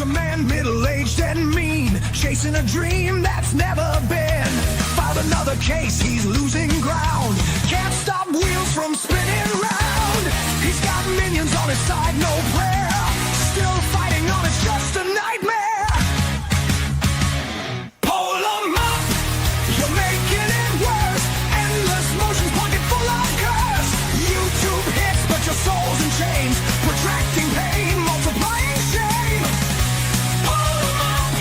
a man middle-aged and mean, chasing a dream that's never been. Filed another case, he's losing ground. Can't stop wheels from spinning round. He's got minions on his side, no prayer. Still fighting on, it's just a nightmare. Pull him up, you're making it worse. Endless motions, pocket full of curse. YouTube hits, but your soul's in chains. Protracting pain, multiplying shame. Pull him up,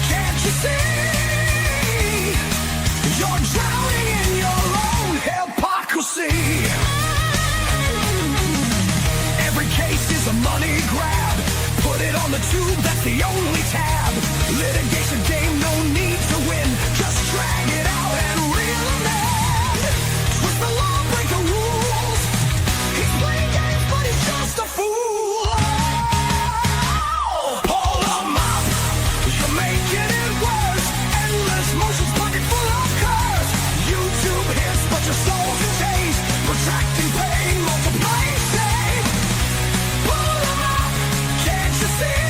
can't you see? You're drowning in your own hypocrisy. Every case is a money grab. Put it on the tube, that's the only tab. Litigation game, no need to win. Just drag it out and reel him in. Twist the law, break the rules. He's playing games, but he's just a fool. Pull him up, you're making it worse. Endless motions, pocket full of curse. YouTube hits, but your soul's in chains. Protracting pain, multiplying shame. Pull him up, can't you see?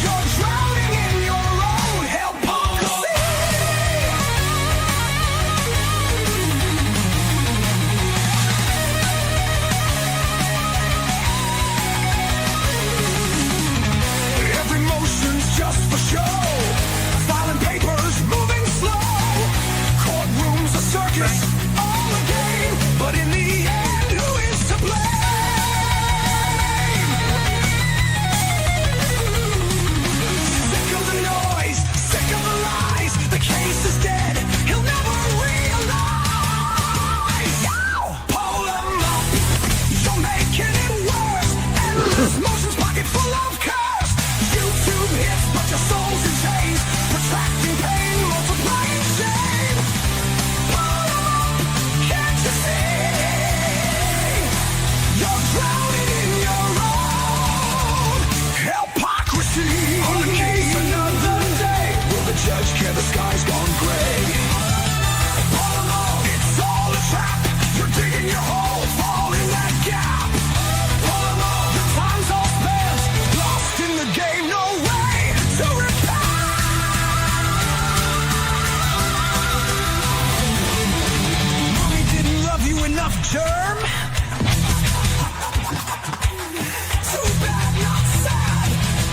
You're drowning in your own hypocrisy. Every motion's just for show. Filing papers, moving slow. Courtrooms a circus, all a game. But in the end, who is to blame? Sick of the noise, sick of the lies. The case is dead, he'll never realize. Pull him up, you're making it worse. Endless motions, pocket full of curse. YouTube hits, but your soul's in chains. Protracting pain, multiplying shame. Pull him up, can't you see? You're drowning in your own hypocrisy. On the case another day. Will the judge care the sky's gone gray? Pull him up, it's all a trap. You're digging your hole, fall in that gap. Pull him up, your time's all spent. Lost in the game, no way to repent. Mommy didn't love you enough, germ. Too bad, not sad.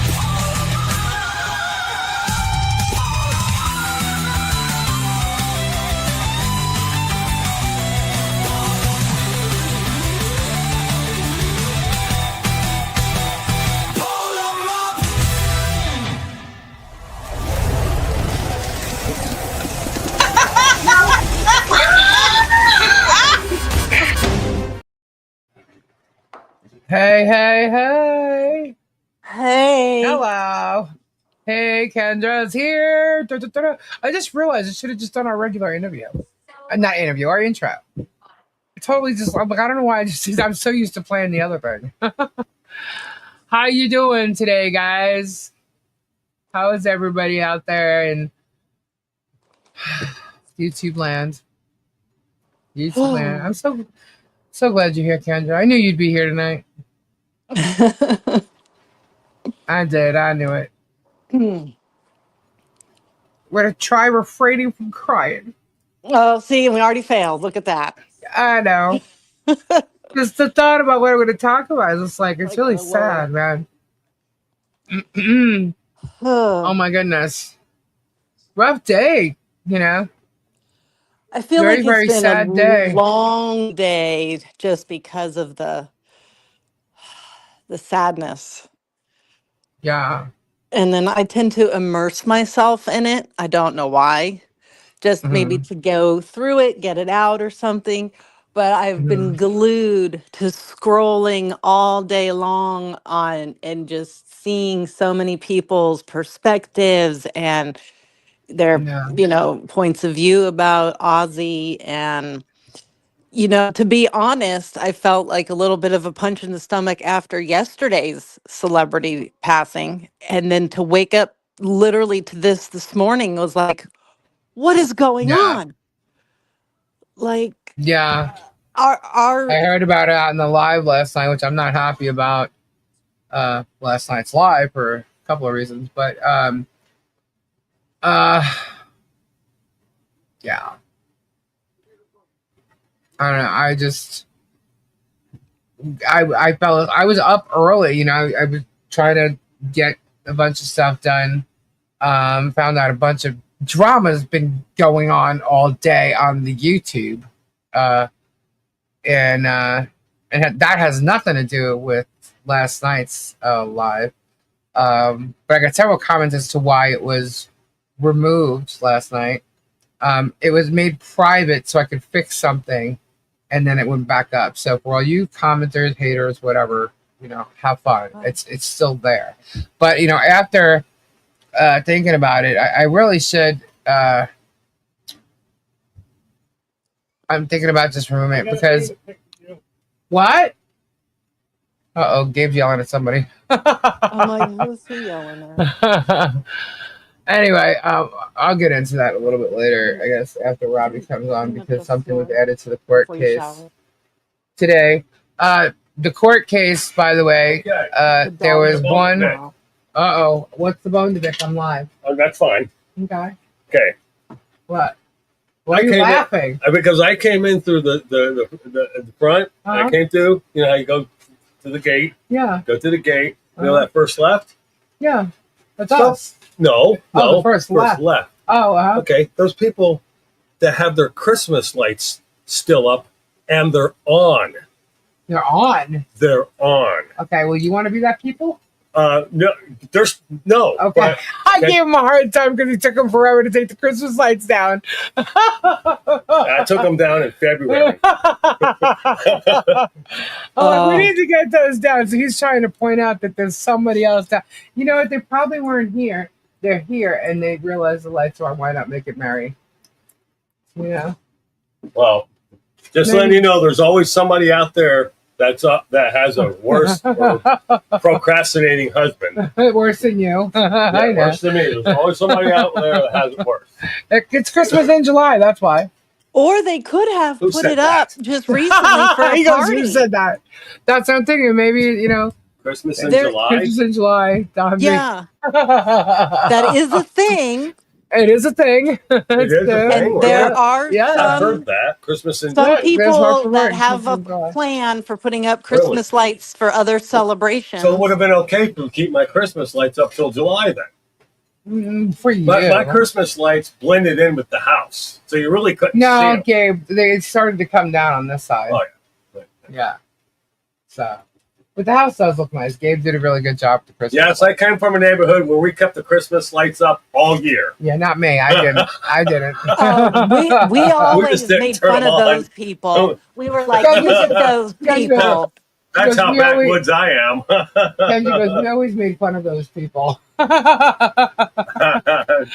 Pull him up. Pull him up. Hey, hey, hey. Hey. Hello. Hey, Kendra's here. Da, da, da, da. I just realized I should have just done our regular interview. Not interview, our intro. Totally just, I'm like, I don't know why. I'm so used to playing the other thing. How you doing today, guys? How is everybody out there in YouTube land? YouTube land. I'm so glad you're here, Kendra. I knew you'd be here tonight. I did. I knew it. We're gonna try refraining from crying. Oh, see, we already failed. Look at that. I know. Just the thought about what we're gonna talk about is just like it's really sad, man. Oh my goodness. Rough day, you know. I feel Very, like very it's been sad a day. long day just because of the sadness. Yeah. And then I tend to immerse myself in it. I don't know why. Just maybe to go through it, get it out or something. But I've been glued to scrolling all day long on and just seeing so many people's perspectives and their, Yeah. points of view about Ozzy. And, to be honest, I felt like a little bit of a punch in the stomach after yesterday's celebrity passing. And then to wake up literally to this morning was like, what is going on? Like, Yeah. our I heard about it out in the live last night, which I'm not happy about. last night's live for a couple of reasons, but uh, yeah, I don't know. I felt I was up early. You know, I was trying to get a bunch of stuff done. Found out a bunch of drama's been going on all day on the YouTube, and that has nothing to do with last night's live. But I got several comments as to why it was removed last night. It was made private so I could fix something, and then it went back up. So for all you commenters, haters, whatever, you know, have fun. It's still there. But you know, after thinking about it, I really should. I'm thinking about just removing it because what? Uh-oh, Gabe's yelling at somebody. I'm like, who's he yelling at? Anyway, I'll get into that a little bit later, I guess, after Robbie comes on, because something was added to the court case today. The court case, by the way, there was one. Uh-oh, what's the bone to pick? I'm live. Oh, that's fine. Okay. Okay. What? Why are you laughing? Because I came in through the front. Uh-huh. I came through. You know how you go to the gate. Yeah. Go to the gate. You know that first left? Yeah. That's So- us. No. Oh, the first left. Oh, Okay. Those people that have their Christmas lights still up and they're on. they're on. They're on. Okay, well, you want to be that people? No. There's no. Okay. But, I gave him a hard time because it took him forever to take the Christmas lights down. I took them down in February. We need to get those down. So he's trying to point out that there's somebody else down. You know what? They probably weren't here. They're here, and they realize the lights are on. Why not make it merry? Yeah. Well, just letting you know, there's always somebody out there that has a worse or procrastinating husband. Worse than you. I know. Worse than me. There's always somebody out there that has it worse. It's Christmas in July. That's why. Or they could have Who put said it up that? just recently for a He goes, party. "Who said that?" That's what I'm thinking. Maybe, you know, Christmas in There- July. Christmas in July. Yeah, that is a thing. It is a thing. It is a thing. And Well, there are yeah. I've some heard that. Christmas in some There's people word for that word. have a plan for putting up Christmas lights for other celebrations. So it would have been okay to keep my Christmas lights up till July then. For you. But my Christmas lights blended in with the house. So you really couldn't see No, them. Gabe, they started to come down on this side. Oh, yeah. Yeah. So, but the house does look nice. Gabe did a really good job with the Christmas. Yes, I came from a neighborhood where we kept the Christmas lights up all year. Yeah, not me. I didn't. I didn't. We always just didn't made turn fun them of on. those people. We were like, Guys, look at those guys, people. That's Because how we always- backwoods I am. Kenji goes, we always made fun of those people. It's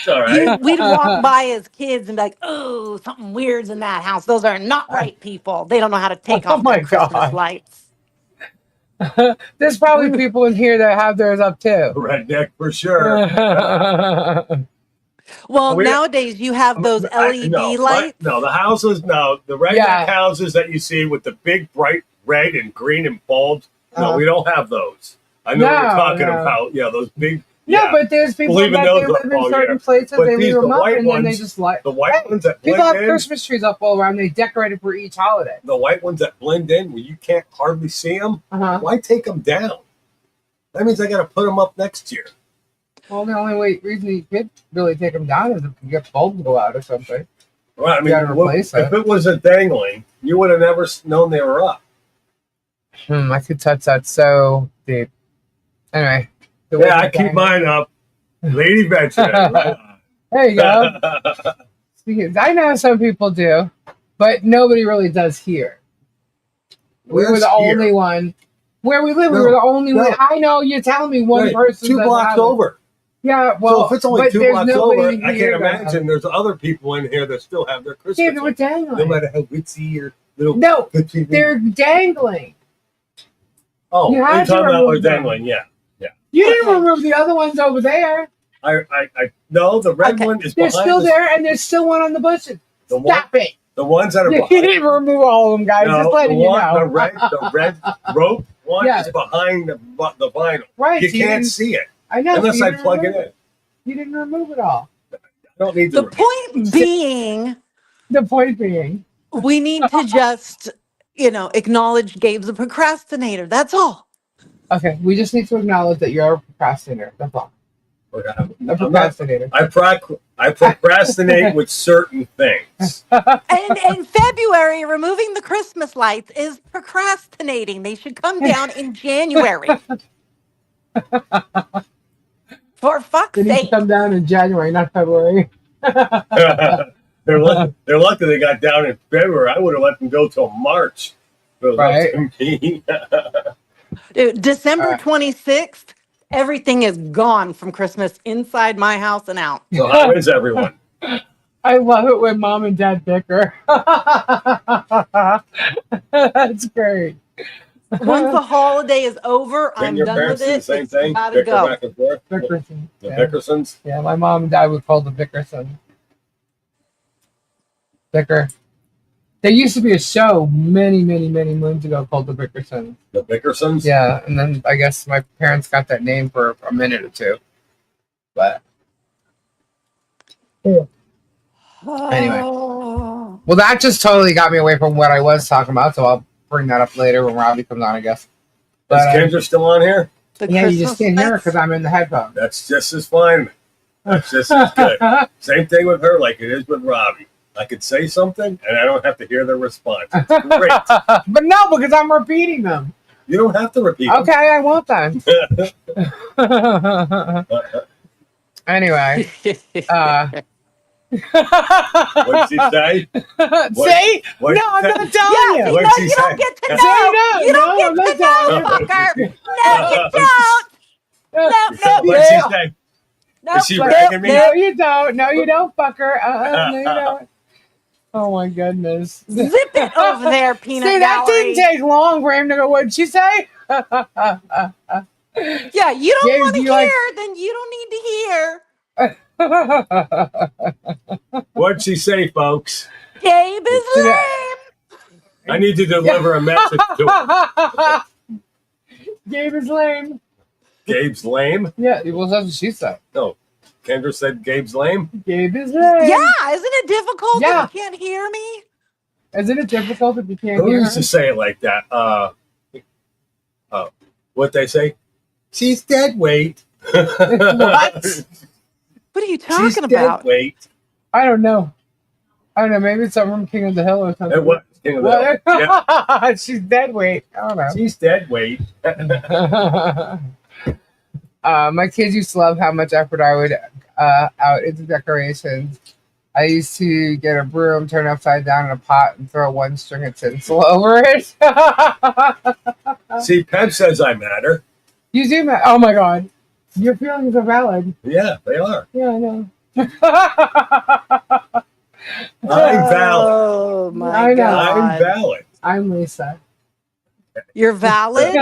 all right. We'd walk by as kids and be like, oh, something weird's in that house. Those are not right people. They don't know how to take Oh off my their Christmas God. lights. There's probably people in here that have theirs up too. Redneck for sure. Well, We- nowadays you have those LED lights. No, the houses, no. The redneck Yeah. houses that you see with the big, bright red and green and bulbs, no, Uh-huh. we don't have those. I know what No, you're talking no. about. Yeah, those big. Yeah, but there's people Leaving that those they up live in all certain year. places, But they these, leave them the up white and then they ones- just light. The white ones that People have blend in, Christmas trees up all around. They decorated for each holiday. the white ones that blend in where you can't hardly see them, Uh-huh. why take them down? That means I got to put them up next year. Well, the only reason you could really take them down is if you get bulbs go out or something. Right? I You gotta mean, replace if it. it was a dangling, you would have never known they were up. I could touch that so deep. Anyway. the Yeah, I way- keep mine up. Lady Benjamin. Right on. There you go. I know some people do, but nobody really does here. We were Where's the here? only one. Where we live, we No, were the only no. one. I know you're telling me one Right, person. 2 doesn't blocks have it. over. Yeah, well, So if it's only but 2 there's blocks nobody over, I here can't that has imagine there's other people in here that still have their it. Christmas Yeah, they were lights. No dangling. matter how glitzy or little. No, glitzy they're dangling. Oh, you you're had to talking about remove we're them. dangling, yeah. You didn't Okay. remove the other ones over there. I no, the red Okay. one is They're behind still the, there, and there's still one on the bushes. the one, Stop it. the ones that are You behind. didn't remove all of them, guys. No, Just letting the you one, know. the red rope One Yeah. is behind the vinyl. Right. You so can't didn't- see it I know. unless so I you didn't plug it remove in. You didn't remove it all. I don't need to. The point being, The point being. we need to just, acknowledge Gabe's a procrastinator. That's all. Okay, we just need to acknowledge that you're a procrastinator. That's all. A procrastinator. I procrastinate with certain things. And in February, removing the Christmas lights is procrastinating. They should come down in January. For fuck's They need to sake. come down in January, not February. They're lucky they got down in February. I would have let them go till March. It was Right. up to me. Dude, December 26th, everything is gone from Christmas inside my house and out. So how is everyone? I love it when mom and dad bicker. That's great. Once the holiday is over, I'm Didn't your done parents with do the it. same It's thing? gotta Bicker go. back and forth? Bickerson. The Yeah. Bickersons? Yeah, my mom and dad would call the Bickerson. Bicker. There used to be a show many, many, many moons ago called the Bickersons. The Bickersons? Yeah, and then I guess my parents got that name for a minute or two. But anyway. Oh. Well, that just totally got me away from what I was talking about, so I'll bring that up later when Robbie comes on, I guess. Is But Kendra still on here? The yeah, you just Christmas can't hear it lights? because I'm in the headphones. That's just as fine. That's just as good. Same thing with her, like it is with Robbie. I could say something and I don't have to hear their response. It's great. But no, because I'm repeating them. You don't have to repeat them. Okay, I won't then. Anyway. What'd she say? See? What'd No, she I'm say? not telling Yeah, you. What'd she you say? don't get to Say know. no. You don't No, I'm get to not know, telling you. fucker. No, you don't. No, What'd she Yeah. say? no. Is she no, ragging me? No, you don't. No, you don't, fucker. No, you don't. Oh my goodness. Zip it over there, peanut See, that gallery. didn't take long for him to go, what'd she say? Yeah, you don't Gabe, want to do hear, you like- then you don't need to hear. What'd she say, folks? Gabe is Did lame. I need to deliver a message to her. Gabe is lame. Gabe's lame? Yeah, well, that's what she said. No. Kendra said Gabe's lame? Gabe is lame. Yeah, isn't it difficult Yeah. if you can't hear me? Isn't it difficult if you can't Who hear used her? to say it like that? What they say? She's dead weight. What? What are you She's talking dead about? weight. I don't know. Maybe it's something from King of the Hill or something. It was King of the Hill. What? Yeah. She's dead weight. I don't know. She's dead weight. My kids used to love how much effort I would out into decorations. I used to get a broom, turn it upside down in a pot, and throw one string of tinsel over it. See, Pep says I matter. You do, man. Oh my god, your feelings are valid. Yeah, they are. Yeah, I know. I'm valid. Oh my I know. god. I'm valid. I'm Lisa. You're valid?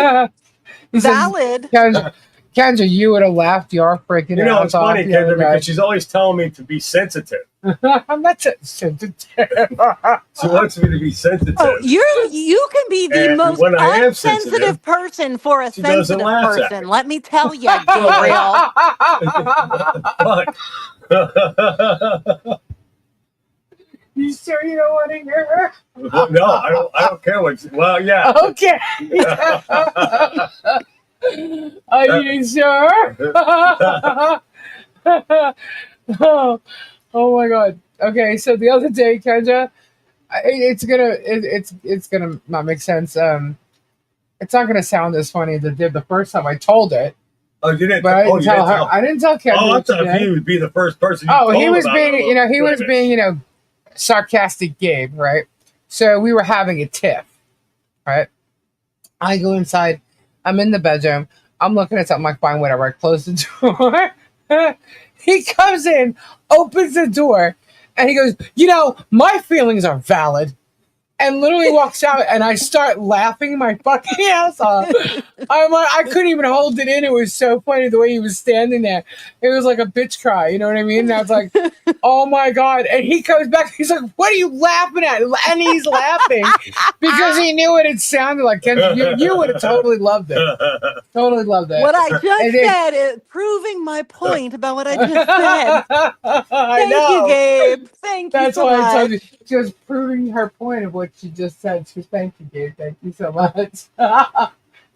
He says, Valid? Kendra, you would have laughed your freaking You know, ass it's off funny, the other Kendra, night. because she's always telling me to be sensitive. I'm not sensitive. She wants me to be sensitive. Oh, you can be the And most when I am unsensitive sensitive, person for a she doesn't sensitive laugh at person. me. Let me tell you, Gabriel. What the fuck? You sure you don't want to hear her? No, I don't care what. Well, yeah. Okay. Are you sure? oh my god. Okay, so the other day, Kendra, it's gonna not make sense. It's not gonna sound as funny as it did the first time I told it, Oh, you didn't. but I didn't you tell her. tell. I didn't tell Kendra. Oh, I what thought today. he would be the first person. You Oh, he told was about being, it. he was being, sarcastic Gabe, right? So we were having a tiff, right? I go inside. I'm in the bedroom. I'm looking at something. I find whatever. I close the door. He comes in, opens the door, and he goes, my feelings are valid. and literally walks out, and I start laughing my fucking ass off. I'm like, I couldn't even hold it in. It was so funny the way he was standing there. It was like a bitch cry, you know what I mean? And I was like, oh my God. And he comes back, he's like, what are you laughing at? And he's laughing because he knew what it sounded like. Ken, you would have totally loved it. Totally loved it. What I just And then- said is proving my point about what I just said. I Thank know. you, Gabe. Thank you That's so why much. I told you. She was proving her point of what she just said. She was, thank you, Gabe. Thank you so much.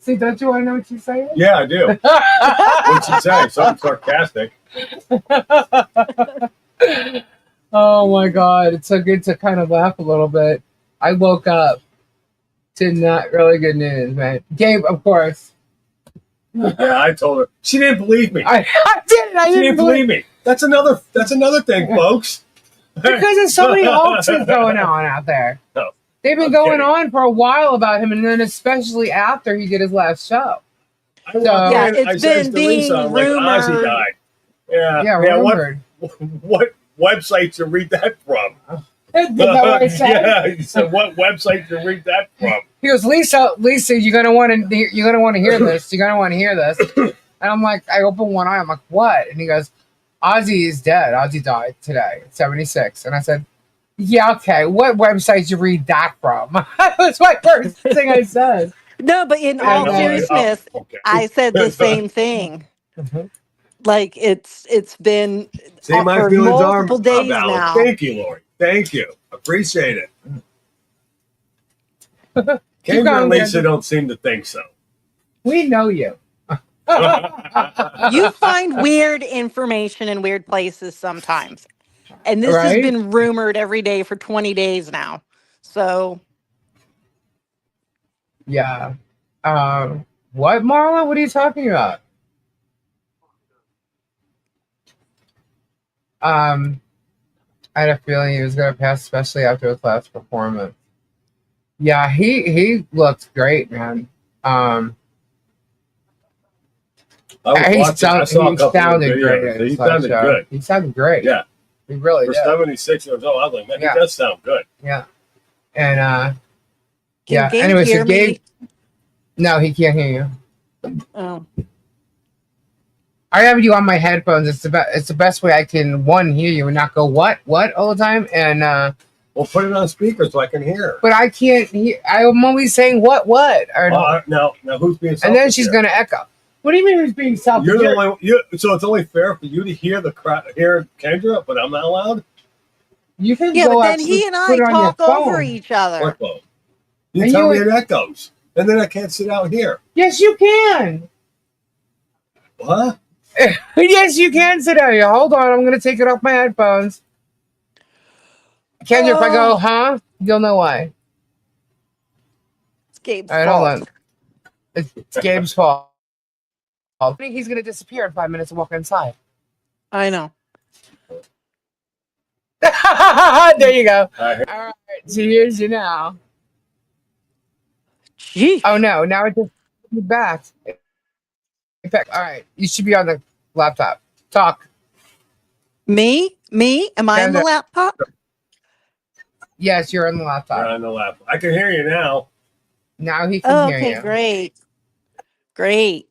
See, don't you want to know what she's saying? Yeah, I do. What's she saying? Something sarcastic. Oh my God. It's so good to kind of laugh a little bit. I woke up to not really good news, man. Gabe, of course. Yeah, I told her. She didn't believe me. I did it. I She didn't believe me. That's another thing, folks. Because there's so many hoaxes going on out there. No, They've been I'm going kidding. on for a while about him, and then especially after he did his last show. I walked Yeah, in, it's I said been to Lisa, being I'm like, Ozzy rumored. died. Yeah, Yeah, rumored. What website you read that from? Is that what I said? Yeah, he said, what website you read that from? He goes, Lisa, you're gonna want to hear this. You're gonna want to hear this. And I'm like, I open one eye. I'm like, what? And he goes, Ozzy is dead. Ozzy died today at 76. And I said, yeah, okay. What website you read that from? That was my first thing I said. No, but in I all know. seriousness, Okay. I said the same thing. Like it's been See, my for feelings multiple days valid. now. Thank you, Lori. Thank you. Appreciate it. Kendra going, and Lisa Kendra. don't seem to think so. We know you. You find weird information in weird places sometimes. And this has Right? been rumored every day for 20 days now. So Yeah. What, Marla? What are you talking about? I had a feeling he was going to pass, especially after his last performance. Yeah, he looked great, man. I He was watching. I saw a couple of sounded videos. great. at He his last sounded show. good. He sounded great. Yeah. He really For did. 76 years old, I was like, man, Yeah. he does sound good. Yeah. And can yeah. Gabe Anyway, hear so Gabe. me? No, he can't hear you. Oh. I have you on my headphones. It's the best way I can hear you and not go what all the time. And Well, put it on speaker so I can hear. but I can't hear. I'm always saying what or Now who's being selfish and then she's here? gonna echo. What do you mean who's being selfish? You're the only. So it's only fair for you to hear the crowd, hear Kendra, but I'm not allowed. You can Yeah, go but then actually he and I put it on your talk over phone. each other. What phone? You And tell you- me it echoes, and then I can't sit out here. Yes, you can. What? Yes, you can sit out here. Hold on, I'm gonna take it off my headphones. Kendra, if I go, huh? You'll know why. It's Gabe's All right, hold fault. on. It's Gabe's fault. I think he's gonna disappear in 5 minutes and walk inside. I know. There you go. I hear- All right, so here's you now. Gee. Oh no, now it just you back. In fact, all right, you should be on the laptop. Talk. Me? Am I on the Kendra. laptop? Yes, you're on the You're laptop. on the lap. I can hear you now. Now he can Oh, hear okay, you. Great.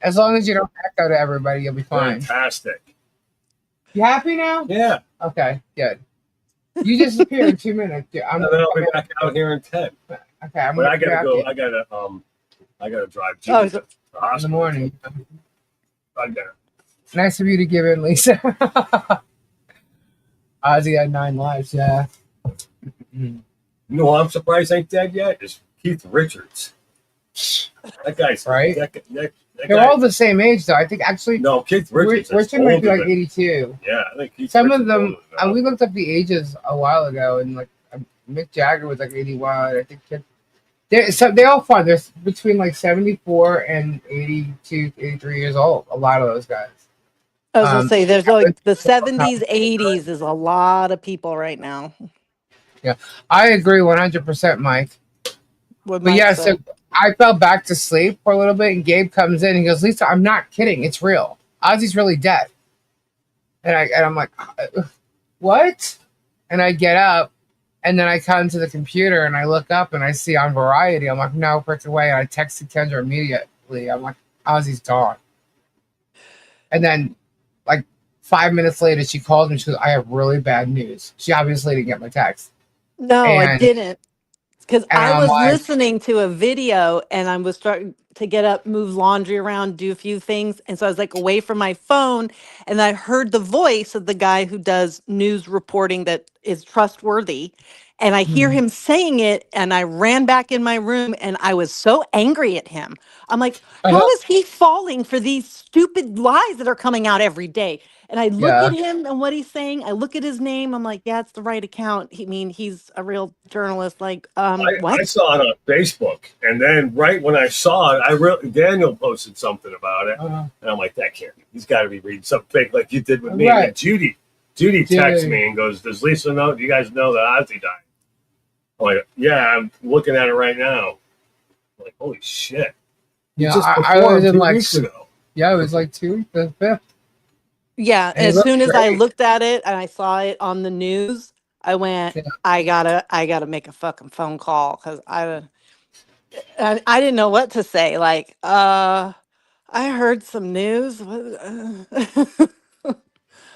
As long as you don't echo to everybody, you'll be fine. Fantastic. You happy now? Yeah. Okay, good. You disappear in 2 minutes. I'm And then I'll be back out here in 10. okay. I'm But gonna I gotta grab go. you I gotta drive Oh, Jimmy is to it- the in the hospital. morning. Right there. Nice of you to give in, Lisa. Ozzy had 9 lives. Yeah. You know who I'm surprised ain't dead yet? Is Keith Richards. That guy's Right? That They're guy, all the same age, though. I think actually, no, Keith Richards. is Richard might be older like than- 82. Yeah, I think Keith Some Richards of them, older than that. we looked up the ages a while ago, and like Mick Jagger was like 81. I think they all fall. They're between like 74 and 82, 83 years old. A lot of those guys. I was gonna say there's like the 70s, Right. 80s is a lot of people right now. I agree 100%, Mike. What But Mike yeah, said. so I fell back to sleep for a little bit, and Gabe comes in and he goes, Lisa, I'm not kidding. It's real. Ozzy's really dead. And I'm like, what? And I get up And then I come to the computer and I look up and I see on Variety. I'm like, no, freaking way. And I texted Kendra immediately. I'm like, Ozzy's gone. And then, like 5 minutes later, she called me. She goes, I have really bad news. She obviously didn't get my text. No, I And didn't. Because I I'm was like, listening to a video and I was starting to get up, move laundry around, do a few things. And so I was like away from my phone and I heard the voice of the guy who does news reporting that is trustworthy. And I hear hmm, him saying it and I ran back in my room and I was so angry at him. I'm like, how is he falling for these stupid lies that are coming out every day? And I look at yeah. him and what he's saying. I look at his name. I'm like, yeah, it's the right account. I mean, he's a real journalist. Like, I what? saw it on Facebook, and then right when I saw it, Daniel posted something about it, Uh, and I'm like, that can't be. He's got to be reading something fake like you did with me. right. And Judy texts Dude. me and goes, "Does Lisa know? Do you guys know that Ozzy died?" I'm like, "Yeah, I'm looking at it right now." I'm like, holy shit! He Yeah, just I was performed in 2 weeks ago. yeah, it was like the fifth. Yeah. And he As looked soon as I great. looked at it and I saw it on the news, I went, Yeah. I gotta make a fucking phone call because I didn't know what to say. Like, I heard some news.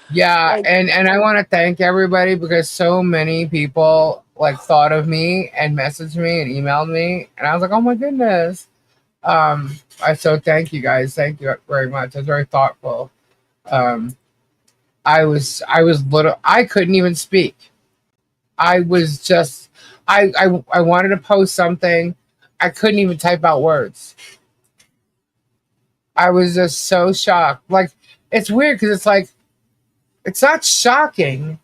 Yeah, Like, and I want to thank everybody because so many people like thought of me and messaged me and emailed me, and I was like, oh my goodness. I so thank you guys. Thank you very much. I was very thoughtful. Um, I was little. I couldn't even speak. I was just I wanted to post something. I couldn't even type out words. I was just so shocked. Like it's weird because it's like it's not shocking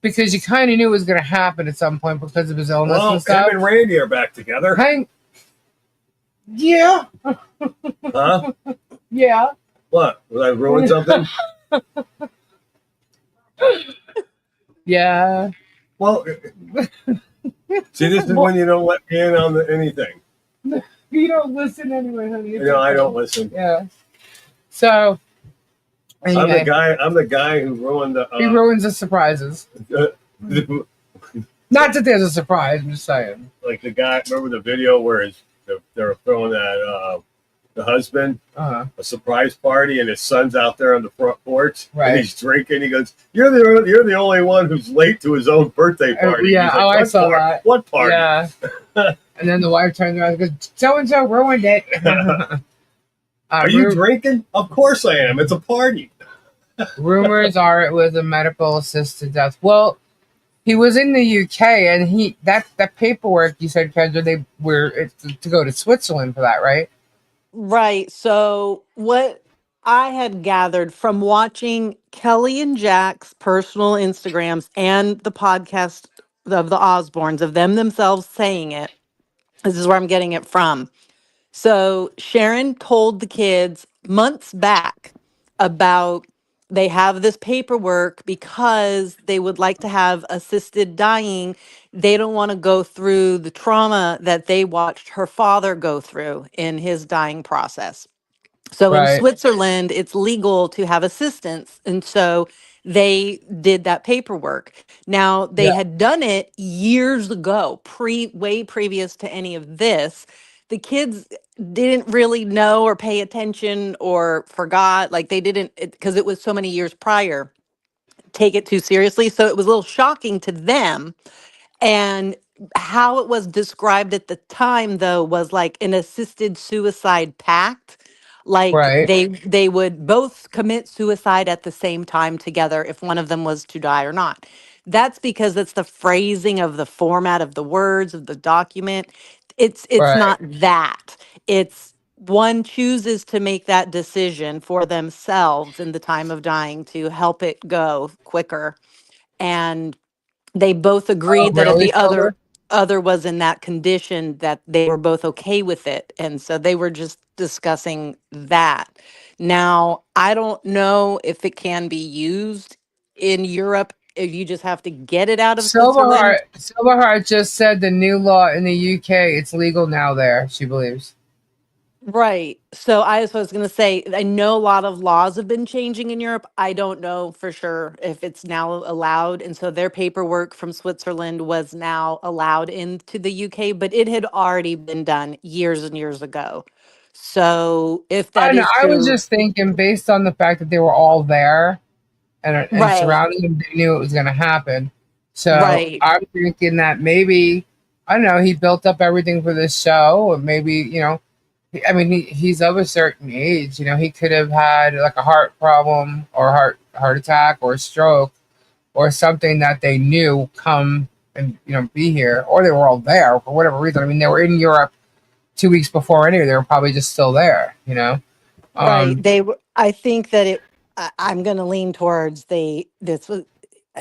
because you kind of knew it was going to happen at some point because of his illness Well, and him stuff. and Randy are back together, Hang, yeah, huh? yeah. What? Was I ruined something? Yeah. Well, see, this is when you don't let me in on anything. You don't listen anyway, honey. It's I okay. don't listen. Yeah. So anyway, I'm the guy who ruined the. he ruins the surprises. Not that there's a surprise. I'm just saying. Like the guy, remember the video where they're throwing that the husband a surprise party and his son's out there on the front porch and he's drinking. He goes, "You're the only one who's late to his own birthday party." Yeah. He's like, I saw that. What party? Yeah. And then the wife turns around and goes, "So and so ruined it." Are you drinking? Of course I am. It's a party. Rumors are it was a medical assisted death. Well, he was in the UK, and that paperwork you said, Kendra, they were it's to go to Switzerland for that, right? right. So, what I had gathered from watching Kelly and Jack's personal Instagrams and the podcast of the Osbournes, of them themselves saying it, this is where I'm getting it from. So Sharon told the kids months back about they have this paperwork because they would like to have assisted dying. They don't want to go through the trauma that they watched her father go through in his dying process. So in Right, Switzerland, it's legal to have assistance. And so they did that paperwork. Now, they yeah, had done it years ago, way previous to any of this. The kids didn't really know or pay attention or forgot, like they didn't, because it was so many years prior, take it too seriously. So it was a little shocking to them, and how it was described at the time, though, was like an assisted suicide pact. Like right, they would both commit suicide at the same time together if one of them was to die or not. That's because it's the phrasing of the format of the words of the document. It's right. not that. It's one chooses to make that decision for themselves in the time of dying to help it go quicker. And they both Oh, agreed that if really, the Silver? other was in that condition, that they were both okay with it, and so they were just discussing that. Now I don't know if it can be used in Europe, if you just have to get it out of Switzerland. Silverheart just said the new law in the UK, it's legal now there, she believes. Right. So I was going to say, I know a lot of laws have been changing in Europe. I don't know for sure if it's now allowed. And so their paperwork from Switzerland was now allowed into the UK, but it had already been done years and years ago. So if I that know. is I was true, just thinking, based on the fact that they were all there and right, surrounding him, they knew it was going to happen. So right. I'm thinking that maybe, I don't know, he built up everything for this show, or maybe, I mean, he's of a certain age. He could have had like a heart problem or heart attack or stroke or something that they knew come and be here, or they were all there for whatever reason. I mean, they were in Europe 2 weeks before anyway. They were probably just still there. Right. Um, They were, I think that I'm going to lean towards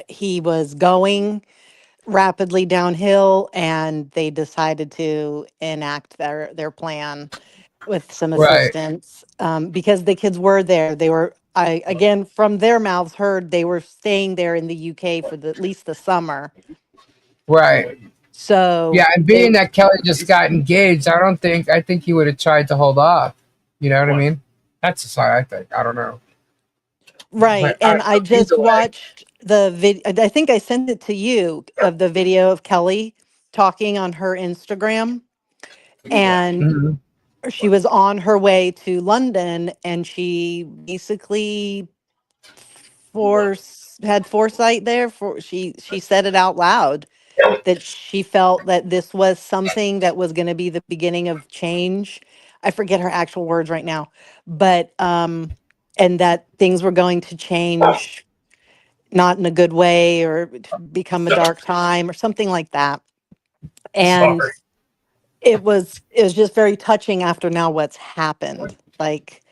he was going rapidly downhill and they decided to enact their plan with some right, assistance because the kids were there. They were, I again, from their mouths heard they were staying there in the UK for at least the summer. right. Yeah, So and they, being that Kelly just got engaged, I think he would have tried to hold off. You know what I What? mean? That's just what I think. I don't know. right. But And I either just way. watched the video. I think I sent it to you of the video of Kelly talking on her Instagram. And Mhm. she was on her way to London and she basically had foresight there for she said it out loud that she felt that this was something that was going to be the beginning of change. I forget her actual words right now, but and that things were going to change not in a good way or to become a dark time or something like that. And Sorry. it was just very touching after now what's happened. Like,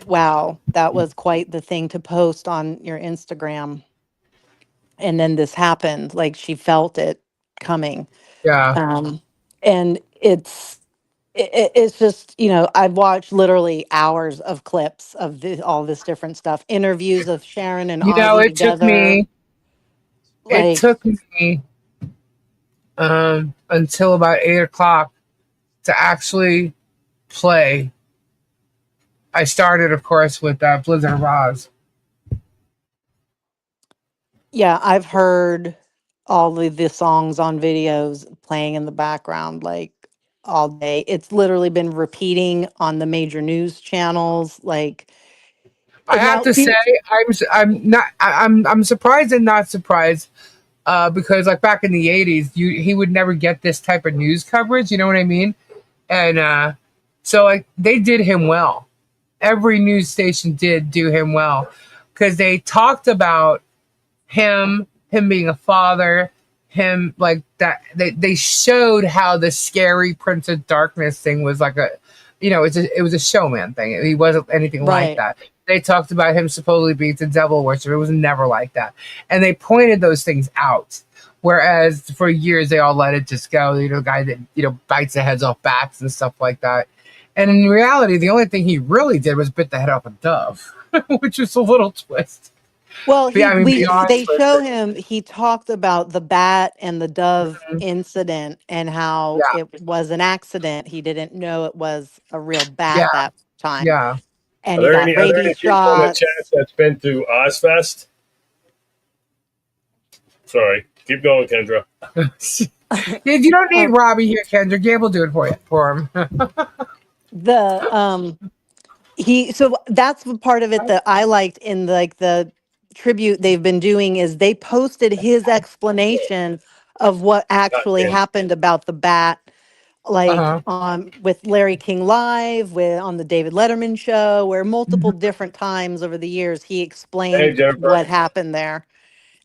wow, that was quite the thing to post on your Instagram. And then this happened, like she felt it coming. Yeah. Um, and it's just, I've watched literally hours of clips of all this different stuff, interviews of Sharon and You know, Ozzy together. it Like, took me until about 8 o'clock to actually play. I started, of course, with Blizzard of Oz. yeah, I've heard all of the songs on videos playing in the background like all day. It's literally been repeating on the major news channels. Like, I and have now to say, I'm not I'm surprised and not surprised, because like back in the '80s, he would never get this type of news coverage. You know what I mean? And so like they did him well. Every news station did do him well because they talked about him being a father, him like that. They showed how the scary Prince of Darkness thing was like it was a showman thing. He wasn't anything like right. that. They talked about him supposedly being the devil worshiper. It was never like that, and they pointed those things out. Whereas for years they all let it just go. The guy that bites the heads off bats and stuff like that. And in reality, the only thing he really did was bit the head off a dove, which was a little twist. Well, But yeah, I mean, beyond they show twisted. him, he talked about the bat and the dove incident and how Yeah, it was an accident. He didn't know it was a real bat yeah, that time. yeah. And Are he there got any rabies people in the chat shots. that's been to Ozfest? Sorry, keep going, Kendra. You don't need Um, Robbie here, Kendra. Gabe will do it for him. the so that's the part of it that I liked in like the tribute they've been doing is they posted his explanation of what God actually damn. happened about the bat, like Uh-huh. with Larry King Live, with on the David Letterman show, where multiple Mhm. different times over the years he Hey, explained Jennifer. what happened there.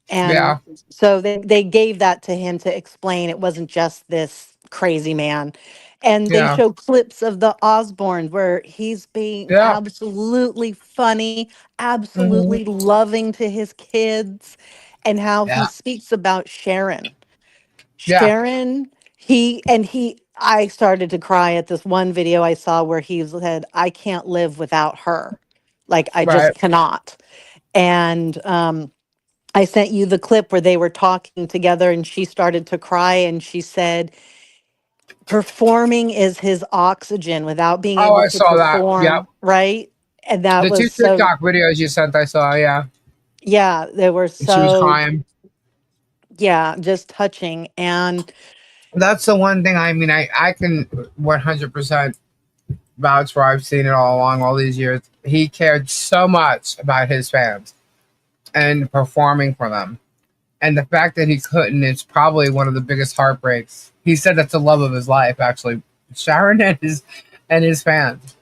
And Yeah, so they gave that to him to explain it wasn't just this crazy man. And they yeah, show clips of the Osbourne where he's being yeah, absolutely funny, hmm, absolutely loving to his kids, and how he yeah, speaks about Sharon. yeah. Sharon, I started to cry at this one video I saw where he said, I can't live without her. Like, I Right. just cannot. And I sent you the clip where they were talking together and she started to cry and she said, performing is his oxygen without being Oh, able I to saw that. Yep. perform, right? And that The 2 was so, TikTok videos you sent, I saw. Yeah, yeah, they were she was so, crying. yeah, just touching. And That's the one thing. I mean, I can 100% vouch for. I've seen it all along all these years. He cared so much about his fans and performing for them. And the fact that he couldn't is probably one of the biggest heartbreaks. He said that's the love of his life, actually. Sharon and his fans.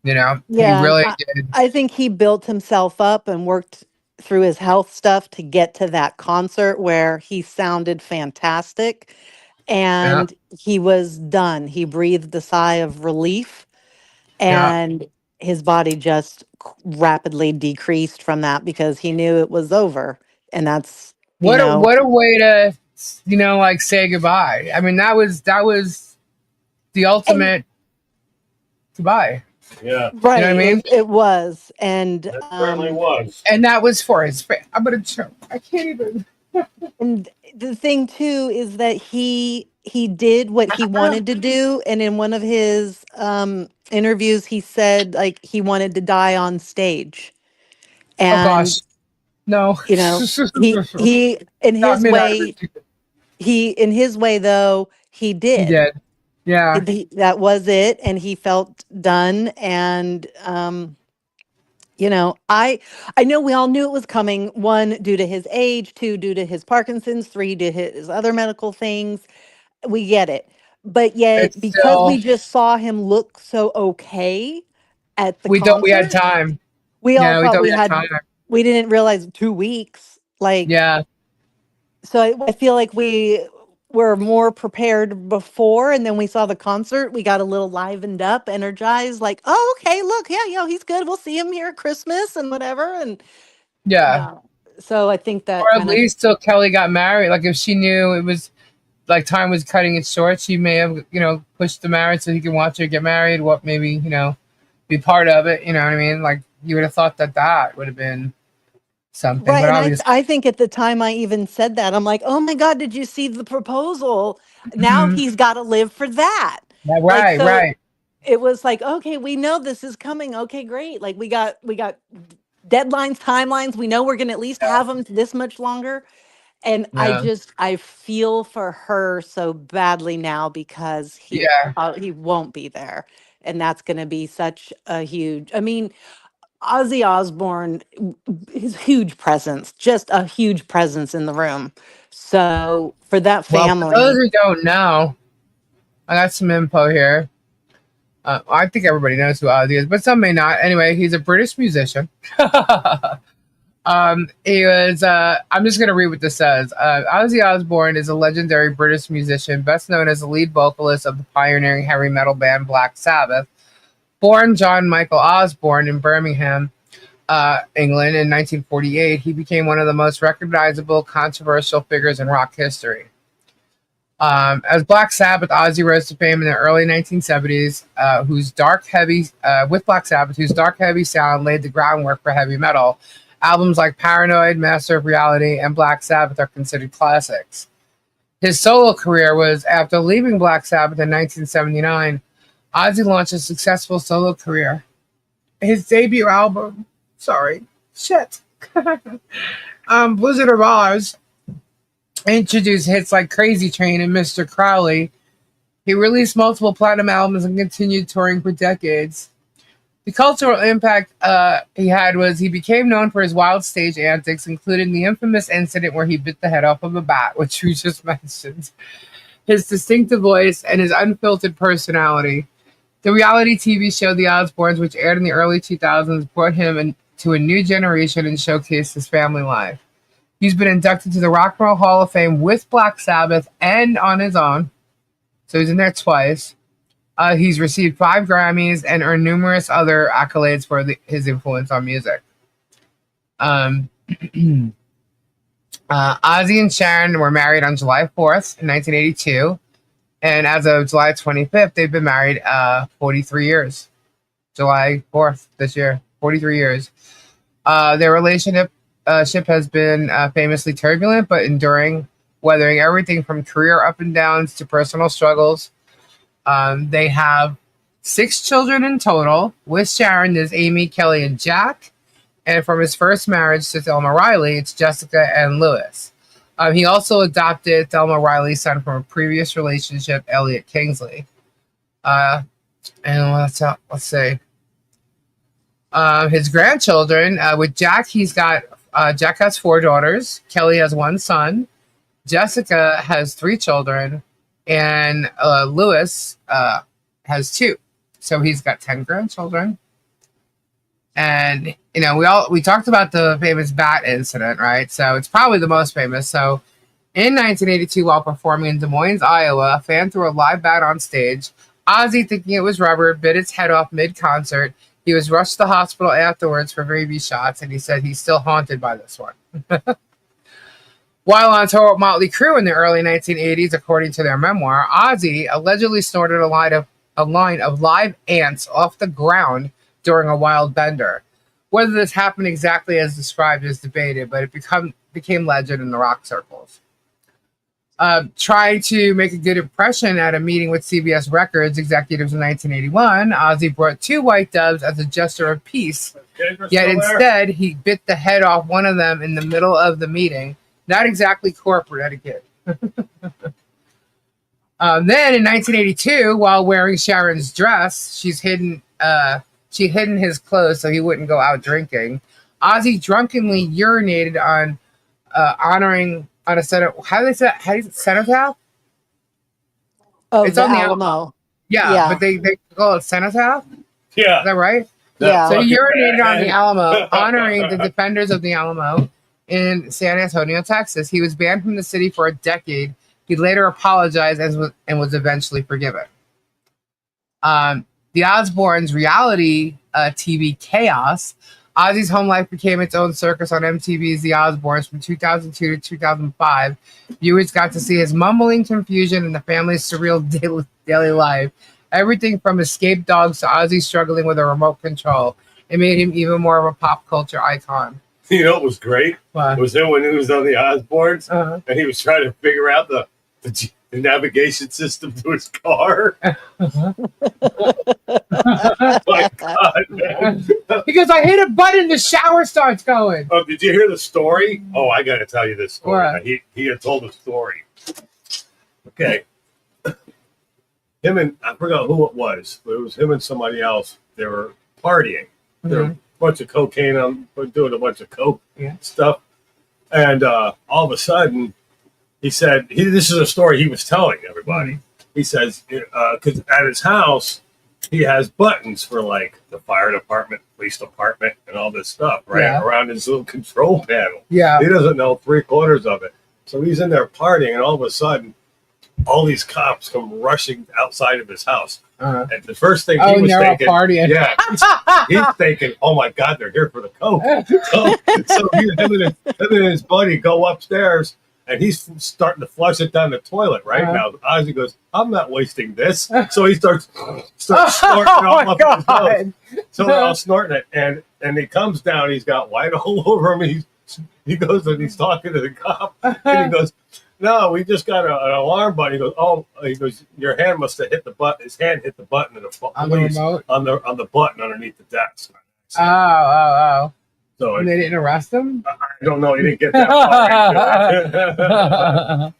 You know, he yeah, and really did. I think he built himself up and worked through his health stuff to get to that concert where he sounded fantastic Yeah, and he was done. He breathed a sigh of relief yeah. and his body just rapidly decreased from that because he knew it was over. And that's, you know, What a way to like say goodbye. I mean, that was the and ultimate goodbye. Yeah, You know what I right, mean? it was. And that certainly was. And that was for his fan. I'm gonna choke. I can't even. and the thing too is that he did what he wanted to do, and in one of his interviews he said like he wanted to die on stage. Oh And gosh, no. you know, he in Not his me. way, though, he He did. did. Yeah, That was it, and he felt done. And you know, I know we all knew it was coming. One, due to his age. Two, due to his Parkinson's. Three, due to his other medical things. We get it. But yet, it's because we still. just saw him look so okay at the We thought we had concert, time. we all Yeah, we thought thought we we had had, time. we didn't realize 2 weeks. Like, Yeah, so I feel like we were more prepared before, and then we saw the concert. We got a little livened up, energized, like, oh, okay, look, yeah, he's good. We'll see him here at Christmas and whatever. And yeah. no. So I think Or that at kind of, least till Kelly got married. Like if she knew it was like time was cutting it short, she may have pushed the marriage so he could watch her get married. What maybe be part of it. You know what I mean? Like you would have thought that would have been something, right. but And obviously, I think at the time I even said that, I'm like, oh my God, did you see the proposal? Now Mhm. he's got to live for that. Yeah, Like, right, so right, it was like, okay, we know this is coming. Okay, great. Like we got deadlines, timelines. We know we're going to at least have them this much longer. And yeah, I feel for her so badly now because yeah. he won't be there. And that's going to be such a huge, I mean, Ozzy Osbourne, his huge presence, just a huge presence in the room. So for that Well, for those family, who don't know, I got some info here. I think everybody knows who Ozzy is, but some may not. Anyway, he's a British musician. He was. I'm just gonna read what this says. Ozzy Osbourne is a legendary British musician, best known as the lead vocalist of the pioneering heavy metal band Black Sabbath. Born John Michael Osbourne in Birmingham, England in 1948, he became one of the most recognizable, controversial figures in rock history. As Black Sabbath, Ozzy rose to fame in the early 1970s, with Black Sabbath, whose dark, heavy sound laid the groundwork for heavy metal. Albums like Paranoid, Master of Reality, and Black Sabbath are considered classics. His solo career was after leaving Black Sabbath in 1979. Ozzy launched a successful solo career. His debut album, Blizzard of Oz, introduced hits like Crazy Train and Mr. Crowley. He released multiple platinum albums and continued touring for decades. The cultural impact he had was he became known for his wild stage antics, including the infamous incident where he bit the head off of a bat, which we just mentioned, his distinctive voice, and his unfiltered personality. The reality TV show The Osbournes, which aired in the early 2000s, brought him to a new generation and showcased his family life. He's been inducted to the Rock and Roll Hall of Fame with Black Sabbath and on his own. So he's in there twice. He's received 5 Grammys and earned numerous other accolades for his influence on music. Ozzy and Sharon were married on July 4th, 1982. And as of July 25th, they've been married 43 years. July 4th this year, 43 years. Their relationship has been famously turbulent, but enduring, weathering everything from career up and downs to personal struggles. They have 6 children in total. With Sharon, there's Amy, Kelly, and Jack. And from his first marriage to Thelma Riley, it's Jessica and Lewis. He also adopted Thelma Riley's son from a previous relationship, Elliot Kingsley. And let's see. His grandchildren, with Jack, Jack has 4 daughters. Kelly has 1 son. Jessica has 3 children. And Lewis has 2. So he's got 10 grandchildren. And, we talked about the famous bat incident, right? So it's probably the most famous. So in 1982, while performing in Des Moines, Iowa, a fan threw a live bat on stage. Ozzy, thinking it was rubber, bit its head off mid-concert. He was rushed to the hospital afterwards for rabies shots, and he said he's still haunted by this one. While on tour with Motley Crue in the early 1980s, according to their memoir, Ozzy allegedly snorted a line of live ants off the ground during a wild bender. Whether this happened exactly as described is debated, but it became legend in the rock circles. Trying to make a good impression at a meeting with CBS Records executives in 1981, Ozzy brought 2 white doves as a gesture of peace. Yet instead, he bit the head off one of them in the middle of the meeting. Not exactly corporate etiquette. Then in 1982, while wearing Sharon's dress, she hidden his clothes so he wouldn't go out drinking. Ozzy drunkenly urinated on a set of how do you say cenotaph? Oh, it's the on the Alamo. Yeah, but they call it cenotaph. Yeah, is that right? Yeah. So he urinated on the Alamo, honoring the defenders of the Alamo in San Antonio, Texas. He was banned from the city for a decade. He later apologized and was eventually forgiven. The Osbournes' reality TV chaos. Ozzy's home life became its own circus on MTV's The Osbournes from 2002 to 2005. Viewers got to see his mumbling confusion and the family's surreal daily life. Everything from escaped dogs to Ozzy struggling with a remote control. It made him even more of a pop culture icon. You know what was great? What? It was him when he was on the Osbournes, and he was trying to figure out the navigation system to his car. My God, man. Because I hit a button, the shower starts going. Oh, did you hear the story? Oh, I got to tell you this story. He had told a story. Okay. Him and, I forgot who it was, but it was him and somebody else. They were partying. They were a bunch of cocaine, doing a bunch of coke stuff. And all of a sudden, he said, this is a story he was telling everybody. He says, because at his house, he has buttons for like the fire department, police department, and all this stuff, right? Around his little control panel. Yeah. He doesn't know 3/4 of it. So he's in there partying, and all of a sudden, all these cops come rushing outside of his house. And the first thing he was thinking, he's thinking, oh my God, they're here for the coke. So him and his buddy go upstairs, and he's starting to flush it down the toilet right now. Ozzy goes, I'm not wasting this. So he starts snorting all up his nose. So they're all snorting it. And he comes down, he's got white all over him. He goes and he's talking to the cop. And he goes, no, we just got an alarm button. He goes, your hand must have hit the button. His hand hit the button on the button underneath the desk. Oh. So and they didn't arrest him? I don't know. He didn't get that far.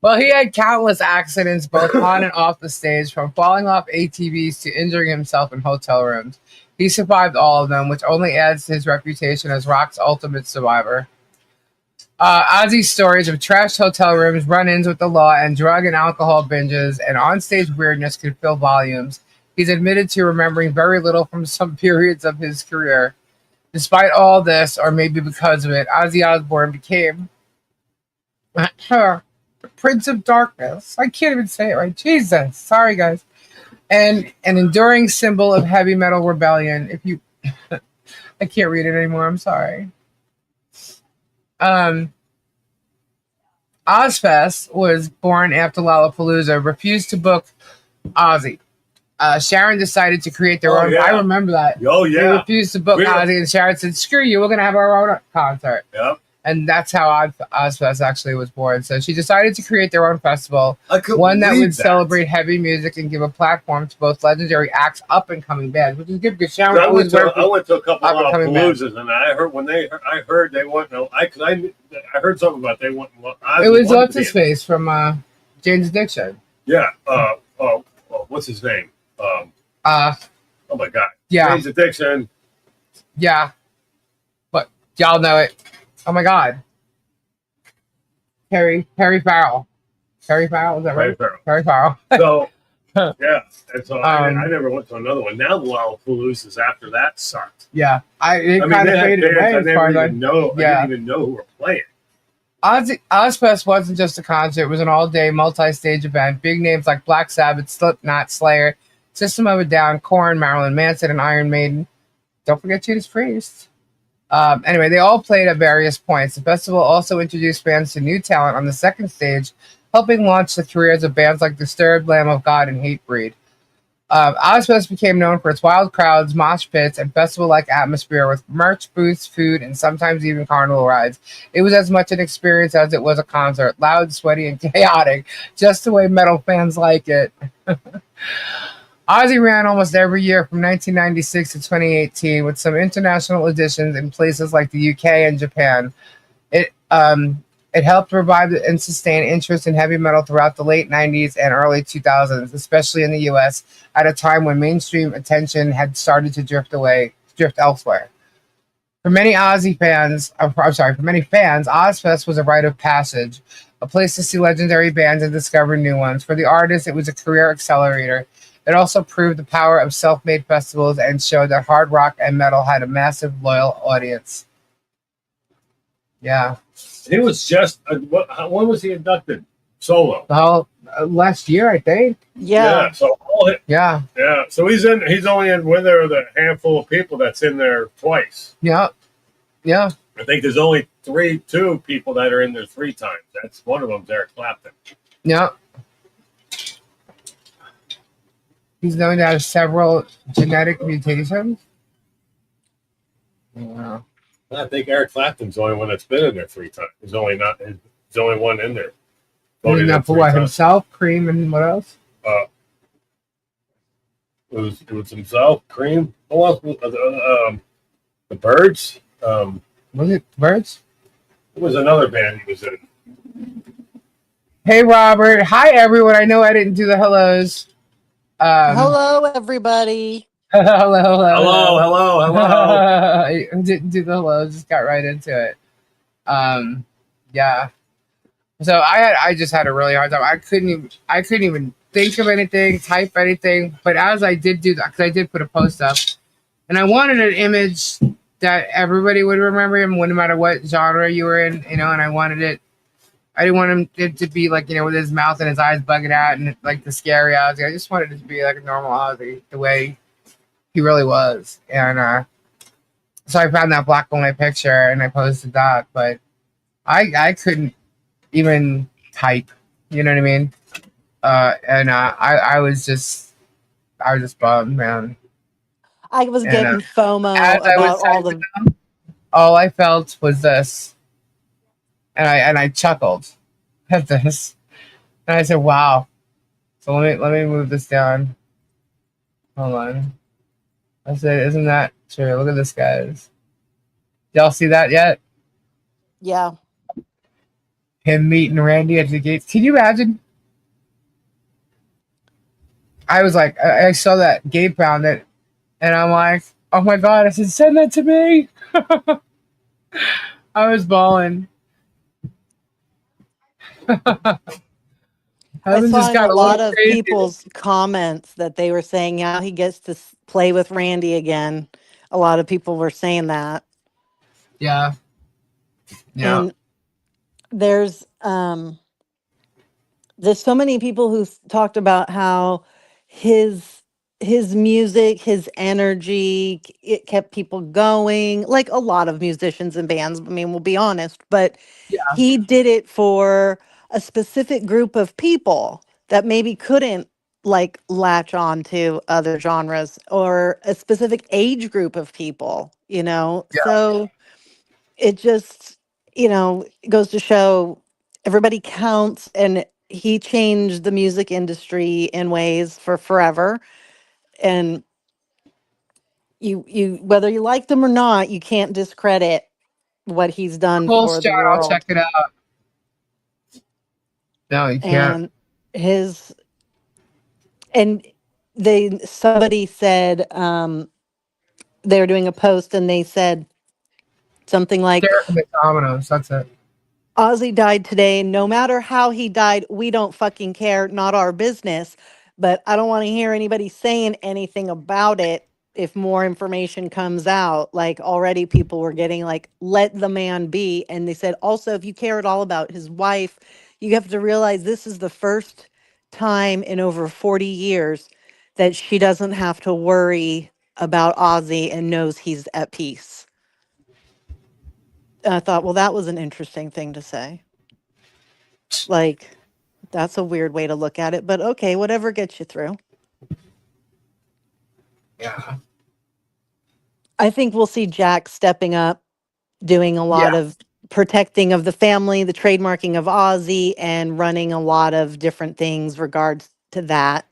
Well, he had countless accidents both on and off the stage, from falling off ATVs to injuring himself in hotel rooms. He survived all of them, which only adds to his reputation as rock's ultimate survivor. Ozzy's stories of trashed hotel rooms, run-ins with the law, and drug and alcohol binges and onstage weirdness could fill volumes. He's admitted to remembering very little from some periods of his career. Despite all this, or maybe because of it, Ozzy Osbourne became the Prince of Darkness. I can't even say it right. Jesus. Sorry, guys. And an enduring symbol of heavy metal rebellion. If you... I can't read it anymore. I'm sorry. Ozfest was born after Lollapalooza refused to book Ozzy. Sharon decided to create their own. Yeah. I remember that. Oh, yeah. They refused to book Ozzy, and Sharon said, screw you, we're going to have our own concert. Yep. And that's how Ozfest actually was born. So she decided to create their own festival, I couldn't one that believe would celebrate heavy music and give a platform to both legendary acts, up and coming bands, which is good because Sharon I went always to a couple of up-and-coming bands. Paloozas, and I heard I heard they want no. I heard something about they want. It was what's his face from Jane's Addiction. Yeah. What's his name? Oh my God. Yeah. Jane's Addiction. Yeah. But y'all know it. Oh my God. Perry Farrell. Perry Farrell, is that right? Perry Farrell. So yeah, and so I never went to another one. Now the Lollapaloozas after that sucked. Yeah, it kind of faded away. I didn't even know who were playing. Ozfest wasn't just a concert; it was an all-day, multi-stage event. Big names like Black Sabbath, Slipknot, Slayer, System of a Down, Korn, Marilyn Manson, and Iron Maiden. Don't forget Judas Priest. Anyway, they all played at various points. The festival also introduced fans to new talent on the second stage, helping launch the careers of bands like Disturbed, Lamb of God, and Hatebreed. Ozfest became known for its wild crowds, mosh pits, and festival-like atmosphere with merch, booths, food, and sometimes even carnival rides. It was as much an experience as it was a concert, loud, sweaty, and chaotic, just the way metal fans like it. Ozzy ran almost every year from 1996 to 2018, with some international editions in places like the UK and Japan. It helped revive and sustain interest in heavy metal throughout the late 90s and early 2000s, especially in the US, at a time when mainstream attention had started to drift elsewhere. For many fans, Ozfest was a rite of passage, a place to see legendary bands and discover new ones. For the artists, it was a career accelerator. It also proved the power of self-made festivals and showed that hard rock and metal had a massive, loyal audience. Yeah. He was just, when was he inducted? Solo. Last year, I think. Yeah. Yeah. So he's only in with the handful of people that's in there twice. Yeah. Yeah. I think there's only two people that are in there 3 times. That's one of them's Eric Clapton. Yeah. He's known to have several genetic mutations. Yeah. I think Eric Clapton's the only one that's been in there 3 times. He's the only one in there. Enough for what? Himself, Cream, and what else? It was himself, Cream. The Birds. Was it Birds? It was another band he was in. Hey, Robert. Hi, everyone. I know I didn't do the hellos. Hello, everybody. Hello. I didn't do the hellos. Just got right into it. Yeah. So I just had a really hard time. I couldn't even think of anything, type anything. But as I did do that, because I did put a post up, and I wanted an image that everybody would remember him, no matter what genre you were in, and I wanted it. I didn't want it to be like, with his mouth and his eyes bugging out and like the scary Ozzy. I just wanted it to be like a normal Ozzy, the way he really was. And so I found that black and white picture and I posted that, but I couldn't even type, you know what I mean? I was just bummed, man. I was getting FOMO about all I felt was this. And I chuckled at this. And I said, wow. So let me move this down. Hold on. I said, isn't that true? Look at this, guys. Y'all see that yet? Yeah. Him meeting Randy at the gates. Can you imagine? I was like, I saw that Gabe found it. And I'm like, oh my God. I said, send that to me. I was bawling. I saw in a lot of people's comments that they were saying now he gets to play with Randy again. A lot of people were saying that. Yeah. And there's so many people who talked about how his music, his energy, it kept people going, like a lot of musicians and bands. I mean, we'll be honest, but he did it for a specific group of people that maybe couldn't like latch on to other genres, or a specific age group of people, So it just, it goes to show everybody counts, and he changed the music industry in ways for forever. And you whether you like them or not, you can't discredit what he's done Cool for the start. I'll check world. it out. No, you can't. And his and they somebody said they were doing a post, and they said something like, Derek and the Dominoes. That's it. Ozzy died today. No matter how he died, we don't fucking care. Not our business. But I don't want to hear anybody saying anything about it if more information comes out. Like, already people were getting like, let the man be. And they said, also, if you care at all about his wife, you have to realize this is the first time in over 40 years that she doesn't have to worry about Ozzy and knows he's at peace. And I thought, well, that was an interesting thing to say. Like, that's a weird way to look at it, but okay, whatever gets you through. Yeah. I think we'll see Jack stepping up, doing a lot Yeah. of protecting of the family, the trademarking of Ozzy, and running a lot of different things regards to that.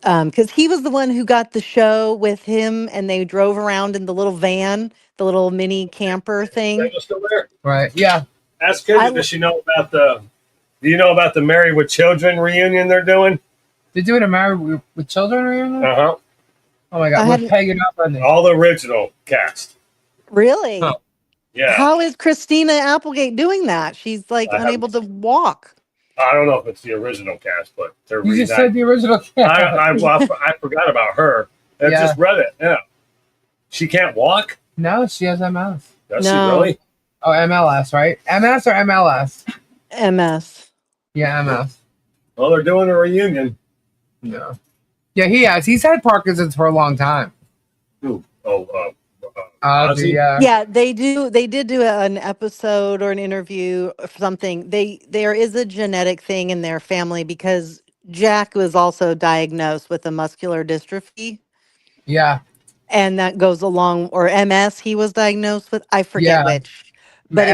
Because he was the one who got the show with him, and they drove around in the little van, the little mini camper thing. Daniel's still there. Right. Yeah. Ask Kendra, does she know about the? Do you know about the Married with Children reunion they're doing? They're doing a Married with Children reunion? Uh huh. Oh my God. We're pegging up on this. All the original cast. Really? Huh. Yeah. How is Christina Applegate doing that? She's like unable to walk. I don't know if it's the original cast, but they're You just said the original cast. I forgot about her. I just read it. Yeah. She can't walk? No, she has MS. Does she really? Oh, MLS, right? MS or MLS? MS. Yeah, MS. Well, they're doing a reunion. Yeah. Yeah, he has. He's had Parkinson's for a long time. Ooh. Oh, Ozzy, yeah. Yeah, they do. They did do an episode or an interview or something. There is a genetic thing in their family because Jack was also diagnosed with a muscular dystrophy. Yeah. And that goes along, or MS he was diagnosed with. I forget which. But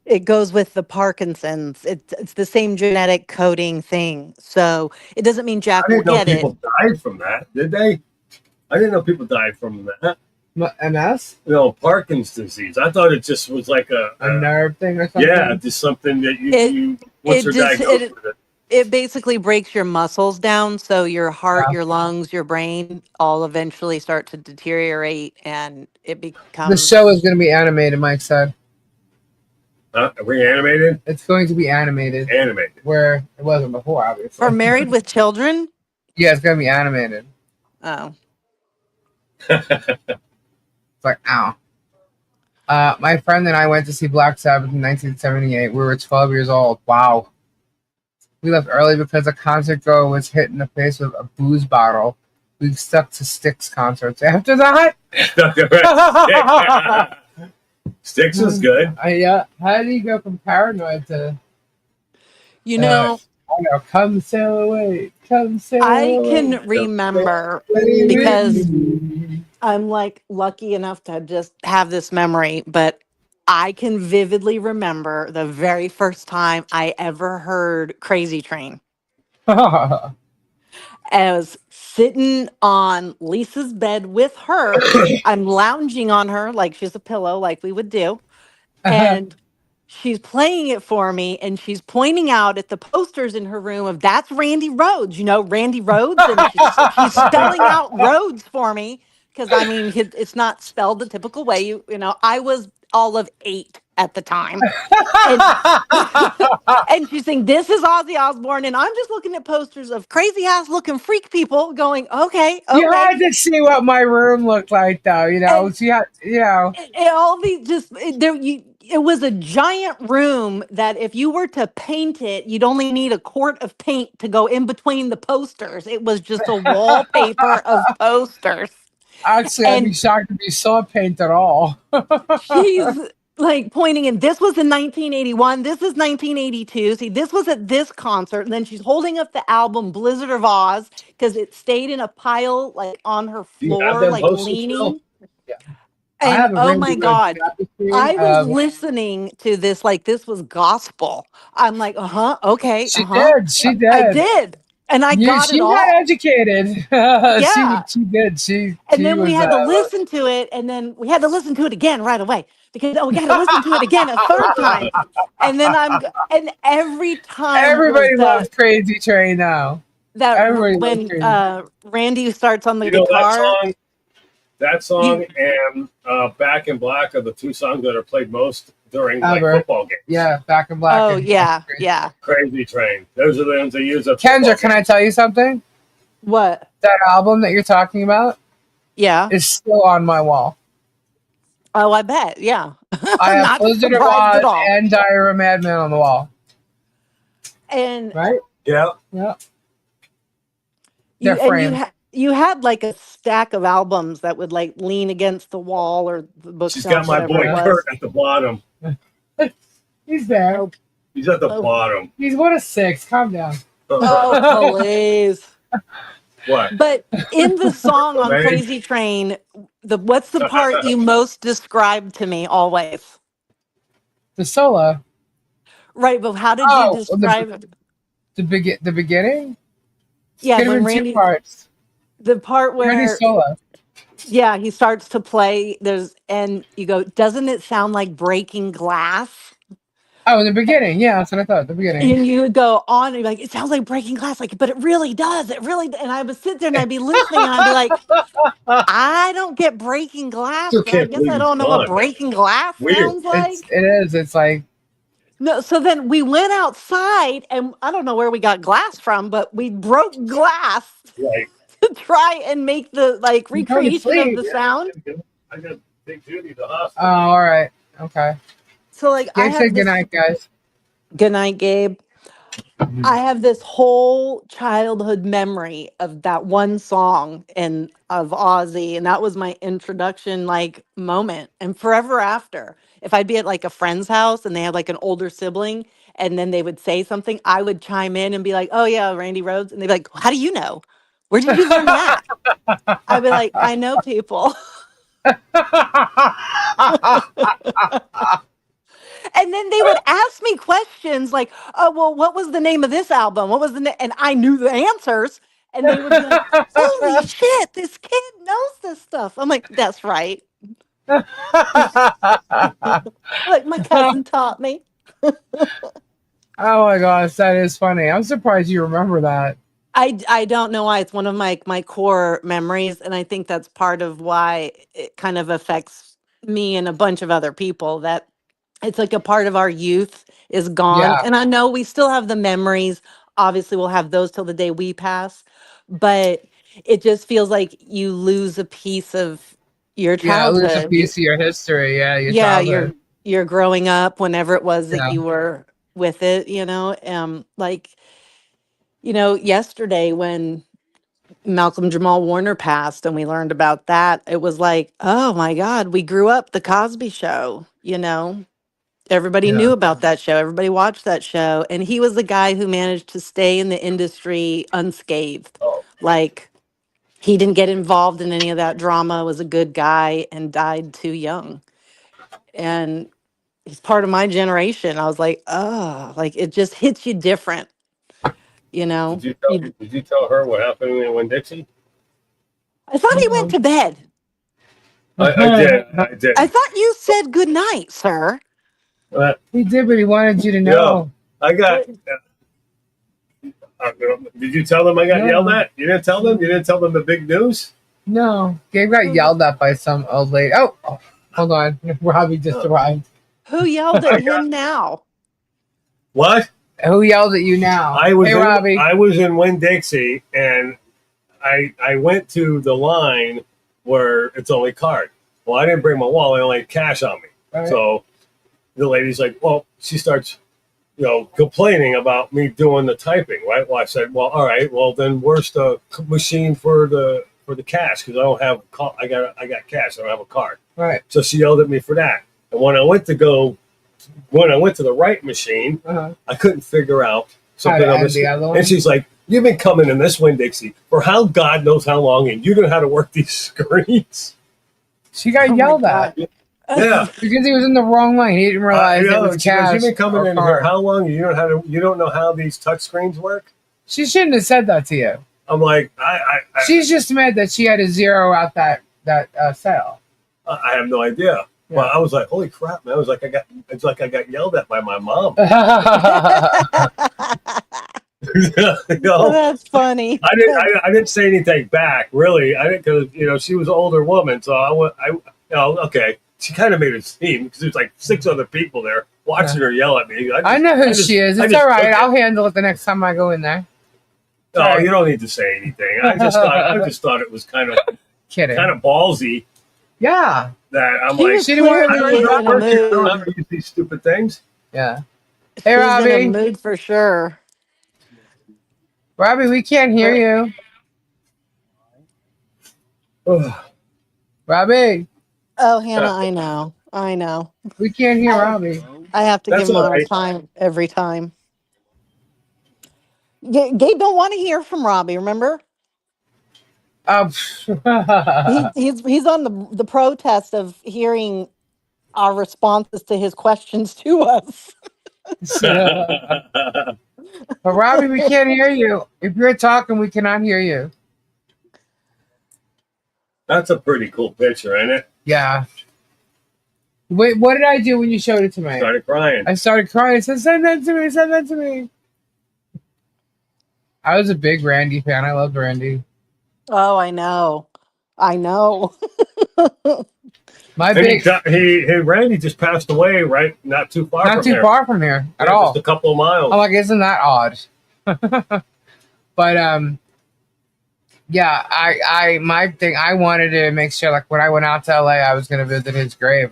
it goes with the Parkinson's. It's the same genetic coding thing. So it doesn't mean Jack will get it. I didn't know people died from that, did they? I didn't know people died from that. MS? No, Parkinson's disease. I thought it just was like a nerve thing or something. Yeah, just something that you once you're diagnosed with it. It basically breaks your muscles down, so your heart, your lungs, your brain all eventually start to deteriorate, and it becomes. The show is going to be animated, Mike said. Reanimated? It's going to be animated. Animated. Where it wasn't before, obviously. For Married with Children? Yeah, it's going to be animated. Oh. It's like, ow. My friend and I went to see Black Sabbath in 1978. We were 12 years old. Wow. We left early because a concert goer was hit in the face with a booze bottle. We stuck to Styx concerts after that. Styx was good. Yeah. How do you go from paranoid to... You know... I know, come sail away. Come sail away. I can remember because I'm like lucky enough to just have this memory, but I can vividly remember the very first time I ever heard Crazy Train. I was sitting on Lisa's bed with her. I'm lounging on her like she's a pillow, like we would do. And she's playing it for me, and she's pointing out at the posters in her room of that's Randy Rhoads, Randy Rhoads. And she's spelling out Rhoads for me because, I mean, it's not spelled the typical way. I was all of 8 at the time. And she's saying, this is Ozzy Osbourne. And I'm just looking at posters of crazy ass looking freak people going, okay. You had to see what my room looked like, though. It was a giant room that if you were to paint it, you'd only need a quart of paint to go in between the posters. It was just a wallpaper of posters. Actually, I'd be shocked if you saw paint at all. She's like pointing in, this was in 1981, this is 1982. See, this was at this concert. And then she's holding up the album Blizzard of Oz because it stayed in a pile like on her floor, like leaning. Yeah. I And have a oh Randy my Rhoads God, tapestry I was of. listening to this like this was gospel. I'm like, okay, She did. She I did. did, and I got She it got all. educated. Yeah. She did. And She then we was. had to listen to it, and then we had to listen to it again right away because we got to listen to it again a third time. And then and every time was Everybody loves Crazy Train now. Everybody loves when Crazy. Randy starts on the You know that guitar. song? That You, song and Back in Black are the two songs that are played most during like Ever. football games. Yeah, Back in Black. oh And yeah, Crazy. yeah. Crazy Train. Those are the ones they use at Kendra, football can I games. tell you something? What? That album that you're talking about Yeah. is still on my wall. Oh, I bet. Yeah. I have Not Blizzard of surprised Oz at all. and Diary of a Madman on the wall. And Right? Yeah. Yeah. you They're framed. you had like a stack of albums that would like lean against the wall or the She's got bookshelf, my whatever it boy Uh-huh. was. Kurt at the bottom. He's there. Oh, He's at the oh, bottom. He's 1 of 6. Calm down. oh, please. What? But in the song on Ready? Crazy Train, what's the part you most describe to me always? The solo. Right, but how did you Oh, describe it? the beginning? Yeah, Could have when been 2 Randy, parts. the part Randy's where, solo. yeah, he starts to play, and you go, doesn't it sound like breaking glass? Oh, in the beginning. Yeah, that's what I thought. The beginning. And you would go on and you're like, it sounds like breaking glass, like, but it really does. It really, and I would sit there and I'd be listening and I'd be like, I don't get breaking glass, Still but I can't guess believe I he's don't know what gone, man. breaking glass Weird. sounds like. It is. It's like No, so then we went outside and I don't know where we got glass from, but we broke glass Like, to try and make the like you go to recreation of sleep. the yeah, sound. I got Big Judy the Oh, hospital. all right. Okay. So like I Gabe have said this goodnight, guys. good night, Gabe. I have this whole childhood memory of that one song and of Ozzy, and that was my introduction like moment. And forever after, if I'd be at like a friend's house and they had like an older sibling, and then they would say something, I would chime in and be like, "Oh yeah, Randy Rhoads," and they'd be like, "How do you know? Where did you learn that?" I'd be like, "I know people." And then they would ask me questions like, "Oh, well, what was the name of this album? What was the name?" And I knew the answers. And they would be like, "Holy shit, this kid knows this stuff." I'm like, "That's right." Like my cousin taught me. Oh my gosh, that is funny. I'm surprised you remember that. I don't know why. It's one of my core memories, and I think that's part of why it kind of affects me and a bunch of other people, that it's like a part of our youth is gone. Yeah. And I know we still have the memories. Obviously, we'll have those till the day we pass, but it just feels like you lose a piece of your Yeah, lose a childhood. piece of your history. Yeah, your Yeah, childhood. you're growing up whenever it was that Yeah. you were with it, like yesterday when Malcolm Jamal Warner passed and we learned about that, it was like, oh my God, we grew up the Cosby Show. Everybody Yeah. knew about that show. Everybody watched that show. And he was the guy who managed to stay in the industry unscathed. Oh, Like he didn't get involved in any of that drama, was a good guy and died too young. And he's part of my generation. I was like, oh, like it just hits you different, you know? You, did you tell her what happened when Dixie? I thought he went to bed. I did. I did. I thought you said good night, sir. He did, but he wanted you to know. I got. Did you tell them I got No. yelled at? You didn't tell them? You didn't tell them the big news? No, Gabe got yelled at by some old lady. Oh, hold on. Robbie just arrived. Who yelled at him now? What? Who yelled at you now? I was Hey, Robbie. I was in Winn-Dixie, and I went to the line where it's only card. Well, I didn't bring my wallet. I only had cash on me. Right. So the lady's like, well, she starts, complaining about me doing the typing, right? Well, I said, well, all right, well then where's the machine for the cash? Because I don't have I got cash. I don't have a card. Right. So she yelled at me for that. And when I went to the right machine, I couldn't figure out something on the other one? And she's like, you've been coming in this Winn-Dixie for God knows how long, and you know how to work these screens. She got Oh my yelled God. at Yeah. because he was in the wrong lane. He didn't realize it was She goes, cash. you've been coming or in here card." how long? You don't know how these touch screens work? She shouldn't have said that to you. I'm like, She's just mad that she had to zero out that sale. I have no idea. Yeah. Well, I was like, holy crap, man! It's like I got yelled at by my mom. You know? That's funny. I didn't say anything back, really. I didn't, because she was an older woman, so okay. She kind of made it seem because there's like 6 other people there watching her yell at me. I know who she is. It's all right. I'll handle it the next time I go in there. No, you don't need to say anything. I just thought it was kind of ballsy. Yeah. That I'm She like, was she didn't want clearly in a mood. to use these stupid things. Yeah. Hey, She's Robbie. in a mood for sure. Robbie, we can't hear you. Robbie. Oh, Hannah, I know. We can't hear Robbie. I have to give him a time every time. Gabe don't want to hear from Robbie, remember? He's on the protest of hearing our responses to his questions to us. But Robbie, we can't hear you. If you're talking, we cannot hear you. That's a pretty cool picture, ain't it? Yeah. Wait, what did I do when you showed it to me? Started crying. I started crying. I said, send that to me. Send that to me. I was a big Randy fan. I loved Randy. Oh, I know. Randy just passed away, right? Not too far from here at all. Just a couple of miles. I'm like, isn't that odd? But yeah, my thing, I wanted to make sure, like, when I went out to LA, I was going to visit his grave.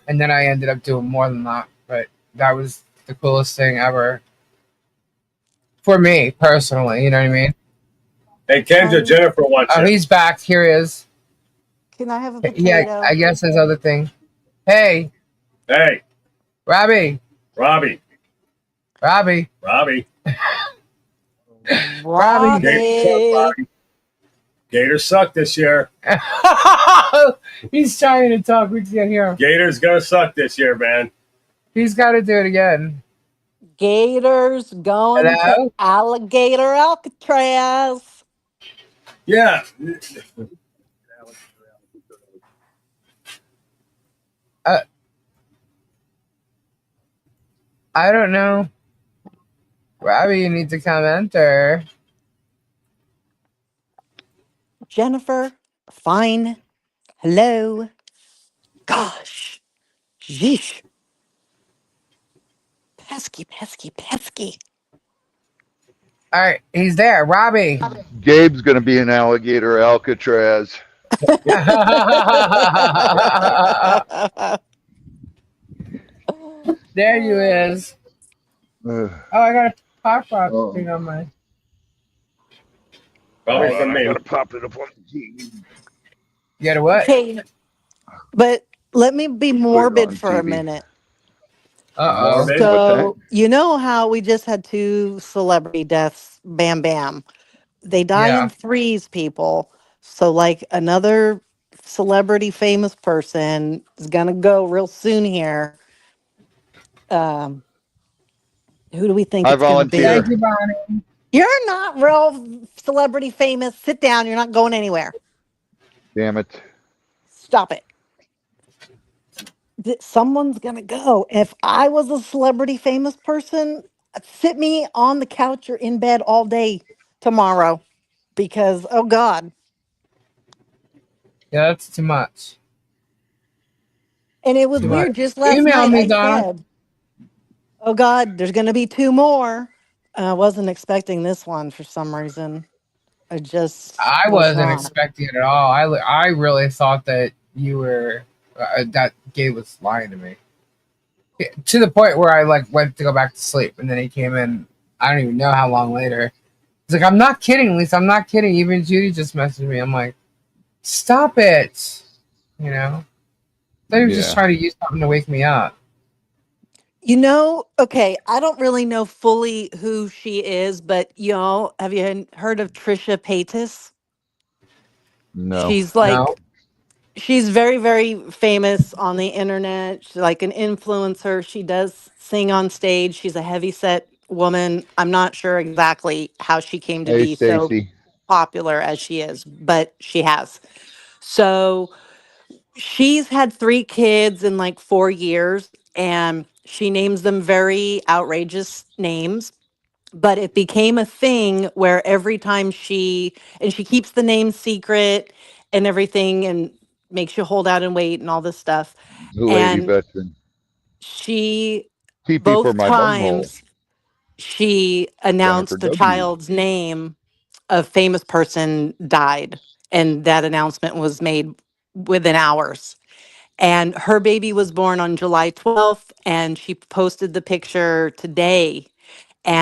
And then I ended up doing more than that. But that was the coolest thing ever. For me, personally, you know what I mean? Hey, Kendra, Jennifer wants Oh, he's back. Here he is. Can I have a potato? Yeah, I guess his other thing. Hey. Hey. Robbie. Robbie. Gators suck this year. He's trying to talk. We can't hear him. Gators gonna suck this year, man. He's got to do it again. Gators going to Alligator Alcatraz. Yeah. I don't know. Robbie, you need to come enter. Jennifer, fine. Hello. Gosh. Yeesh. Pesky. All right, he's there. Robbie. Gabe's going to be in Alligator Alcatraz. There you is. Oh, I got a pop thing on my. Probably from me. I'm going to pop it up on the TV. You got a what? Okay, but let me be morbid for a minute. Uh-oh. So, you know how we just had 2 celebrity deaths, bam, bam. They die in threes, people. So, like, another celebrity famous person is going to go real soon here. Who do we think it's going to be? volunteer. Thank you, Bonnie. You're not real celebrity famous. Sit down. You're not going anywhere. Damn it. Stop it. Someone's going to go. If I was a celebrity famous person, sit me on the couch or in bed all day tomorrow because, oh God. Yeah, that's too much. And it was weird. Just last Email night me, I Donna. said, oh God, there's going to be 2 more. I wasn't expecting this one for some reason. I wasn't expecting it at all. I really thought that you were that Gabe was lying to me, to the point where I went to go back to sleep, and then he came in. I don't even know how long later. He's like, "I'm not kidding, Lisa. I'm not kidding." Even Judy just messaged me. I'm like, "Stop it!" You know. They were just trying to use something to wake me up. Okay, I don't really know fully who she is, but have you heard of Trisha Paytas? No. She's like She's very, very famous on the internet. She's like an influencer. She does sing on stage. She's a heavy set woman. I'm not sure exactly how she came to Hey, be so Stacy. popular as she is, but she has. So she's had 3 kids in like 4 years, and she names them very outrageous names. But it became a thing where every time she keeps the name secret and everything and makes you hold out and wait and all this stuff. The lady And veteran. she, TP for both my bunghole. times, she Jennifer announced the W. child's name, a famous person died. And that announcement was made within hours. And her baby was born on July 12th, and she posted the picture today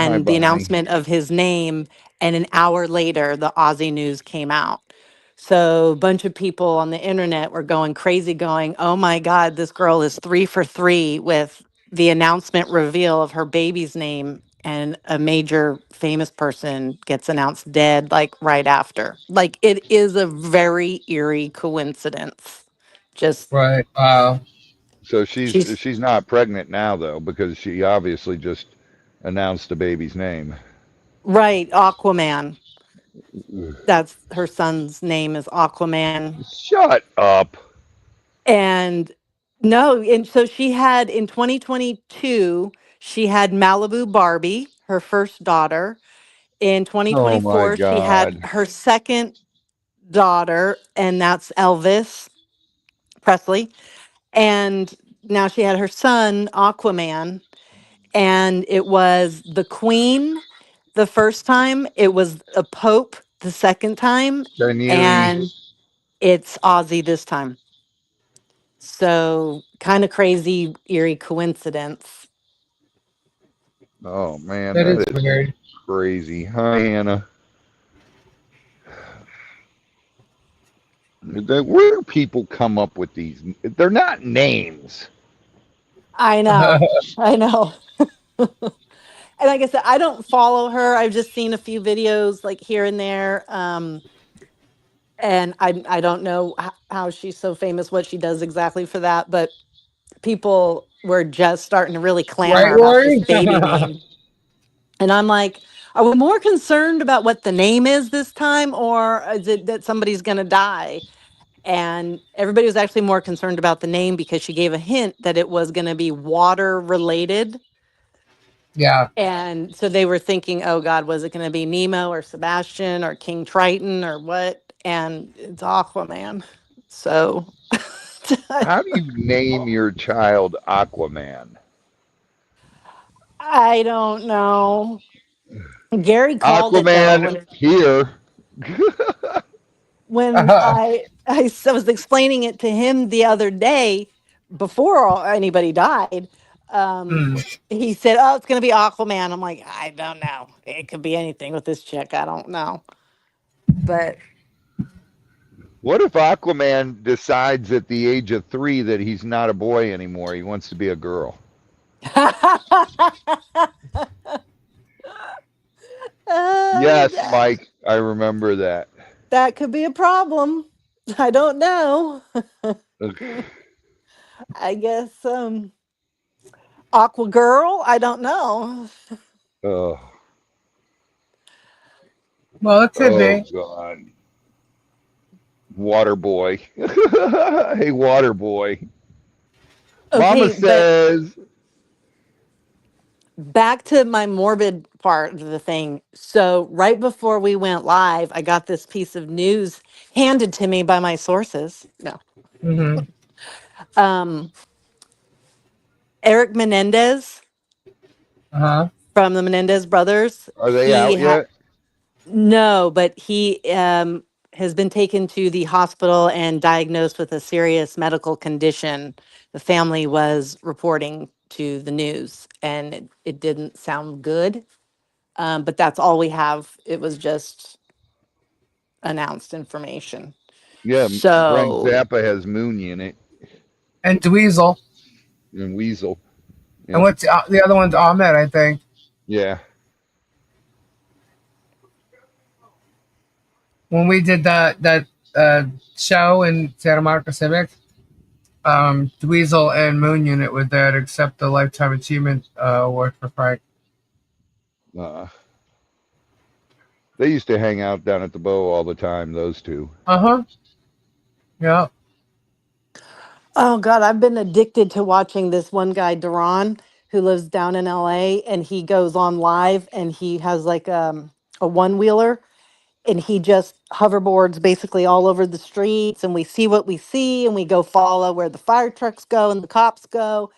Hi, and the Bonnie. announcement of his name. And an hour later, the Aussie news came out. So a bunch of people on the internet were going crazy, going, oh my God, this girl is 3 for 3 with the announcement reveal of her baby's name. And a major famous person gets announced dead like right after. Like it is a very eerie coincidence. Just Right. Wow. So she's she's not pregnant now though, because she obviously just announced the baby's name. right, Aquaman. That's her son's name is Aquaman. Shut up. And no, and so she had in 2022, she had Malibu Barbie, her first daughter. In Oh my 2024, she had God. her second daughter, and that's Elvis Presley. And now she had her son, Aquaman, and it was the Queen the first time, it was a Pope the second time, and Daenerys. it's Ozzy this time. So kind of crazy, eerie coincidence. Oh man, That that is is weird. crazy. Hi, Anna. Where do people come up with these? They're not names. I know. I know. And like I said, I don't follow her. I've just seen a few videos like here and there. And I don't know how she's so famous, what she does exactly for that. But people were just starting to really Right, clamor about this Lori? baby name. And I'm like, are we more concerned about what the name is this time, or is it that somebody's going to die? And everybody was actually more concerned about the name because she gave a hint that it was going to be water related. Yeah. And so they were thinking, oh God, was it going to be Nemo or Sebastian or King Triton or what? And it's Aquaman. So How do you name your child Aquaman? I don't know. Gary called it though Aquaman here. when was explaining it to him the other day before anybody died. Um, Hmm. he said, "Oh, it's going to be Aquaman." I'm like, I don't know. It could be anything with this chick. I don't know, but What if Aquaman decides at the age of 3 that he's not a boy anymore? He wants to be a girl. Yes, that, Mike, I remember that. that could be a problem. I don't know. Ugh. I guess Aqua Girl. I don't know. Oh, Well, it could oh be. God. Water boy. Hey, water boy. Mama Okay, but says, back to my morbid part of the thing. So, right before we went live, I got this piece of news handed to me by my sources. No. Hmm. Um, Eric Menendez Uh-huh. from the Menendez brothers, are they out yet? no, but he has been taken to the hospital and diagnosed with a serious medical condition. The family was reporting to the news, and it didn't sound good. But that's all we have. It was just announced information. Yeah, Frank So, Zappa has Mooney in it And Dweezil. and Weasel. And Yep. what's the other one's Ahmed, I think. Yeah. When we did that uh, show in Santa Monica Civic, Dweezil and Moon Unit were there to accept the Lifetime Achievement Award for Frank. Uh, they used to hang out down at the Bow all the time, those two. Uh huh. Yeah. Oh God, I've been addicted to watching this one guy, Duran, who lives down in LA, and he goes on live and he has like a one wheeler and he just hoverboards basically all over the streets and we see what we see and we go follow where the fire trucks go and the cops go.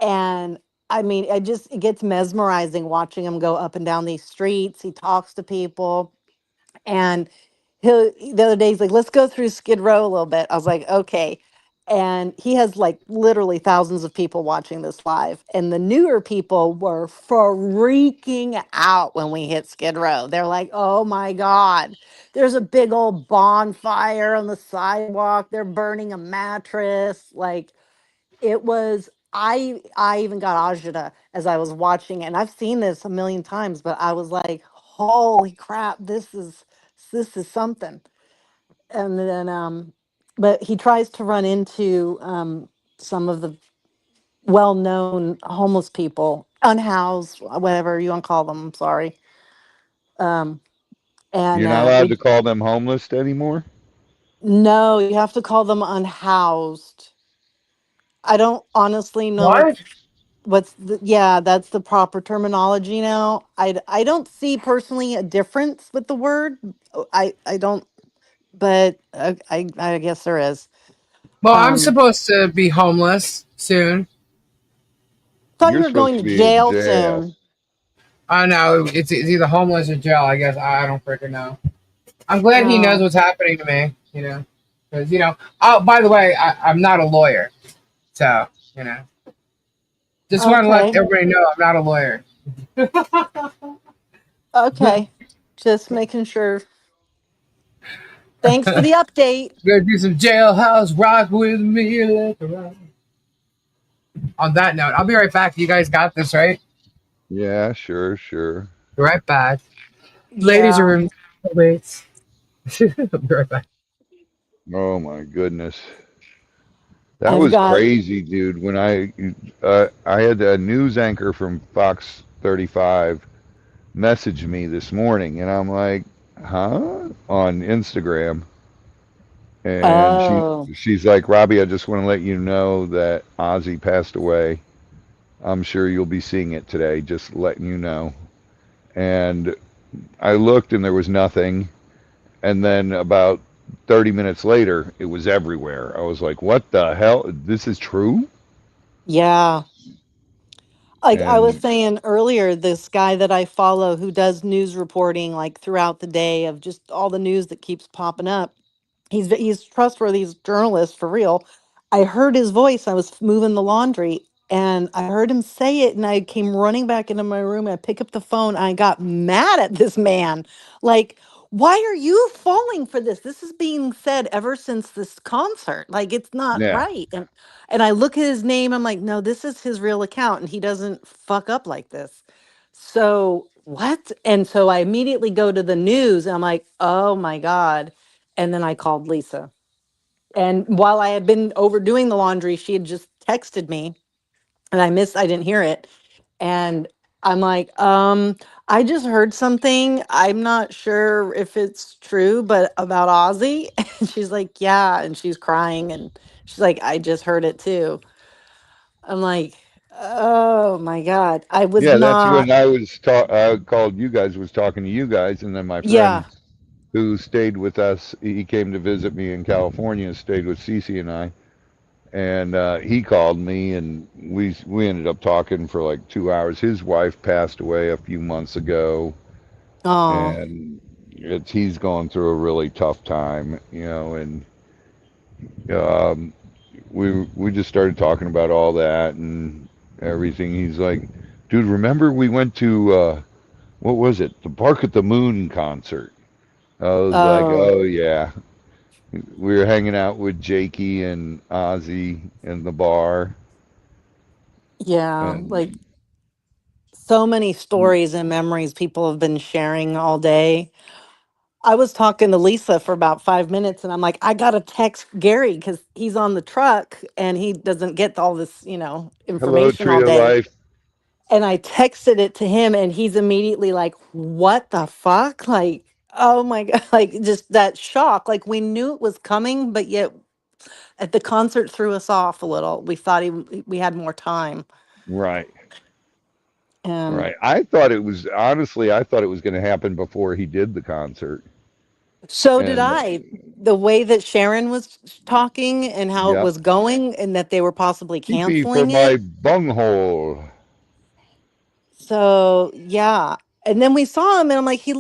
And I mean, it gets mesmerizing watching him go up and down these streets. He talks to people and the other day he's like, let's go through Skid Row a little bit. I was like, okay. And he has like literally thousands of people watching this live. And the newer people were freaking out when we hit Skid Row. They're like, oh my God, there's a big old bonfire on the sidewalk. They're burning a mattress. Like it was I even got agita as I was watching it. And I've seen this a million times, but I was like, holy crap, this is something. And then but he tries to run into some of the well-known homeless people, unhoused, whatever you want to call them, I'm sorry. Um and You're not allowed we to call them homeless anymore? no, you have to call them unhoused. I don't honestly know What? yeah, that's the proper terminology now. I don't see personally a difference with the word. I don't, but I guess there is. Well, I'm Um, supposed to be homeless soon. thought you You're were supposed going to to be in jail jail. soon. I know it's either homeless or jail. I guess I don't freaking know. I'm glad he knows Oh, what's happening to me. Because Oh, by the way, I'm not a lawyer, so you know. Just want to let okay, everybody know I'm not a lawyer. okay. Just making sure. Thanks for the update. Gonna do some jailhouse rock with me. Let the rock. On that note, I'll be right back. You guys got this, right? Yeah, sure, sure. Be right back. Ladies' Yeah, room waits. I'll be right back. Oh my goodness. That I've was got. crazy, dude. When I had a news anchor from Fox 35 message me this morning, and I'm like, huh? On Instagram, and Oh, she's like, Robbie, I just want to let you know that Ozzy passed away. I'm sure you'll be seeing it today. Just letting you know. And I looked, and there was nothing. And then about 30 minutes later, it was everywhere. I was like, what the hell? This is true? yeah. Like I was And saying earlier, this guy that I follow who does news reporting like throughout the day of just all the news that keeps popping up. He's trustworthy. He's a journalist for real. I heard his voice. I was moving the laundry and I heard him say it and I came running back into my room and I pick up the phone. I got mad at this man. Like, why are you falling for this? This is being said ever since this concert. Like it's not yeah, right. And I look at his name, I'm like, no, this is his real account and he doesn't fuck up like this. So what? And so I immediately go to the news and I'm like, oh my God. And then I called Lisa. And while I had been overdoing the laundry, she had just texted me and I didn't hear it. And I'm like, I just heard something. I'm not sure if it's true, but about Ozzy. And she's like, yeah. And she's crying and she's like, I just heard it too. I'm like, oh my God. I was yeah. That's not, when I called you guys, was talking to you guys, and then my friend yeah. who stayed with us, he came to visit me in California, and stayed with Cece and I, and he called me, and we ended up talking for like 2 hours. His wife passed away a few months ago, Oh, and he's going through a really tough time, and um, we just started talking about all that and everything. He's like, dude, remember we went to what was it? The Bark at the Moon concert. I was like, oh, oh yeah. We were hanging out with Jakey and Ozzy in the bar, yeah. Like and so many stories and memories people have been sharing all day. I was talking to Lisa for about 5 minutes and I'm like, I got to text Gary because he's on the truck and he doesn't get all this, Hello, information all Tree of day. Life. And I texted it to him and he's immediately like, what the fuck? Like, oh my God, like just that shock. Like we knew it was coming, but yet at the concert threw us off a little. We thought we had more time. Right. And Right. I thought it was honestly, I thought it was going to happen before he did the concert. so did And I. The way that Sharon was talking and how it yeah, was going and that they were possibly pee for canceling my it. bunghole. So yeah. And then we saw him and I'm like, he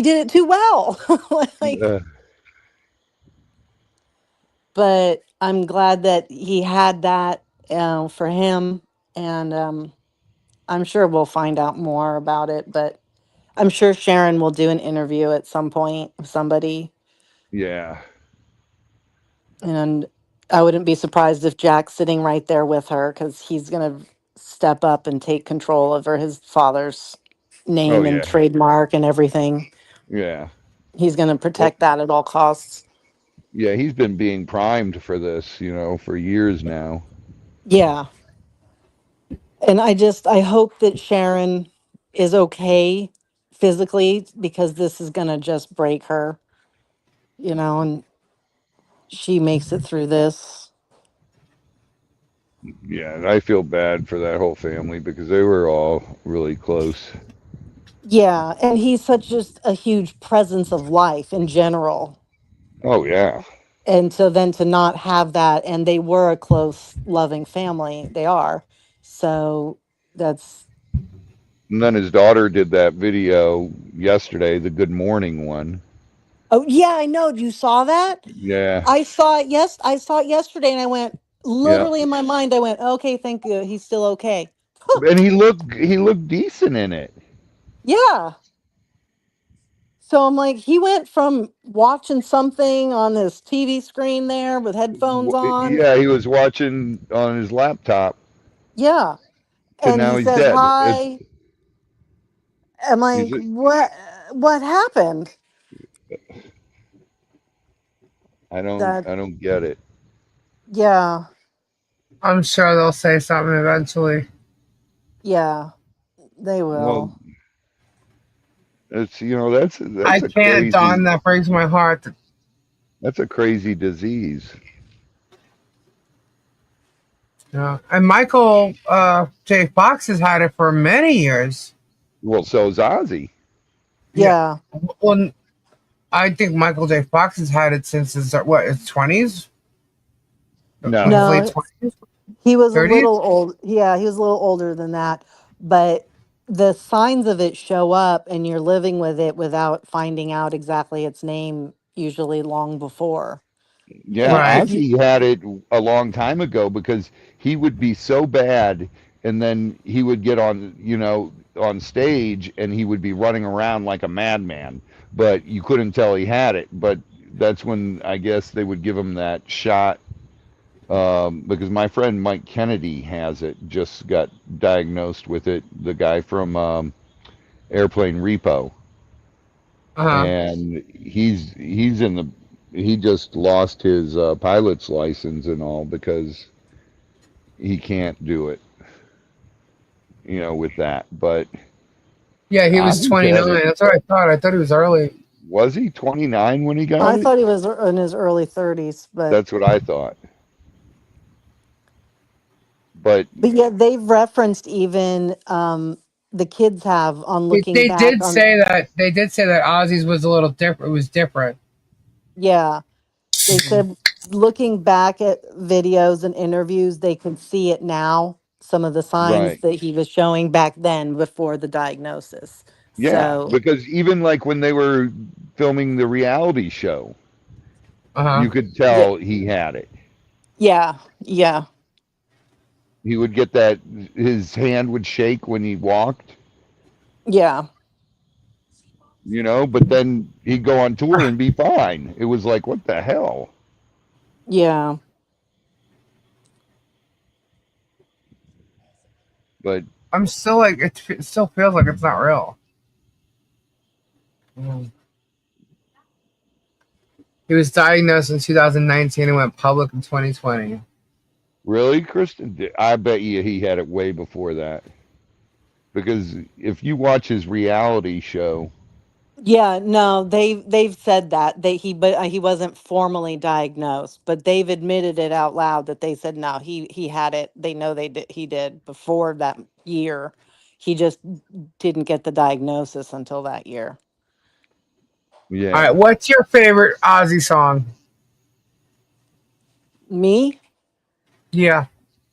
did it too well. Like, Uh, but I'm glad that he had that for him. And I'm sure we'll find out more about it. But I'm sure Sharon will do an interview at some point with somebody. yeah. And I wouldn't be surprised if Jack's sitting right there with her because he's going to step up and take control over his father's Oh name and yeah. trademark and everything. Yeah. He's going to Well, protect that at all costs. yeah, he's been being primed for this, for years now. Yeah. And I hope that Sharon is okay physically because this is going to just break her, and she makes it through this. Yeah, and I feel bad for that whole family because they were all really close. Yeah. And he's such just a huge presence of life in general. Oh yeah. And so then to not have that, and they were a close, loving family, they are. So that's, And then his daughter did that video yesterday, the good morning one. oh, yeah, I know. You saw that? Yeah. I saw it. Yes, I saw it yesterday, and I went Yeah. literally in my mind. I went, okay, thank you. He's still okay. And he looked decent in it. Yeah. So I'm like, he went from watching something on his TV screen there with headphones on. Yeah, he was watching on his laptop Yeah. to And now he he's says dead. It's hi. I'm he's like, what happened? I don't That I don't get it. yeah, I'm sure they'll say something eventually. yeah, they Well, will. it's that's I that's a can't, Don. crazy That breaks my heart. that's a crazy disease. Yeah. And Michael J. Fox has had it for many years. Well, so's Ozzy. Yeah. Yeah. Well, I think Michael J. Fox has had it since his 20s, his No. late No, 20s, he was a 30s. little old. Yeah, he was a little older than that. But the signs of it show up and you're living with it without finding out exactly its name usually long before. Yeah, Right. If you Ozzy had it a long time ago because he would be so bad and then he would get on stage and he would be running around like a madman, but you couldn't tell he had it. But that's when I guess they would give him that shot because my friend Mike Kennedy has it, just got diagnosed with it, the guy from Airplane Repo. Uh-huh. And he just lost his pilot's license and all because he can't do it, with that. But Yeah, he was Ozzy's had 29. it. That's what I thought. I thought he was early. Was he 29 when he got I it? thought he was in his early 30s, but That's what I thought. But yeah, they've referenced even the kids have on They, looking they back did on say that. They did say that Ozzy's was a little different. It was different. yeah. They said looking back at videos and interviews, they could see it now, some of the signs right. that he was showing back then before the diagnosis. Yeah, So, because even like when they were filming the reality show, Uh-huh. you could yeah, tell he had it. yeah, yeah, He would get that his hand would shake when he walked, yeah, but then he'd go on tour and be fine. It was like, what the hell? yeah. But I'm still like, it still feels like it's not real. Mm. He was diagnosed in 2019 and went public in 2020. Really, Kristen? I bet you he had it way before that. Because if you watch his reality show, Yeah, no, they've said that he wasn't formally diagnosed, but they've admitted it out loud that they said no, he had it. They know he did before that year. He just didn't get the diagnosis until that year. All right, yeah, what's your favorite Ozzy song? Me, Yeah,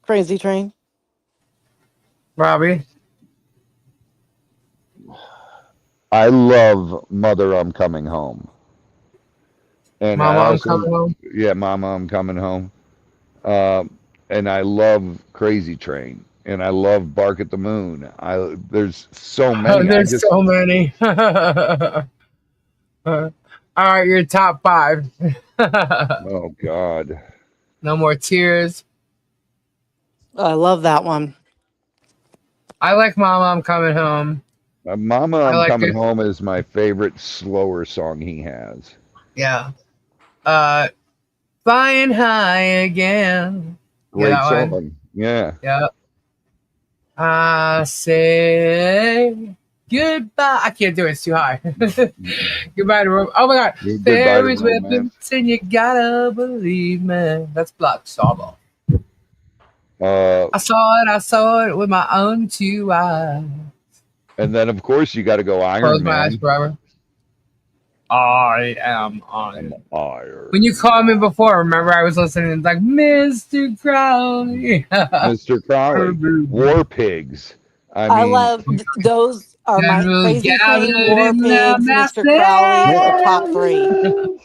Crazy Train. Robbie. I love Mother, I'm Coming Home. And I Mama, I'm also, coming home. yeah, Mama, I'm Coming Home. And I love Crazy Train. And I love Bark at the Moon. There's so Oh, many. I there's just, so many. All right, your top five. oh God. No more tears. Oh, I love that one. I like Mama, I'm coming home. Mama, I I'm like Coming it. Home is my favorite slower song he has. Yeah. Uh, Flying high again. Yeah, Great that one. song. Yeah. Yeah. I say goodbye. I can't do it. It's too high. Goodbye to oh my god. Goodbye to Fairies Romance. weapons and you gotta believe me. That's Black Sabbath. Uh, I saw it with my own two eyes. and then, of course, you got to go Close Iron my eyes Man. forever. I am I'm on. When you Iron called me Man. before, remember I was listening like Mr. Crowley. Mr. Crowley. War Pigs. I I mean, love those are my General Crazy Train, gathered War in the Pigs, Mr. Crowley are top three. masses.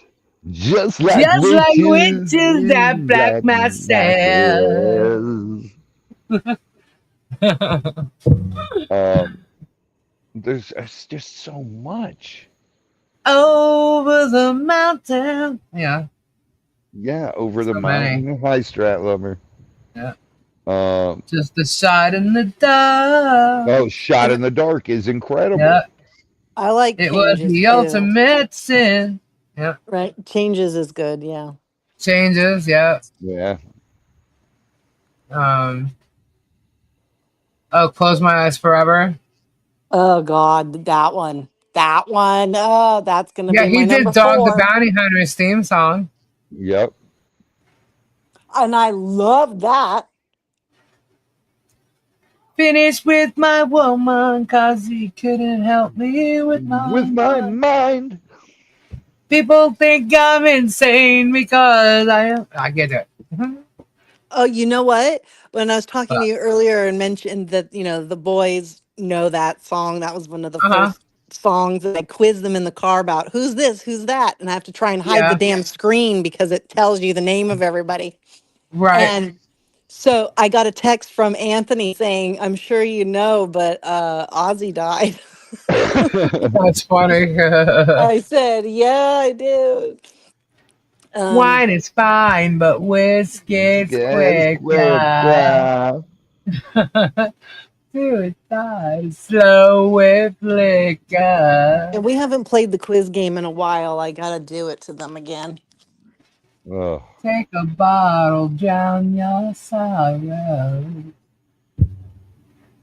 just like Just like witches witches that in black black masses. masses. Um, there's just so much. Over the mountain. Yeah, Yeah, over the so many. mountain. Hi, Strat Lover. Yeah. Um, Just a shot in the dark. oh, Shot in the Dark is incredible. Yeah. I like It was Changes the too. ultimate sin. Yeah. Right? Changes is good, yeah. Changes. Yeah. Yeah. Um. Oh, close my eyes forever. Oh God, that one. That one. Oh, that's gonna Yeah, be he my number did Dog the 4. Bounty Hunter's theme song. Yep. And I love that. Finished with my woman, cause he couldn't help me with my With my mind. mind. People think I'm insane because I am. I get it. Oh, you know what? When I was talking Uh to you earlier and mentioned that, the boys know that song, that was one of the huh. first songs that I quizzed them in the car about who's this, who's that? And I have to try and hide the Yeah. damn screen because it tells you the name of everybody. Right. And so I got a text from Anthony saying, I'm sure you know, but Ozzy died. That's funny. I said, yeah, I do. Um, Wine is fine, but whiskey's Yes, quick. quicker. Suicide slow with liquor. and we haven't played the quiz game in a while. I got to do it to them again. Oh, Take a bottle, drown your sorrow.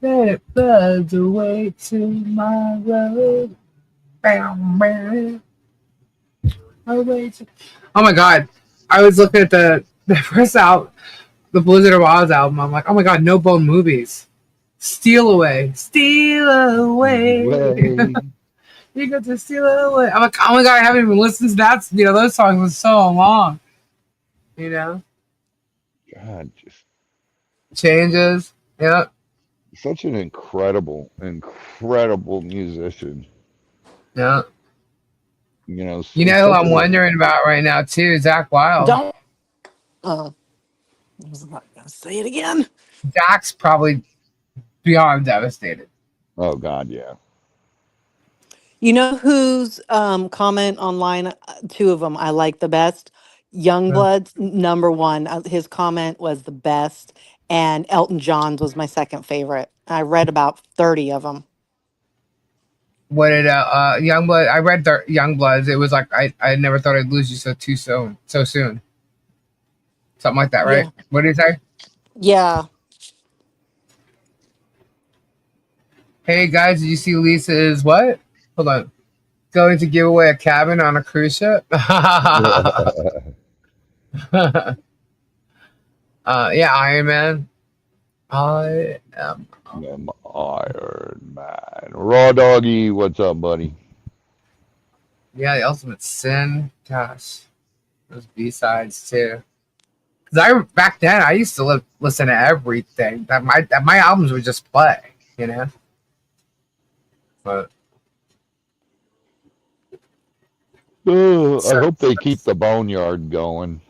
Let it buzz away tomorrow. Bam, bam. Away to- Oh my god. I was looking at the first out the Blizzard of Oz album. I'm like, oh my god, no bone movies. Steal away. Steal away. way. You got to steal away. I'm like, oh my god, I haven't even listened to that. Those songs were so long. You know? God, just Changes. Yep. such an incredible, incredible musician. Yep. You know who Such I'm a wondering about right now too? Zach Wild. Don't. Oh, I was not going to say it again. Zach's probably beyond devastated. oh God, yeah. You know whose comment online, two of them I like the best? Youngblood's number one. His comment was the best. And Elton John's was my second favorite. I read about 30 of them. what did Youngblood? I read the Youngbloods. It was like I never thought I'd lose you so soon. Something like that, right? Yeah. What did he say? Yeah. Hey guys, did you see Lisa is what? Hold on. Going to give away a cabin on a cruise ship? Yeah, Iron Man. I am. I'm Iron Man. Raw Doggy, what's up, buddy? Yeah, the Ultimate Sin. Gosh, those B sides too. Because I back then I used to listen to everything that my albums would just play, you know. But I so hope they keep the Boneyard going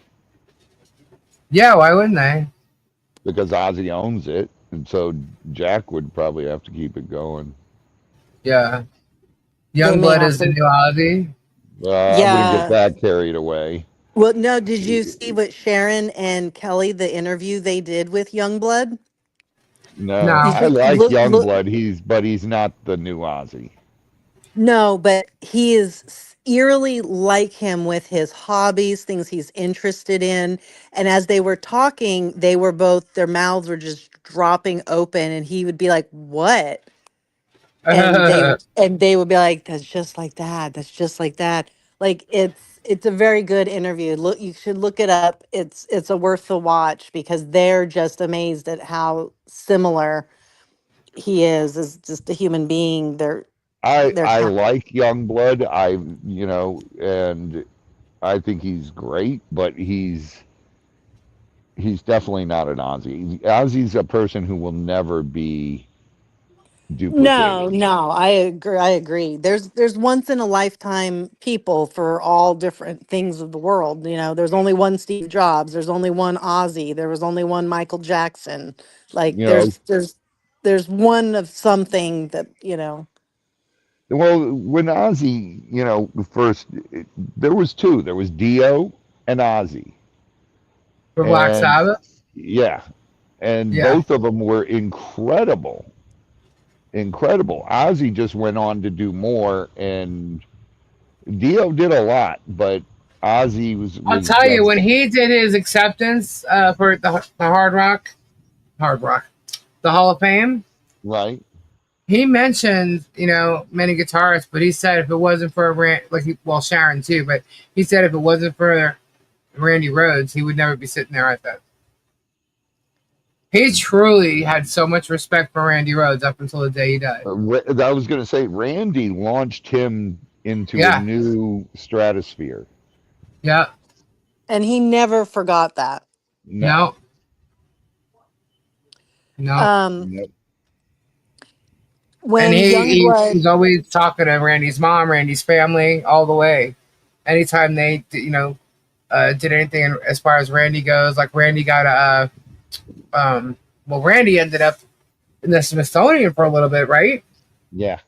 yeah, why wouldn't they? because Ozzy owns it, and so Jack would probably have to keep it going. Yeah, They may Youngblood have is the to. new Ozzy. I wouldn't get Yeah. that carried away. Well, no, did you see what Sharon and Kelly, the interview they did with Youngblood? No, You No. I should like look. Youngblood. He's not the new Ozzy. No, but he is eerily like him with his hobbies, things he's interested in. And as they were talking, they were both, their mouths were just dropping open, and he would be like, "What?" And they would be like, "That's just like that. That's just like that." Like it's a very good interview. Look, you should look it up. It's a worth the watch because they're just amazed at how similar he is as just a human being. They're I kind. like Youngblood. And I think he's great, but he's definitely not an Ozzy. Ozzy's a person who will never be No, duplicated. no, I agree. I agree. There's once in a lifetime people for all different things of the world. You know, there's only one Steve Jobs. There's only one Ozzy. There was only one Michael Jackson. Like You know, there's one of something that well, when Ozzy, first there was two. There was Dio and Ozzy, For Black and Sabbath. yeah, and Yeah. both of them were incredible, incredible. Ozzy just went on to do more, and Dio did a lot, but Ozzy was I'll was tell you, just when he did his acceptance for the Hard Rock, the Hall of Fame, right. he mentioned, many guitarists, but he said if it wasn't for Sharon too, but he said if it wasn't for Randy Rhoads, he would never be sitting there. I thought he truly had so much respect for Randy Rhoads up until the day he died. I was going to say Randy launched him into a Yeah, new stratosphere. yeah, and he never forgot that. No, no, no. Um, no, And when Youngblood, he's always talking to Randy's mom, Randy's family, all the way. Anytime they, did anything as far as Randy goes, like Randy got Randy ended up in the Smithsonian for a little bit, right? yeah,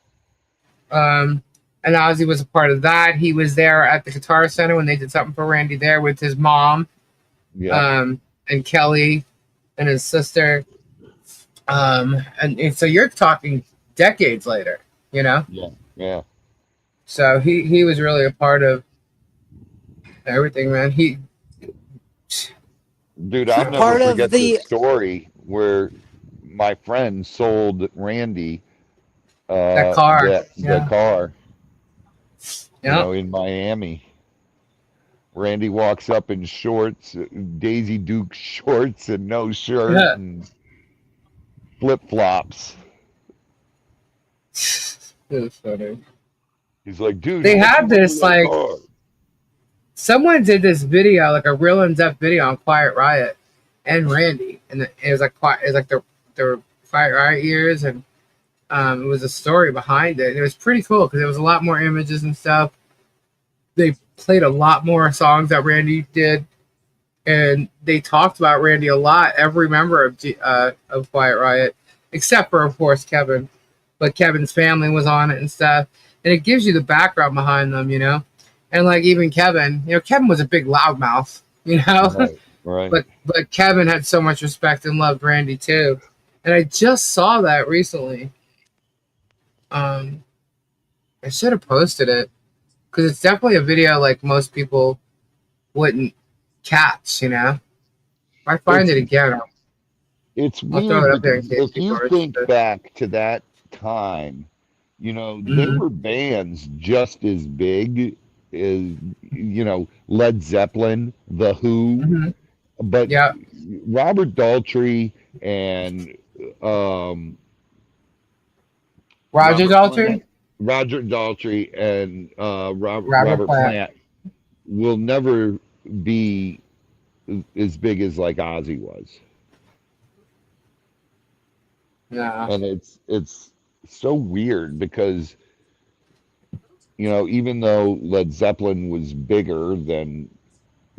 Um, and Ozzy was a part of that. He was there at the Guitar Center when they did something for Randy there with his mom, yeah, and Kelly and his sister. And so you're talking decades later, you know? yeah, yeah. So he was really a part of everything, man. Dude, I'll never part of forget this the story where my friend sold Randy That car. the Yeah. car, Yeah. in Miami. Randy walks up in shorts, Daisy Duke shorts, and no shirt, Yeah. and flip flops. It was funny. He's like, dude, They how much you had want for this that like car? someone did this video, like a real in-depth video on Quiet Riot and Randy, and it was like the Quiet Riot years, and it was a story behind it. And it was pretty cool because there was a lot more images and stuff. They played a lot more songs that Randy did, and they talked about Randy a lot. Every member of Quiet Riot, except for of course Kevin, but Kevin's family was on it and stuff. And it gives you the background behind them, And like even Kevin, Kevin was a big loudmouth, Right, right. but Kevin had so much respect and loved Randy too. And I just saw that recently. I should have posted it because it's definitely a video like most people wouldn't catch. You know, if I find It's it again, it's I'll throw weird it up there in because case if people you are think interested. back to that time, they Mm-hmm. were bands just as big as, Led Zeppelin, The Who, Mm-hmm. but Yeah, Robert Daltrey and um, Roger Robert Plant, Daltrey, Roger Daltrey and Robert Robert Plant. Plant will never be as big as like Ozzy was, Yeah, and it's so weird because even though Led Zeppelin was bigger than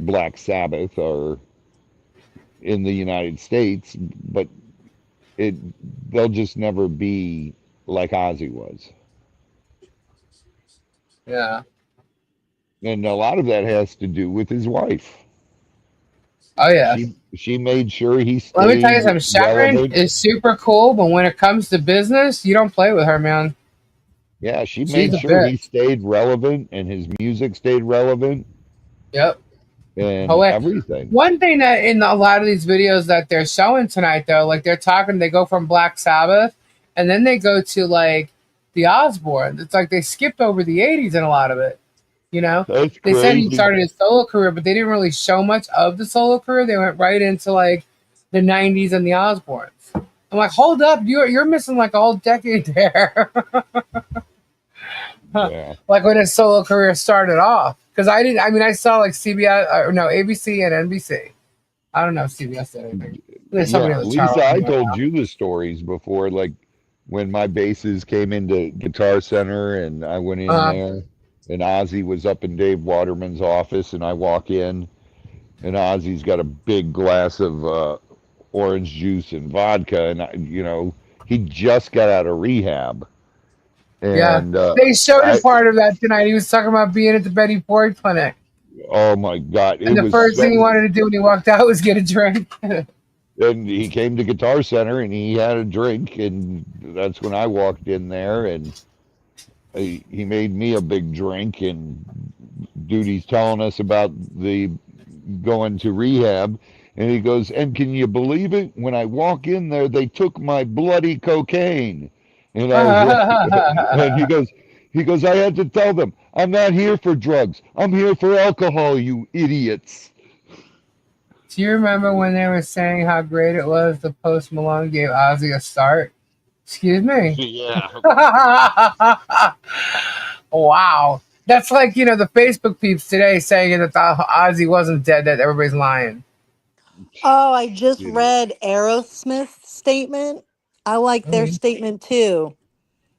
Black Sabbath or in the United States, but it they'll just never be like Ozzy was. yeah. And a lot of that has to do with his wife. Oh yeah. She made sure he Let me tell you stayed something. Sharon relevant. is super cool, but when it comes to business, you don't play with her, man. Yeah, she She's made a sure he bitch. stayed relevant and his music stayed relevant Yep. and Hilarious. everything. One thing that in a lot of these videos that they're showing tonight, though, like they're talking, they go from Black Sabbath, and then they go to like the Osbourne. It's like they skipped over the '80s in a lot of it. You know, That's they said he crazy. started his solo career, but they didn't really show much of the solo career. They went right into like the '90s and the Osbournes. I'm like, hold up, you're missing like a whole decade there. Yeah. Like when his solo career started off. Because I didn't. I mean, I saw like CBS, or no, ABC and NBC. I don't know if CBS did anything. There's somebody Yeah, on the channel Lisa, I anyway. told you the stories before, like when my basses came into Guitar Center and I went in Uh, there and Ozzy was up in Dave Waterman's office and I walk in and Ozzy's got a big glass of orange juice and vodka and he just got out of rehab yeah, and they showed a I part of that tonight. He was talking about being at the Betty Ford clinic, oh my God, it and the was first thing he so. wanted to do when he walked out was get a drink. And he came to Guitar Center and he had a drink and that's when I walked in there and he made me a big drink and dude, telling us about the going to rehab and he goes, and can you believe it, when I walk in there they took my bloody cocaine. And I was like, and he goes, I had to tell them I'm not here for drugs, I'm here for alcohol, you idiots. Do you remember when they were saying how great it was that Post Malone gave Ozzy a start? Excuse me. Yeah. Wow. That's like, the Facebook peeps today saying that the Ozzy wasn't dead, that everybody's lying. Oh, I just Yeah. read Aerosmith's statement. I like their Mhm. statement too.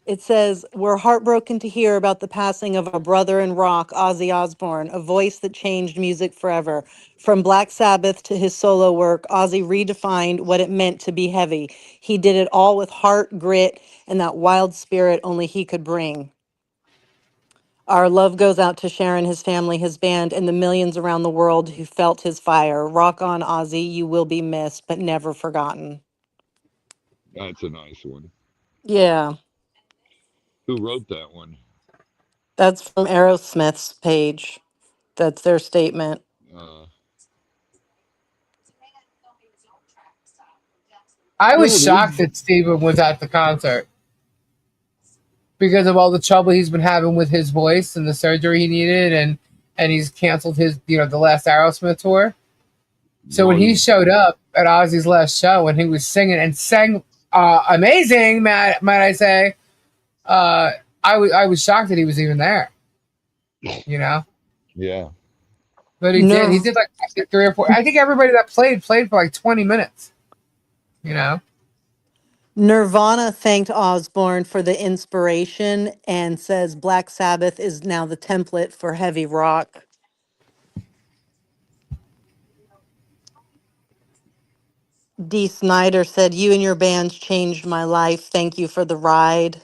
It says, we're heartbroken to hear about the passing of our brother in rock, Ozzy Osbourne, a voice that changed music forever. From Black Sabbath to his solo work, Ozzy redefined what it meant to be heavy. He did it all with heart, grit, and that wild spirit only he could bring. Our love goes out to Sharon, his family, his band, and the millions around the world who felt his fire. Rock on, Ozzy. You will be missed, but never forgotten. That's a nice one. Yeah, Who wrote that one? that's from Aerosmith's page. That's their statement. uh I yeah, was it is. shocked that Steven was at the concert because of all the trouble he's been having with his voice and the surgery he needed, and he's canceled his, the last Aerosmith tour. So when Well, he showed up at Ozzy's last show and he was singing and sang amazing, might I say, uh, I was shocked that he was even there, you know. yeah. But he did. He Nir- did like three or four. I think everybody that played for like 20 minutes. You know. Nirvana thanked Osbourne for the inspiration and says Black Sabbath is now the template for heavy rock. Dee Snyder said, you and your bands changed my life. Thank you for the ride.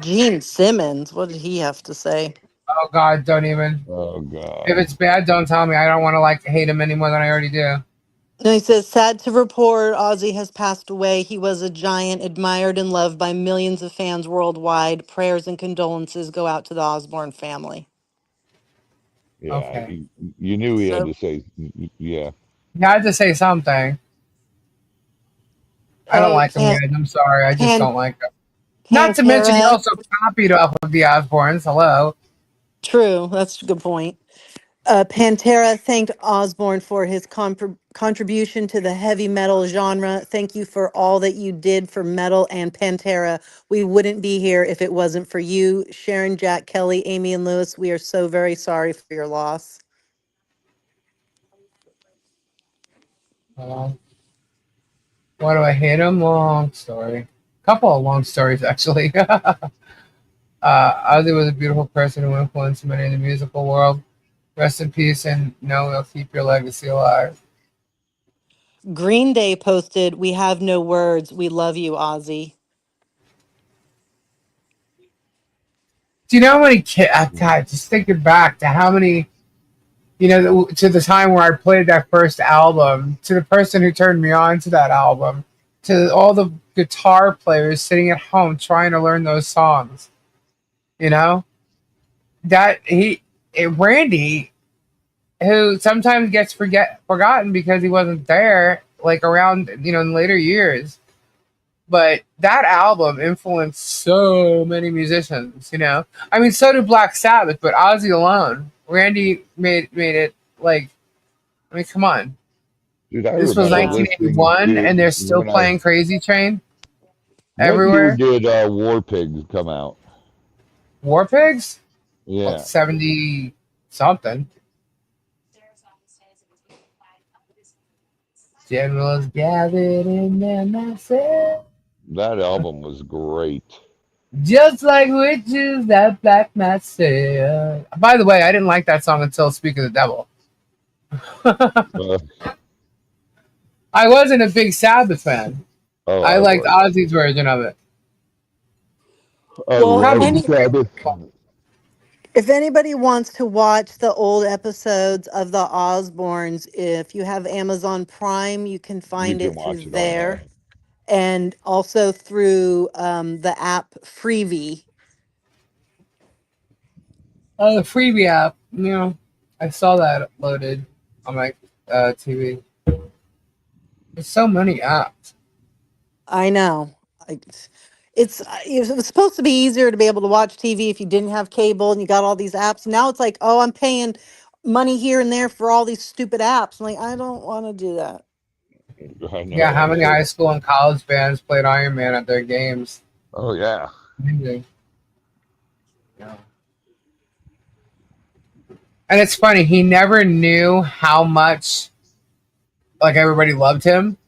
Gene Simmons, what did he have to say? Oh God, don't even. Oh If God. it's bad, don't tell me. I don't want to like hate him any more than I already do. No, he says, sad to report, Ozzy has passed away. He was a giant, admired and loved by millions of fans worldwide. Prayers and condolences go out to the Osbourne family. Yeah, Okay. you knew he had So, to say, yeah. You had to say something. I don't like him, guys. I'm sorry. I just Pan, don't like him. Not to mention, he Pantera. also copied off of the Osbournes. Hello. True, that's a good point. Pantera thanked Osbourne for his contribution to the heavy metal genre. Thank you for all that you did for metal and Pantera. We wouldn't be here if it wasn't for you, Sharon, Jack, Kelly, Amy, and Lewis. We are so very sorry for your loss. Uh, why do I hate him? Long story. Couple of long stories, actually. Ozzy was a beautiful person who influenced many in the musical world. Rest in peace, and know we'll keep your legacy alive. Green Day posted, "We have no words. We love you, Ozzy." Do you know how many kids? God, just thinking back to how many, to the time where I played that first album, to the person who turned me on to that album, to all the guitar players sitting at home trying to learn those songs. You know that Randy, who sometimes gets forgotten because he wasn't there, like around in later years. But that album influenced so many musicians. I mean, so did Black Sabbath, but Ozzy alone. Randy made it like. I mean, come on. Dude, I This was remember Yeah. listening 1981, to and they're still when I, playing Crazy Train what year everywhere. did War Pigs come out? War Pigs, Yeah, 70 something. Generals gathered in their masses. that album was great. Just like witches that black mass say. By the way, I didn't like that song until Speak of the Devil. Uh, I wasn't a big Sabbath fan. oh, I I liked was. Ozzy's version of it. I Well, Probably love any Sabbath. if anybody wants to watch the old episodes of the Osbournes, if you have Amazon Prime, you can You find can it through watch it on there, there. and also through the app Freevee. the freebie app. I saw that loaded on my TV. There's so many apps. I know. I, it was supposed to be easier to be able to watch TV if you didn't have cable and you got all these apps. Now it's like, oh, I'm paying money here and there for all these stupid apps. I'm like, I don't want to do that. I Yeah, know. how I'm many so. high school and college bands played Iron Man at their games? Oh yeah. Amazing. Yeah. And it's funny, he never knew how much like everybody loved him,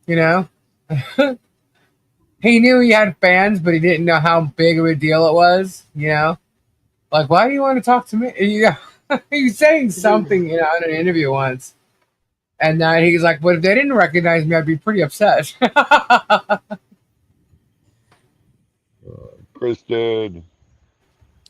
you know? He knew he had fans, but he didn't know how big of a deal it was. Like, why do you want to talk to me? He was saying something, in an interview once. And he's like, "But if they didn't recognize me, I'd be pretty upset." Kristen.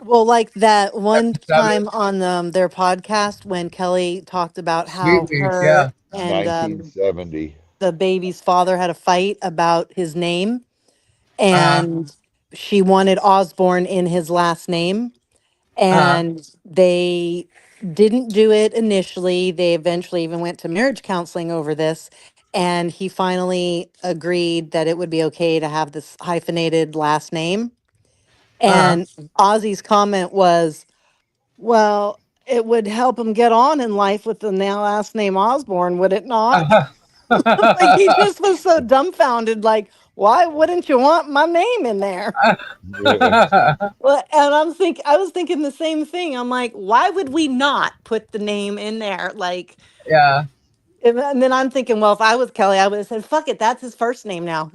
Well, like that one Seven, time on their podcast when Kelly talked about how Sweet Leaf, her yeah. and 1970. the baby's father had a fight about his name, Uh, and she wanted Osborne in his last name, uh, and they didn't do it initially. They eventually even went to marriage counseling over this, and he finally agreed that it would be okay to have this hyphenated last name. uh, And Ozzy's comment was, well, it would help him get on in life with the now last name Osborne, would it not? uh. Like he just was so dumbfounded, like, why wouldn't you want my name in there? Yeah. Well, and I was thinking the same thing. I'm like, why would we not put the name in there? Like, Yeah, and then I'm thinking, well, if I was Kelly, I would have said, fuck it, that's his first name now.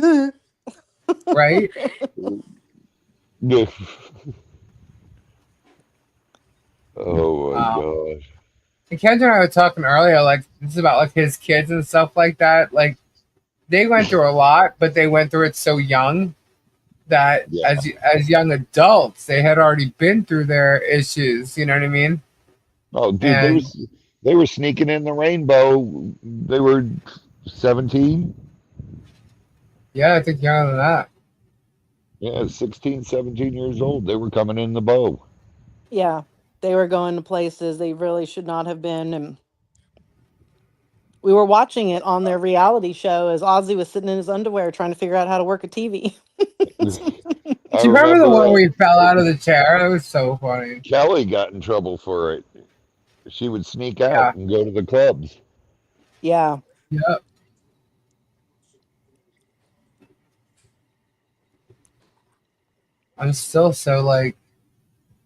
right? Oh my Wow. gosh. And Kendra and I were talking earlier, like, this is about, like, his kids and stuff like that. Like, they went through a lot, but they went through it so young that Yeah. as young adults, they had already been through their issues. You know what I mean? Oh, dude, And They were sneaking in the rainbow. They were 17. Yeah, I think younger than that. Yeah, 16, 17 years old. They were coming in the bow. Yeah, they were going to places they really should not have been, and we were watching it on their reality show as Ozzy was sitting in his underwear trying to figure out how to work a TV. I Do you remember the remember one where he fell out of the chair? That was so funny. Kelly got in trouble for it. She would sneak out Yeah. and go to the clubs. Yeah. Yep. I'm still so like,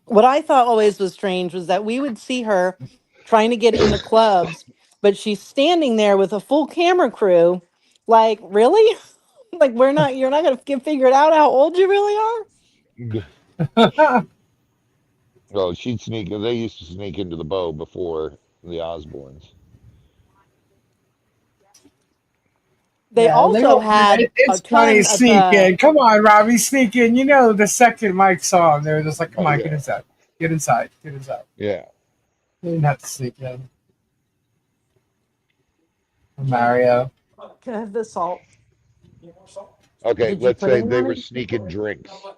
What I thought always was strange was that we would see her trying to get into clubs, but she's standing there with a full camera crew. Like, really? Like, you're not going to figure it out how old you really are? Oh, she'd sneak. They used to sneak into the bow before the Osbournes. They yeah, also had a it's funny ton of sneaking. Come on, Robbie, sneaking. You know, the second Mike saw him, they were just like, come Oh on, get yeah, inside. Get inside. Get inside. yeah. They didn't have to sneak in. Mario. Can I have the salt? Okay, Did you let's put say any they on were it? sneaking drinks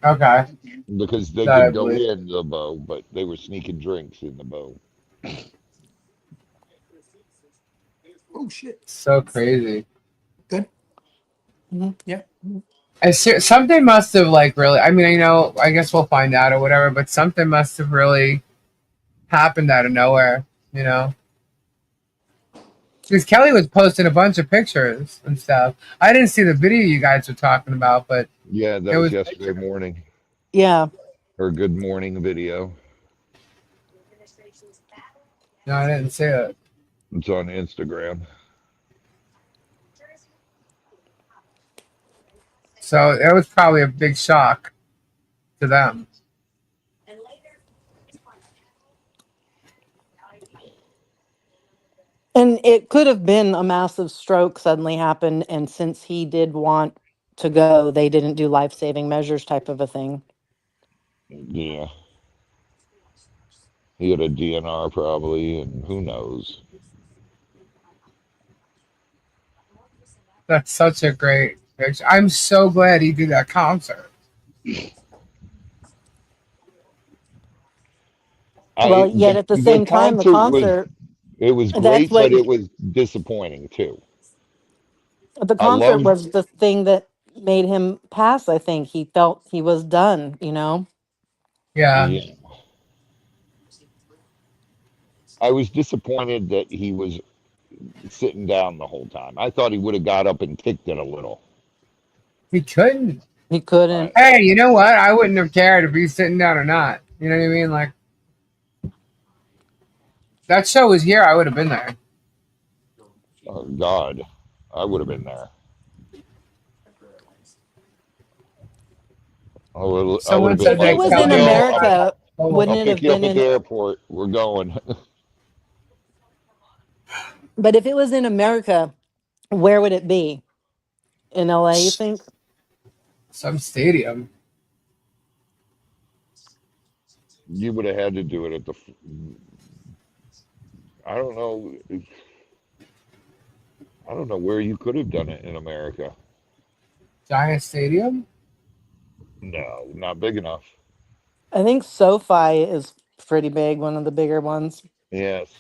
Okay. because they That I could go believe. in the bow, but they were sneaking drinks in the bow. Oh shit. So crazy. Good. Mhm. Yeah. Something must have like really. I mean, I guess we'll find out or whatever. But something must have really happened out of nowhere. You know, because Kelly was posting a bunch of pictures and stuff. I didn't see the video you guys were talking about, but Yeah, that it was was yesterday pictures. morning. Yeah. Her good morning video. No, I didn't see it. It's on Instagram. So it was probably a big shock to them. And it could have been a massive stroke suddenly happened. And since he did want to go, they didn't do life saving measures type of a thing. Yeah, he had a DNR probably, and who knows. That's such a great picture. I'm so glad he did that concert. Well, I yet at the the same time, the concert was concert, it was that's great, what but it was disappointing too. the I concert love was the thing that made him pass. I think he felt he was done, you know? Yeah, yeah. I was disappointed that he was sitting down the whole time. I thought he would have got up and kicked it a little. he couldn't. He I, couldn't. Hey, you know what? I wouldn't have cared if he's sitting down or not. You know what I mean? Like that show was here, I would have been there. oh God, I would have been there. I would Someone have been said If it that like, was in Kelly Mario, had America, I'll wouldn't it pick have you up been at the in, airport. We're going. but if it was in America, where would it be? In LA, you think? some stadium. You would have had to do it at the. I don't know. I don't know where you could have done it in America. Giant stadium? No, not big enough. I think SoFi is pretty big, one of the bigger ones. Yes,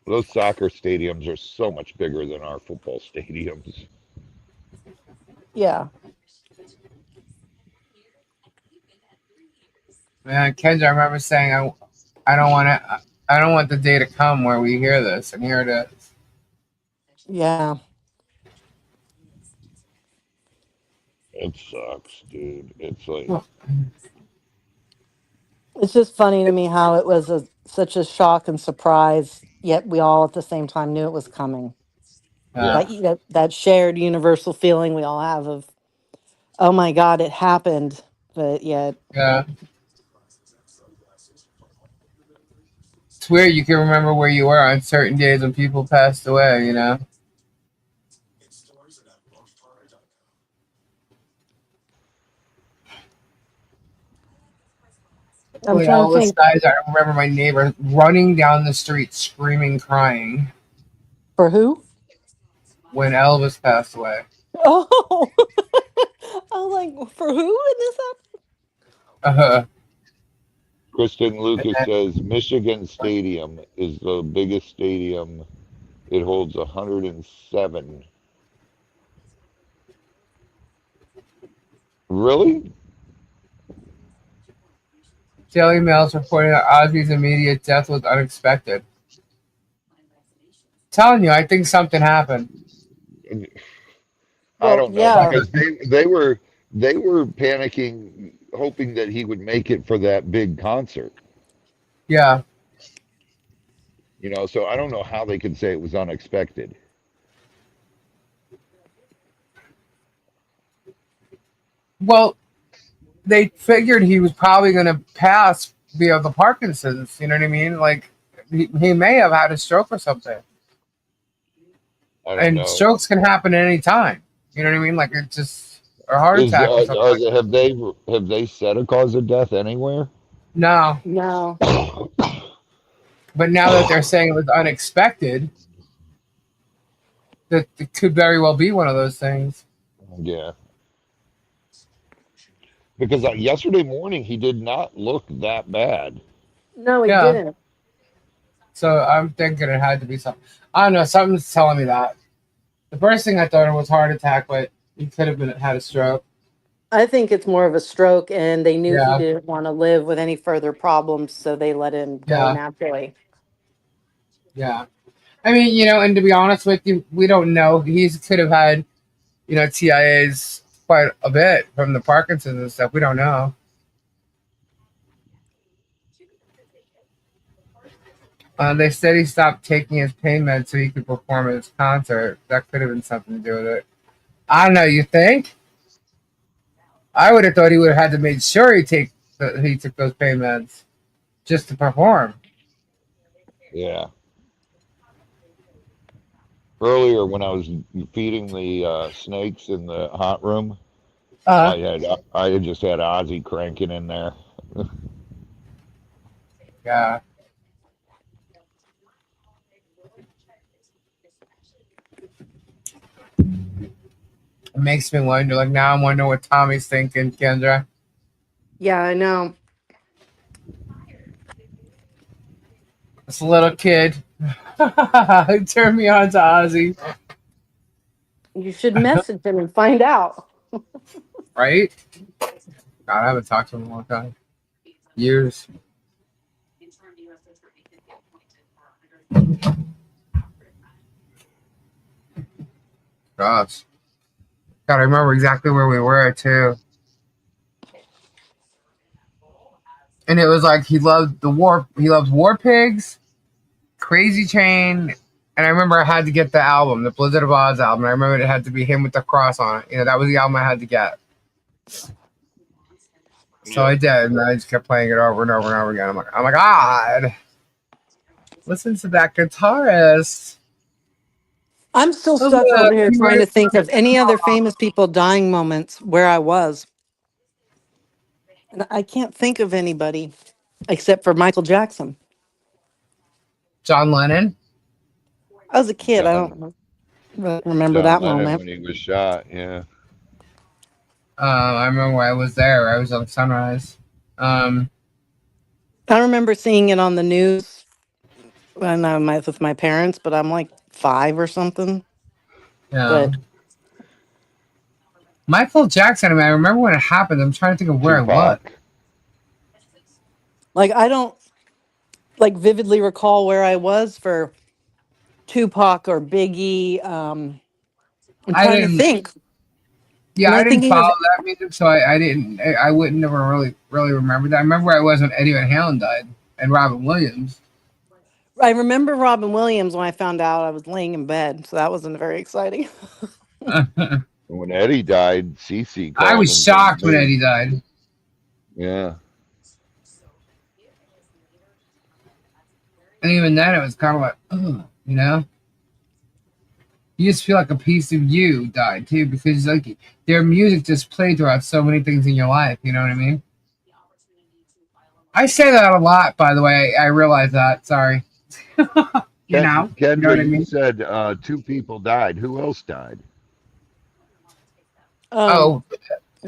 those soccer stadiums are so much bigger than our football stadiums. Yeah. Man, Kendra, I remember saying I don't want to. I don't want the day to come where we hear this, and here it is. Yeah. It sucks, dude. It's like, Well, It's just funny to me how it was such a shock and surprise, yet we all at the same time knew it was coming. yeah. That shared universal feeling we all have of, oh my God, it happened. But yet, yeah, it's weird. You can remember where you were on certain days when people passed away. You know. I'm When trying to Elvis think. died, I remember my neighbor running down the street screaming, crying For who? when Elvis passed away. Oh, I was like, for who in this episode? Uh-huh. Kristen And Lucas then, says Michigan Stadium is the biggest stadium. It holds 107. Really? Daily Mail's reporting that Ozzy's immediate death was unexpected. Telling you, I think something happened. I Well, don't know yeah. because they were panicking, hoping that he would make it for that big concert. Yeah. So I don't know how they could say it was unexpected. Well, they figured he was probably going to pass via the Parkinson's. You know what I mean? Like, he may have had a stroke or something. I don't And know. strokes can happen at any time. You know what I mean? Like, it's just, or a heart Is attack or something like that. have they said a cause of death anywhere? No. No. But now that they're saying it was unexpected, that it could very well be one of those things. Yeah, because yesterday morning he did not look that bad. No, he Yeah. didn't. So I'm thinking it had to be something. I don't know. Something's telling me that. The first thing I thought it was heart attack, but he could have had a stroke. I think it's more of a stroke, and they knew he Yeah. didn't want to live with any further problems, so they let him go Yeah. naturally. Yeah. I mean, and to be honest with you, we don't know. He could have had, TIAs quite a bit from the Parkinson's and stuff. We don't know. They said he stopped taking his pain meds so he could perform at his concert. That could have been something to do with it. I don't know. You think? I would have thought he would have had to make sure he took those pain meds just to perform. Yeah. Earlier when I was feeding the snakes in the hot room, Uh, I had just had Ozzy cranking in there. yeah. It makes me wonder. Like now, I'm wondering what Tommy's thinking, Kendra. Yeah, I know. This little kid turned me on to Ozzy, You should message him and find out. right? God, I haven't talked to him in a long time. Years. Gosh. God, I remember exactly where we were too. And it was like he loved War Pigs, Crazy Train, and I remember I had to get the album, the Blizzard of Oz album. I remember it had to be him with the cross on it. That was the album I had to get. So I Yep. did, and I just kept playing it over and over and over again. I'm like, oh my God, listen to that guitarist. I'm still Oh, stuck look, over here he trying to writes think the of any other famous people dying moments where I was. And I can't think of anybody except for Michael Jackson. John Lennon. I was a kid. I John don't really remember John that Lennon moment. when he was shot. Yeah. I remember I was there. I was on Sunrise. Um, I remember seeing it on the news when I was with my parents, but I'm like 5 or something. yeah. But Michael Jackson. I mean, I remember when it happened. I'm trying to think of where I was. Tupac. like I don't like vividly recall where I was for Tupac or Biggie. I'm I trying to didn't. think. Yeah, Am I I didn't thinking of follow that music, so I didn't. I wouldn't never really remember that. I remember where I was when Eddie Van Halen died and Robin Williams. I remember Robin Williams when I found out I was laying in bed, so that wasn't very exciting. I When Eddie died, Cece called was and said, shocked when "Hey, Eddie died. yeah, And even then, it was kind of like, ugh. You just feel like a piece of you died too, because like their music just played throughout so many things in your life. You know what I mean? I say that a lot, by the way. I realize that. Sorry. You know what Kendra, I you mean? said two people died. Who else died? Um,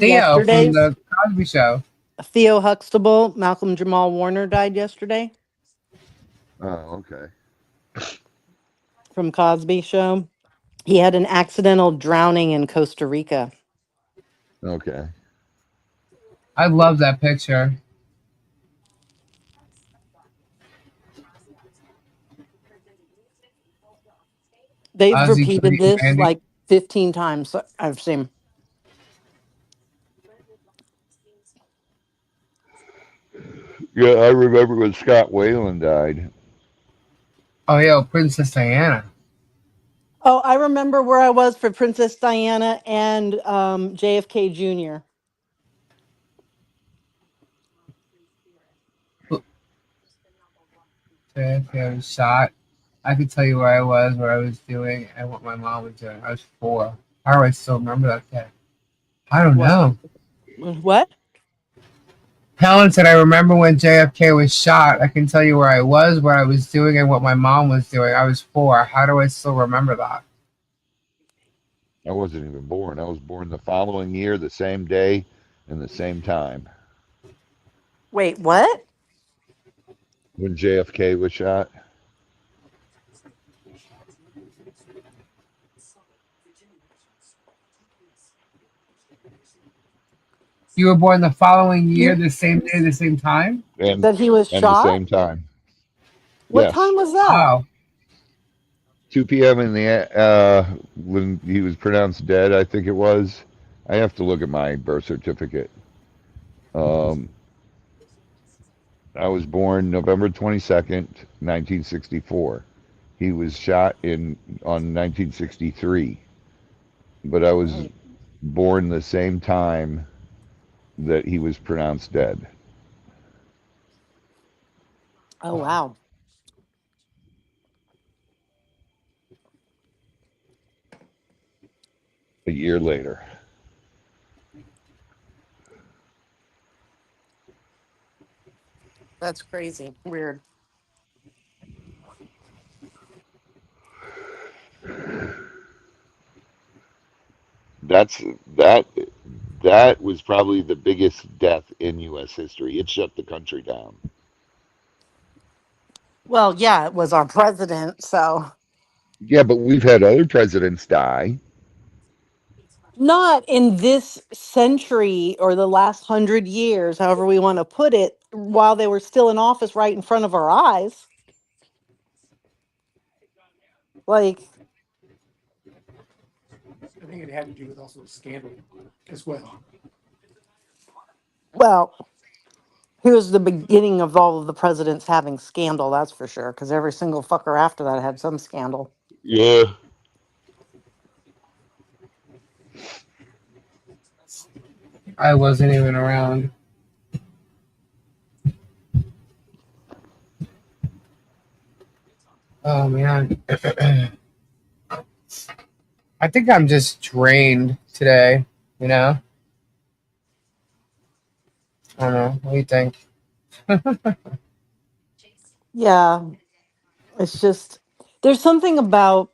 Oh, Theo from yesterday's the Cosby Show. Theo Huxtable, Malcolm Jamal Warner died yesterday Oh, okay. from Cosby Show. He had an accidental drowning in Costa Rica. Okay. I love that picture. They've Ozzy repeated Pete this Randy. like 15 times. I've seen. Yeah, I remember when Scott Whalen died. Oh, yeah, Princess Diana. Oh, I remember where I was for Princess Diana and JFK Jr. JFK was shot. I could tell you where I was, what I was doing, and what my mom was doing. I was 4. How do I still remember that day? I don't What? know. What? Helen said, I remember when JFK was shot. I can tell you where I was, what I was doing, and what my mom was doing. I was 4. How do I still remember that? I wasn't even born. I was born the following year, the same day, and the same time Wait, what? when JFK was shot. You were born the following year, You the same day, the same time? And that he was the shot? same time. What Yes. time was that? Wow. 2 p.m. in the when he was pronounced dead, I think it was. I have to look at my birth certificate. Um, I was born November 22nd, 1964. He was shot in on 1963, but I was Right. born the same time that he was pronounced dead, Oh wow. a year later. That's crazy. Weird. That's that that was probably the biggest death in U.S. history. It shut the country down. Well, yeah, it was our president, so Yeah, but we've had other presidents die. not in this century or the last 100 years, however we want to put it, while they were still in office right in front of our eyes. Like, I think it had to do with also scandal as well. well, he was the beginning of all of the presidents having scandal, that's for sure, because every single fucker after that had some scandal. Yeah. I wasn't even around. Oh, man. I think I'm just drained today, you know? I don't know. What do you think? Yeah, it's just, there's something about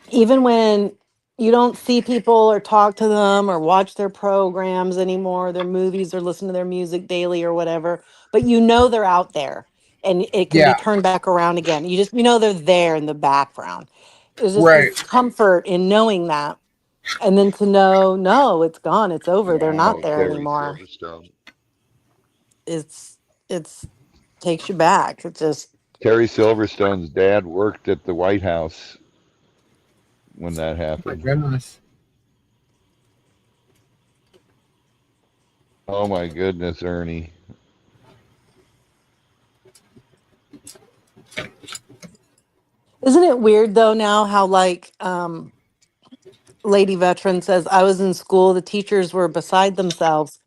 even when you don't see people or talk to them or watch their programs anymore, their movies or listen to their music daily or whatever, but you know they're out there and it can Yeah, be turned back around again. You just, you know, they're there in the background. There's just right. this comfort in knowing that. And then to know, no, it's gone, it's over, they're not Oh, there Terry anymore. Silverstone. It's, it's, takes you back. It just, Terry Silverstone's dad worked at the White House when that Oh, my happened. goodness. Oh my goodness, Ernie. isn't it weird though now how like, Lady Veteran says, I was in school, the teachers were beside themselves.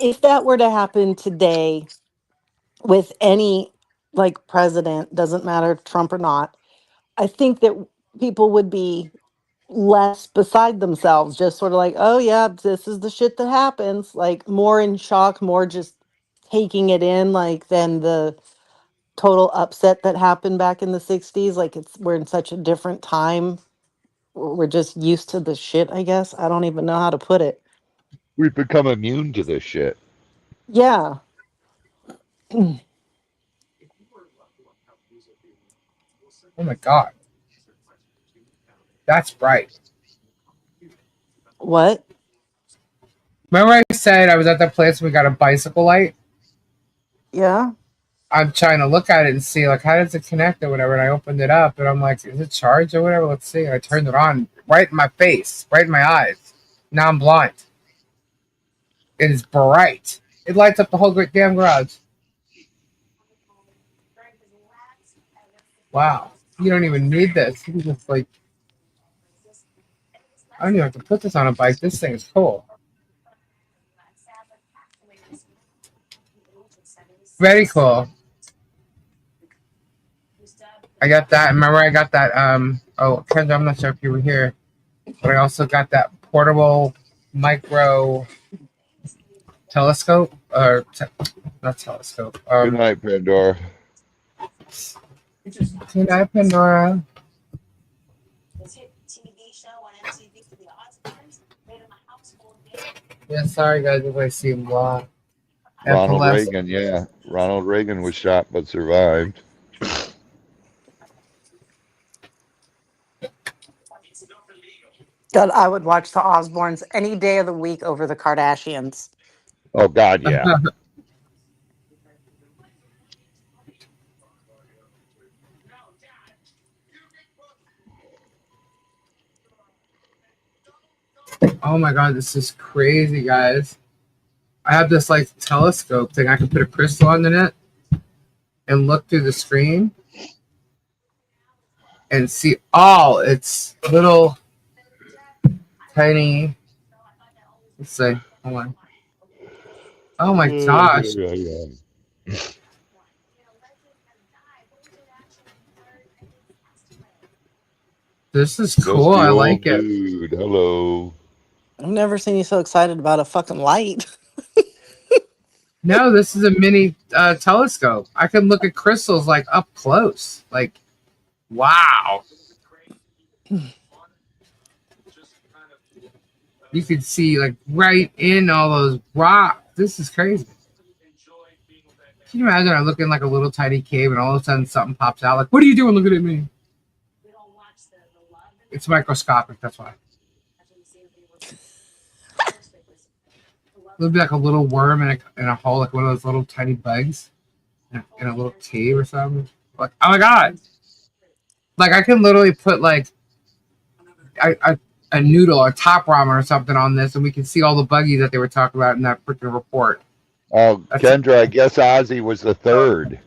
If that were to happen today with any like president, doesn't matter Trump or not, I think that people would be less beside themselves, just sort of like, oh yeah, this is the shit that happens, like more in shock, more just taking it in like than the total upset that happened back in the 60s. Like we're in such a different time. We're just used to the shit, I guess. I don't even know how to put it. We've become immune to this shit. Yeah. Oh my god, that's bright. What? Remember I said I was at that place and we got a bicycle light? Yeah. I'm trying to look at it and see like how does it connect or whatever. And I opened it up and I'm like, is it charged or whatever? Let's see. And I turned it on right in my face, right in my eyes. Now I'm blind. It is bright. It lights up the whole damn garage. Wow. You don't even need this. You can just like I don't even have to put this on a bike. This thing is cool. Very cool. I got that. Remember I got that oh Kendra, I'm not sure if you were here, but I also got that portable micro telescope or not telescope. Good night, Pandora. Good night, Pandora. Yeah, sorry guys if I seem blah. Ronald Reagan, yeah. Ronald Reagan was shot but survived. God, I would watch the Osbournes any day of the week over the Kardashians. Oh God, yeah. Oh my god, this is crazy, guys. I have this like telescope thing. I can put a crystal on it and look through the screen and see all its little tiny. Let's see. Hold on. Oh my gosh. This is cool. Dusty I old like it. dude. Hello. I've never seen you so excited about a fucking light. No, this is a mini telescope. I can look at crystals like up close. Like, wow. You can see like right in all those rocks. This is crazy. Can you imagine I look in like a little tiny cave and all of a sudden something pops out? Like, what are you doing looking at me? It's microscopic, that's why. It'll be like a little worm in a hole, like one of those little tiny bugs in a little cave or something. Like, oh my god! Like I can literally put like a noodle or top ramen or something on this, and we can see all the buggies that they were talking about in that freaking report. Oh, Kendra, I guess Ozzy was the third.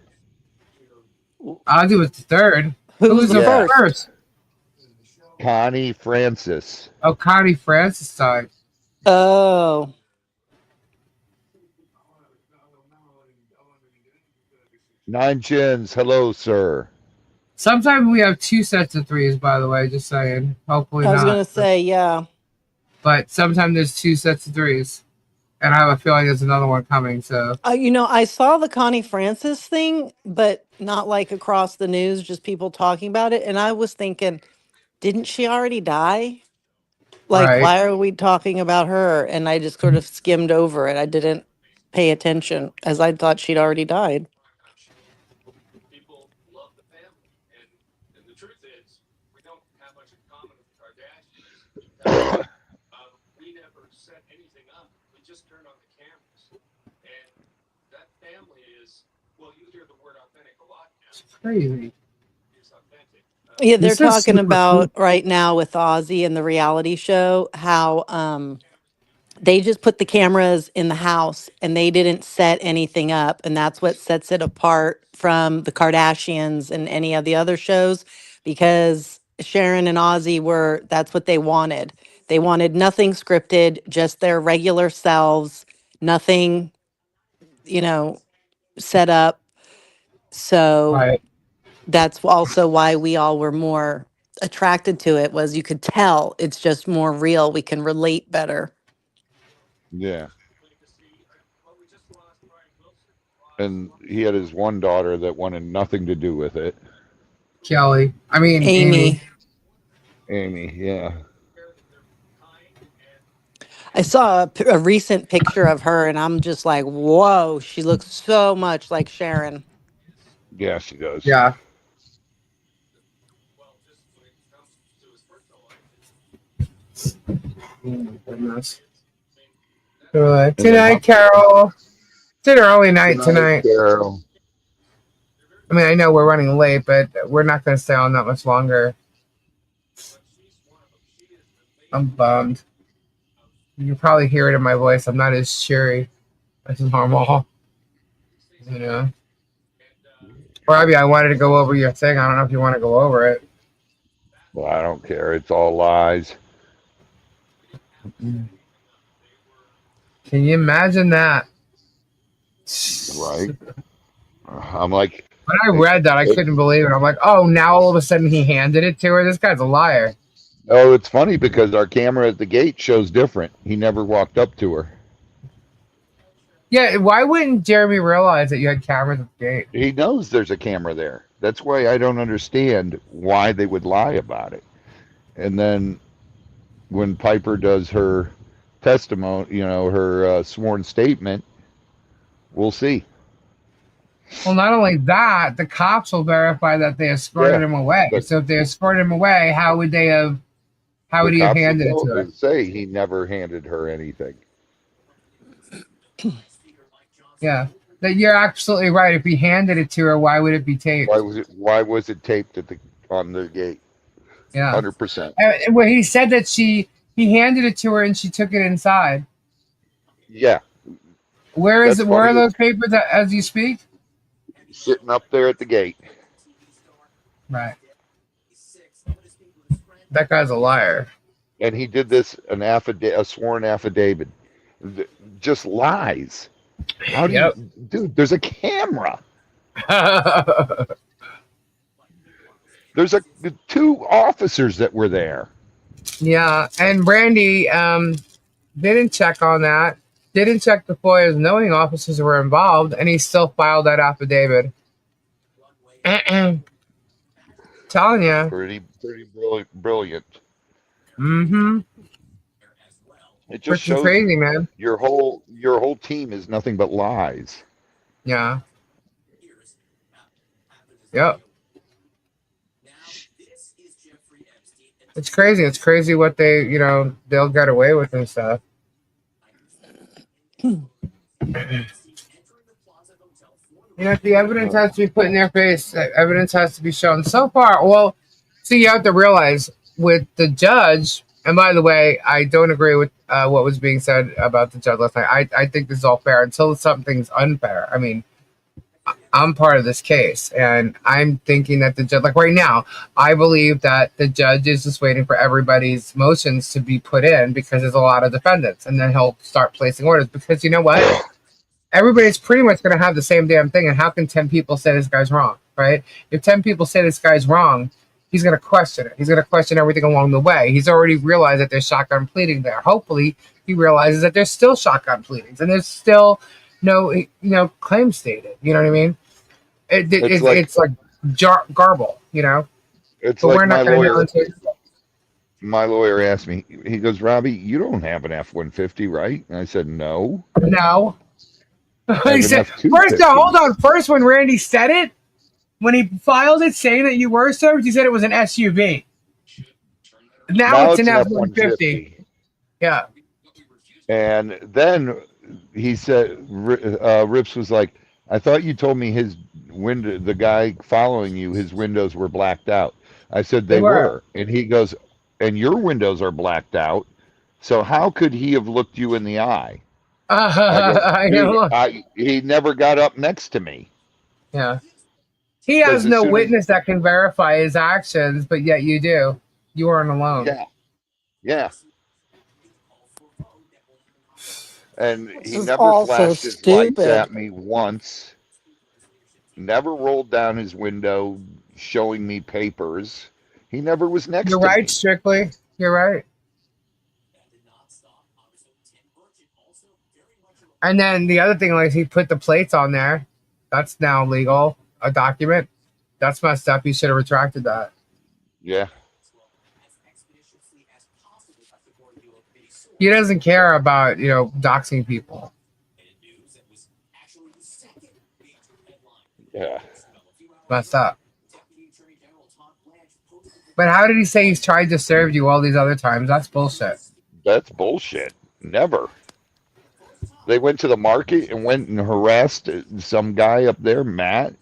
Ozzy was the third. Who was the first? Connie Francis. Oh, Connie Francis died. Oh. Nine Chins. Hello, sir. Sometimes we have two sets of threes, by the way, just saying. Hopefully I was not. going to say, yeah. But sometimes there's two sets of threes. And I have a feeling there's another one coming, so. I saw the Connie Francis thing, but not like across the news, just people talking about it. And I was thinking, didn't she already die? Like, Right. why are we talking about her? And I just sort of skimmed over it. I didn't pay attention as I thought she'd already died. It's crazy. Yeah, they're This is talking super about cool. right now with Ozzy and the reality show how they just put the cameras in the house and they didn't set anything up, and that's what sets it apart from the Kardashians and any of the other shows, because Sharon and Ozzy were that's what they wanted. They wanted nothing scripted, just their regular selves, nothing, set up. So Right. that's also why we all were more attracted to it, was you could tell it's just more real. We can relate better. Yeah. And he had his one daughter that wanted nothing to do with it. Kelly. I mean, Amy. Amy. Amy, yeah. I saw a recent picture of her and I'm just like, whoa, she looks so much like Sharon. Yeah, she does. Yeah. Oh my goodness. Good. And then Tonight, Carol. It's an early night tonight. Carol. I mean, I know we're running late, but we're not going to stay on that much longer. I'm bummed. You can probably hear it in my voice. I'm not as cheery as normal. You know? Robbie, I wanted to go over your thing. I don't know if you want to go over it. Well, I don't care. It's all lies. Can you imagine that? Right? I'm like, When I read that, I couldn't believe it. I'm like, oh, now all of a sudden he handed it to her? This guy's a liar. oh, it's funny because our camera at the gate shows different. He never walked up to her. Yeah, why wouldn't Jeremy realize that you had cameras at the gate? He knows there's a camera there. That's why I don't understand why they would lie about it. And then when Piper does her testimony, her sworn statement, we'll see. Well, not only that, the cops will verify that they escorted him away. So if they escorted him away, how would he have handed it to her? Say he never handed her anything. Yeah, that you're absolutely right. If he handed it to her, why would it be taped? Why was it taped on the gate? Yeah, 100%. Well, he said that he handed it to her and she took it inside. Yeah. Where are those papers as you speak? Sitting up there at the gate. Right. That guy's a liar. And he did this a sworn affidavit. Just lies. How do you, dude? There's a camera. There's two officers that were there. Yeah, and Randy didn't check on that. Didn't check the FOIAs knowing officers were involved, and he still filed that affidavit. Telling you. Pretty brilliant. Mm-hmm. It just shows crazy, man. Your whole team is nothing but lies. Yeah. Yep. It's crazy. It's crazy what they'll get away with and stuff. The evidence has to be put in their face. The evidence has to be shown. So far, well, see, you have to realize with the judge, and by the way, I don't agree with what was being said about the judge last night. I think this is all fair until something's unfair. I mean, I'm part of this case, and I'm thinking that the judge, like right now, I believe that the judge is just waiting for everybody's motions to be put in because there's a lot of defendants, and then he'll start placing orders. Because you know what? Everybody's pretty much going to have the same damn thing, and how can 10 people say this guy's wrong, right? If 10 people say this guy's wrong, he's going to question it. He's going to question everything along the way. He's already realized that there's shotgun pleading there. Hopefully, he realizes that there's still shotgun pleadings, and there's still no claim stated. You know what I mean? It's like garble, It's but like we're not going to know until. My lawyer asked me, he goes, Robbie, you don't have an F-150, right? And I said, no. No. He said, hold on. First, when Randy said it, when he filed it saying that you were served, he said it was an SUV. Now it's an F-150. Yeah. And then he said, Rips was like, I thought you told me the guy following you, his windows were blacked out. I said they were. And he goes, and your windows are blacked out. So how could he have looked you in the eye? He never got up next to me. Yeah. He has no witness that can verify his actions, but yet you do. You aren't alone. Yeah. Yeah. And he never flashed his lights at me once. Never rolled down his window showing me papers. He never was next to me. You're right, Strictly. You're right. And then the other thing, like he put the plates on there. That's now legal. A document. That's messed up. He should have retracted that. Yeah. He doesn't care about, doxing people. Yeah. Messed up. But how did he say he's tried to serve you all these other times? That's bullshit. That's bullshit. Never. They went to the market and went and harassed some guy up there, Matt.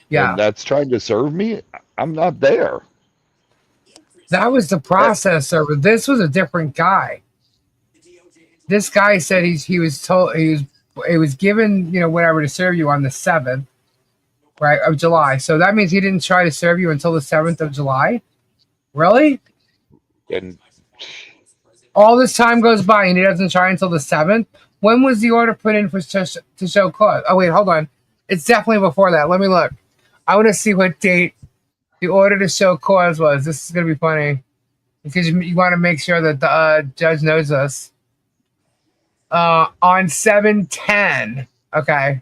Yeah. And that's trying to serve me. I'm not there. That was the process server. This was a different guy. This guy said he was told he was given, whatever to serve you on the 7th, right, of July. So that means he didn't try to serve you until the 7th of July? Really? And all this time goes by and he doesn't try until the 7th? When was the order put in to show cause? Oh, wait, hold on. It's definitely before that. Let me look. I want to see what date the order to show cause was. This is going to be funny because you want to make sure that the judge knows this. On 7/10. Okay.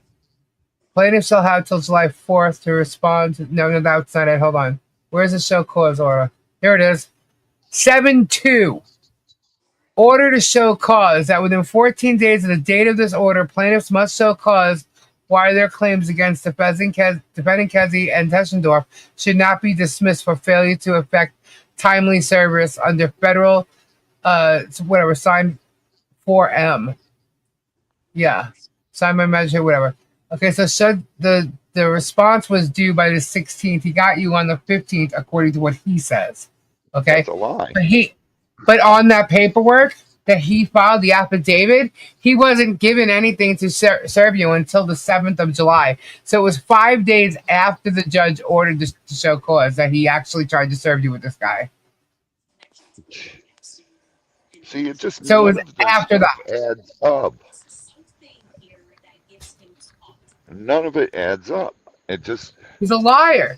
Plaintiff shall have till July 4th to respond. No, that's not it. Hold on. Where's the show cause order? Here it is. 7/2. Order to show cause that within 14 days of the date of this order, plaintiffs must show cause why their claims against defending Kedzie and Teschendorf should not be dismissed for failure to effect timely service under federal, signed 4M. Yeah, signed by magistrate, whatever. Okay, so the response was due by the 16th. He got you on the 15th, according to what he says. Okay, that's a lie. But on that paperwork that he filed, the affidavit, he wasn't given anything to serve you until the 7th of July. So it was 5 days after the judge ordered to show cause that he actually tried to serve you with this guy. See, it just so it was after that adds up. None of it adds up. He's a liar.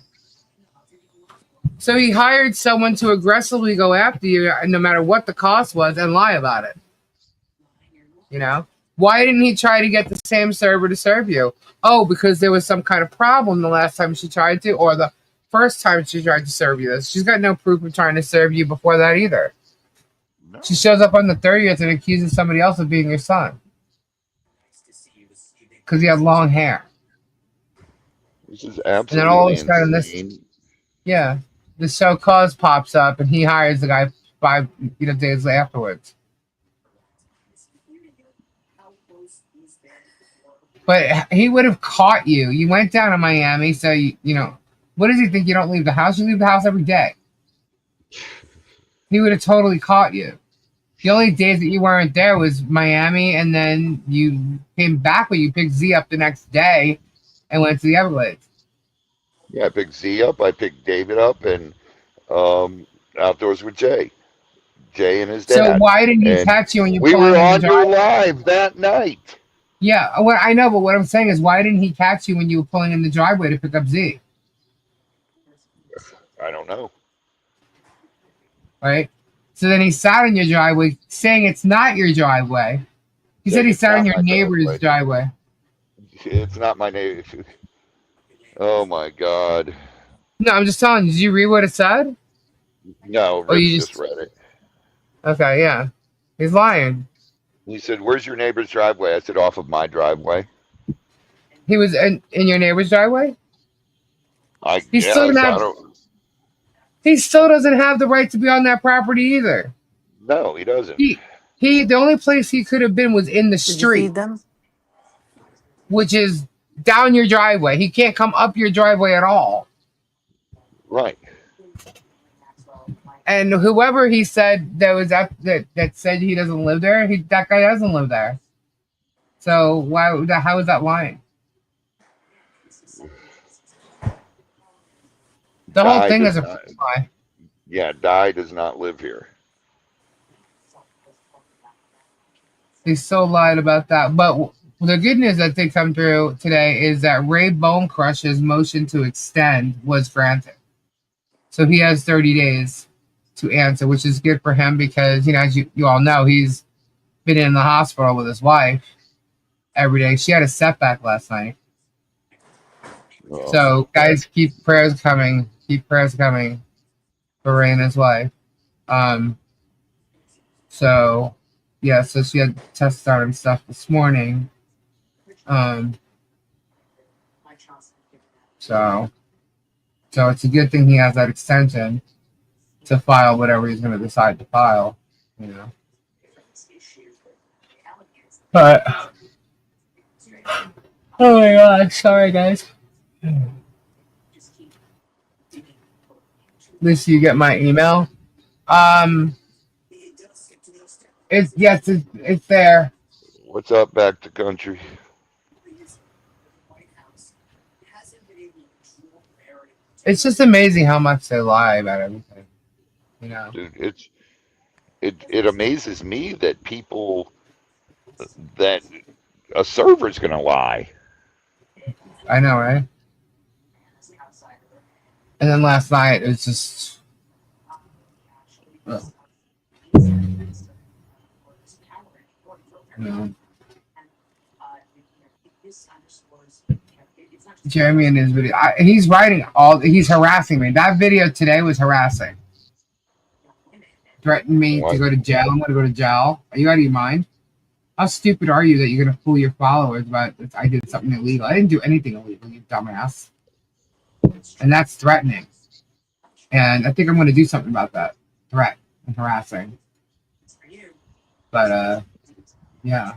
So he hired someone to aggressively go after you, no matter what the cost was, and lie about it. Why didn't he try to get the same server to serve you? Oh, because there was some kind of problem the last time she tried to, or the first time she tried to serve you. She's got no proof of trying to serve you before that either. No. She shows up on the 30th and accuses somebody else of being your son because he had long hair. This is absolutely and then all of a sudden the show cause pops up and he hires the guy 5 days afterwards. But he would have caught you. You went down to Miami, so what does he think? You don't leave the house? You leave the house every day. He would have totally caught you. The only days that you weren't there was Miami, and then you came back, but you picked Z up the next day and went to the Everglades. Yeah, I picked Z up. I picked David up, and outdoors with Jay. Jay and his dad. So why didn't he catch you when you? We were on your live that night. Yeah, well, I know, but what I'm saying is, why didn't he catch you when you were pulling in the driveway to pick up Z? I don't know. Right? So then he sat in your driveway, saying it's not your driveway. He said he sat in your neighbor's driveway. It's not my neighbor. Oh my God. No, I'm just telling you. Did you read what it said? No, Rich just read it. Okay, yeah. He's lying. He said, "Where's your neighbor's driveway?" I said, "Off of my driveway." He was in your neighbor's driveway? He still doesn't have the right to be on that property either. No, he doesn't. The only place he could have been was in the street. Which is down your driveway. He can't come up your driveway at all. Right. And whoever he said that said he doesn't live there, that guy doesn't live there. So how is that lying? The whole thing is a lie. Yeah, Di does not live here. He still lied about that. But the good news that did come through today is that Ray Bonecrush's motion to extend was granted. So he has 30 days to answer, which is good for him because, as you all know, he's been in the hospital with his wife. every day. She had a setback last night. Oh, So, guys, keep prayers coming. Keep prayers coming for Raina's wife. So, yeah, so she had tests out and stuff this morning. So it's a good thing he has that extension to file whatever he's going to decide to file, you know. But, oh my god, sorry guys. At least you get my email. It's there. what's up, back to country? It's just amazing how much they lie about everything, you know. Dude, it amazes me that that a server's gonna lie. I know, right? And then last night it was just, you know, Jeremy in his video. He's writing he's harassing me. That video today was harassing. Threatened me to What? go to jail. I'm going to go to jail. Are you out of your mind? How stupid are you that you're going to fool your followers about I did something illegal? I didn't do anything illegal, you dumbass. And that's threatening. And I think I'm going to do something about that. Threat and harassing. But, yeah.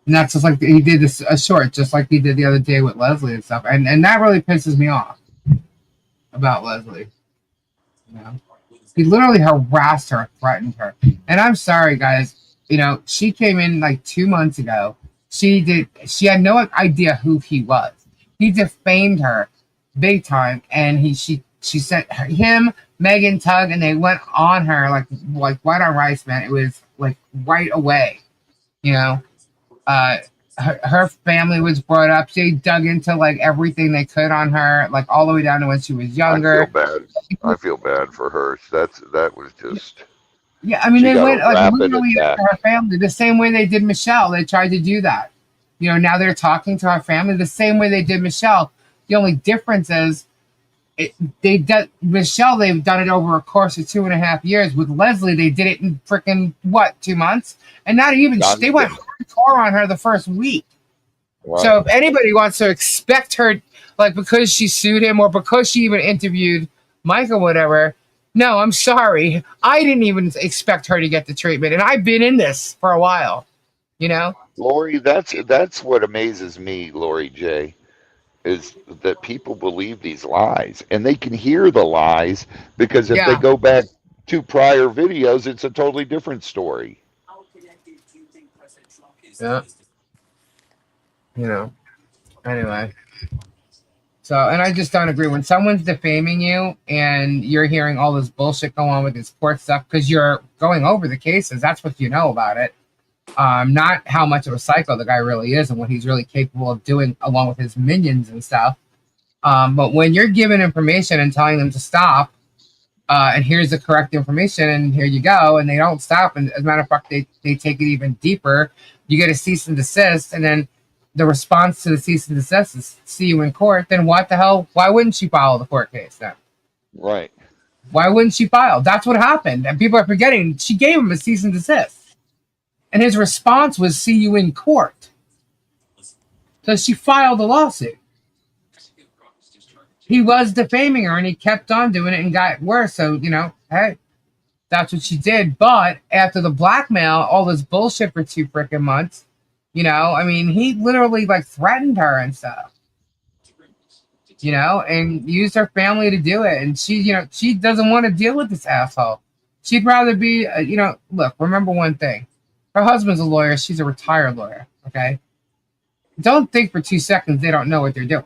And that's just like he did a short, just like he did the other day with Leslie and stuff. And that really pisses me off about Leslie. You know? He literally harassed her, threatened her. And I'm sorry, guys. You know, she came in like 2 months ago. She had no idea who he was. He defamed her big time, and she sent him, Megan, Tug, and they went on her like white on rice, man. It was like right away, you know. Her family was brought up. They dug into like everything they could on her, like all the way down to when she was younger. I feel bad for her. That was just. Yeah, I mean, She they got went a like rapid literally attack. after her family the same way they did Michelle. They tried to do that. You know, now they're talking to her family the same way they did Michelle. The only difference is Michelle, they've done it over a course of 2.5 years. With Leslie, they did it in freaking 2 months, and not even they went hardcore on her the first week. Right. So if anybody wants to expect her, like because she sued him or because she even interviewed Mike or whatever, no, I'm sorry. I didn't even expect her to get the treatment, and I've been in this for a while. You know, Lori, that's what amazes me, Lori J, is that people believe these lies, and they can hear the lies because if they yeah, go back to prior videos, it's a totally different story. yeah. You know. Anyway. So, and I just don't agree when someone's defaming you and you're hearing all this bullshit go on with this court stuff because you're going over the cases. That's what you know about it. Not how much of a psycho the guy really is and what he's really capable of doing along with his minions and stuff. But when you're giving information and telling them to stop, and here's the correct information, and here you go, and they don't stop, and as a matter of fact, they take it even deeper. You get a cease and desist, and then the response to the cease and desist is see you in court. Then what the hell? Why wouldn't she file the court case then? Right. Why wouldn't she file? That's what happened, and people are forgetting she gave him a cease and desist, and his response was see you in court. So she filed a lawsuit. He was defaming her, and he kept on doing it and got worse. So you know, hey, that's what she did. But after the blackmail, all this bullshit for 2 freaking months, you know, I mean, he literally like threatened her and stuff, you know, and used her family to do it. And she, you know, she doesn't want to deal with this asshole. She'd rather be, you know, look, remember one thing. Her husband's a lawyer. She's a retired lawyer. Okay. Don't think for 2 seconds they don't know what they're doing.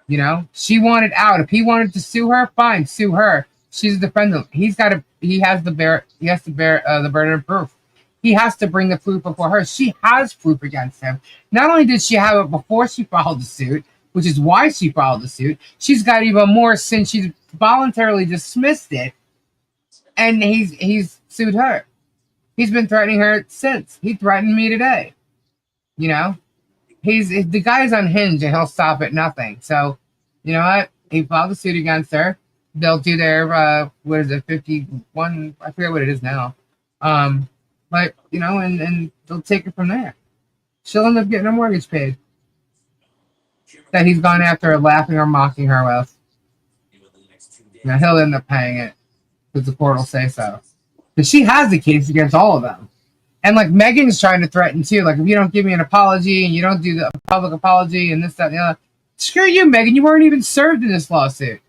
You know, she wanted out. If he wanted to sue her, fine, sue her. She's a defendant. He has to bear the burden of proof. He has to bring the proof before her. She has proof against him. Not only did she have it before she filed the suit, which is why she filed the suit, she's got even more since she's voluntarily dismissed it, and he's sued her. He's been threatening her since. He threatened me today. You know, the guy's unhinged and he'll stop at nothing. So, you know what? He filed a suit against her. They'll do their what is it, 51? I forget what it is now. But you know, and they'll take it from there. She'll end up getting her mortgage paid that he's gone after her, laughing or mocking her with. Now he'll end up paying it because the court will say so. Because she has the case against all of them. And like Megan's trying to threaten too. Like if you don't give me an apology and you don't do the public apology and this, that, and the other, screw you, Megan. You weren't even served in this lawsuit.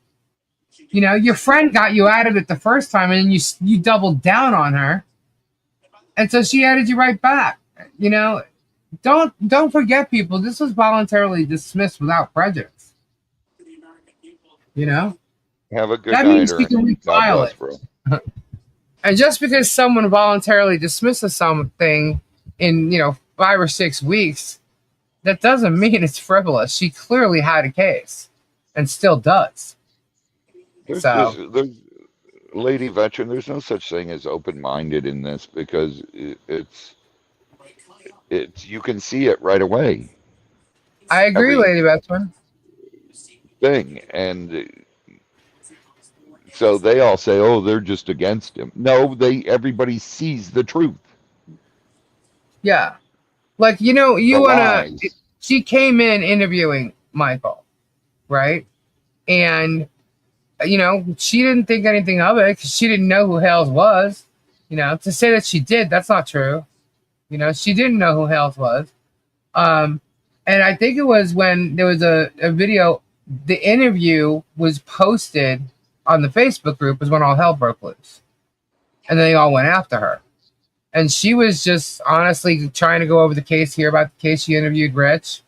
You know, your friend got you out of it the first time, and then you doubled down on her, and so she added you right back. You know, don't forget, people. This was voluntarily dismissed without prejudice. You know, Have a good that night, means she can Ernie. God refile bless, it. bro. And just because someone voluntarily dismisses something in 5 or 6 weeks, that doesn't mean it's frivolous. She clearly had a case, and still does. There's Lady Veteran, there's no such thing as open-minded in this because it's you can see it right away. I agree, Every Lady Bethman. thing, and so they all say, "Oh, they're just against him." No, everybody sees the truth. Yeah, like The lies. She came in interviewing Michael, right? And she didn't think anything of it because she didn't know who Hales was. To say that she did, that's not true. She didn't know who Hales was. And I think it was when there was a video, the interview was posted on the Facebook group, was when all hell broke loose. And then they all went after her. And she was just honestly trying to go over the case, hear about the case. She interviewed Rich.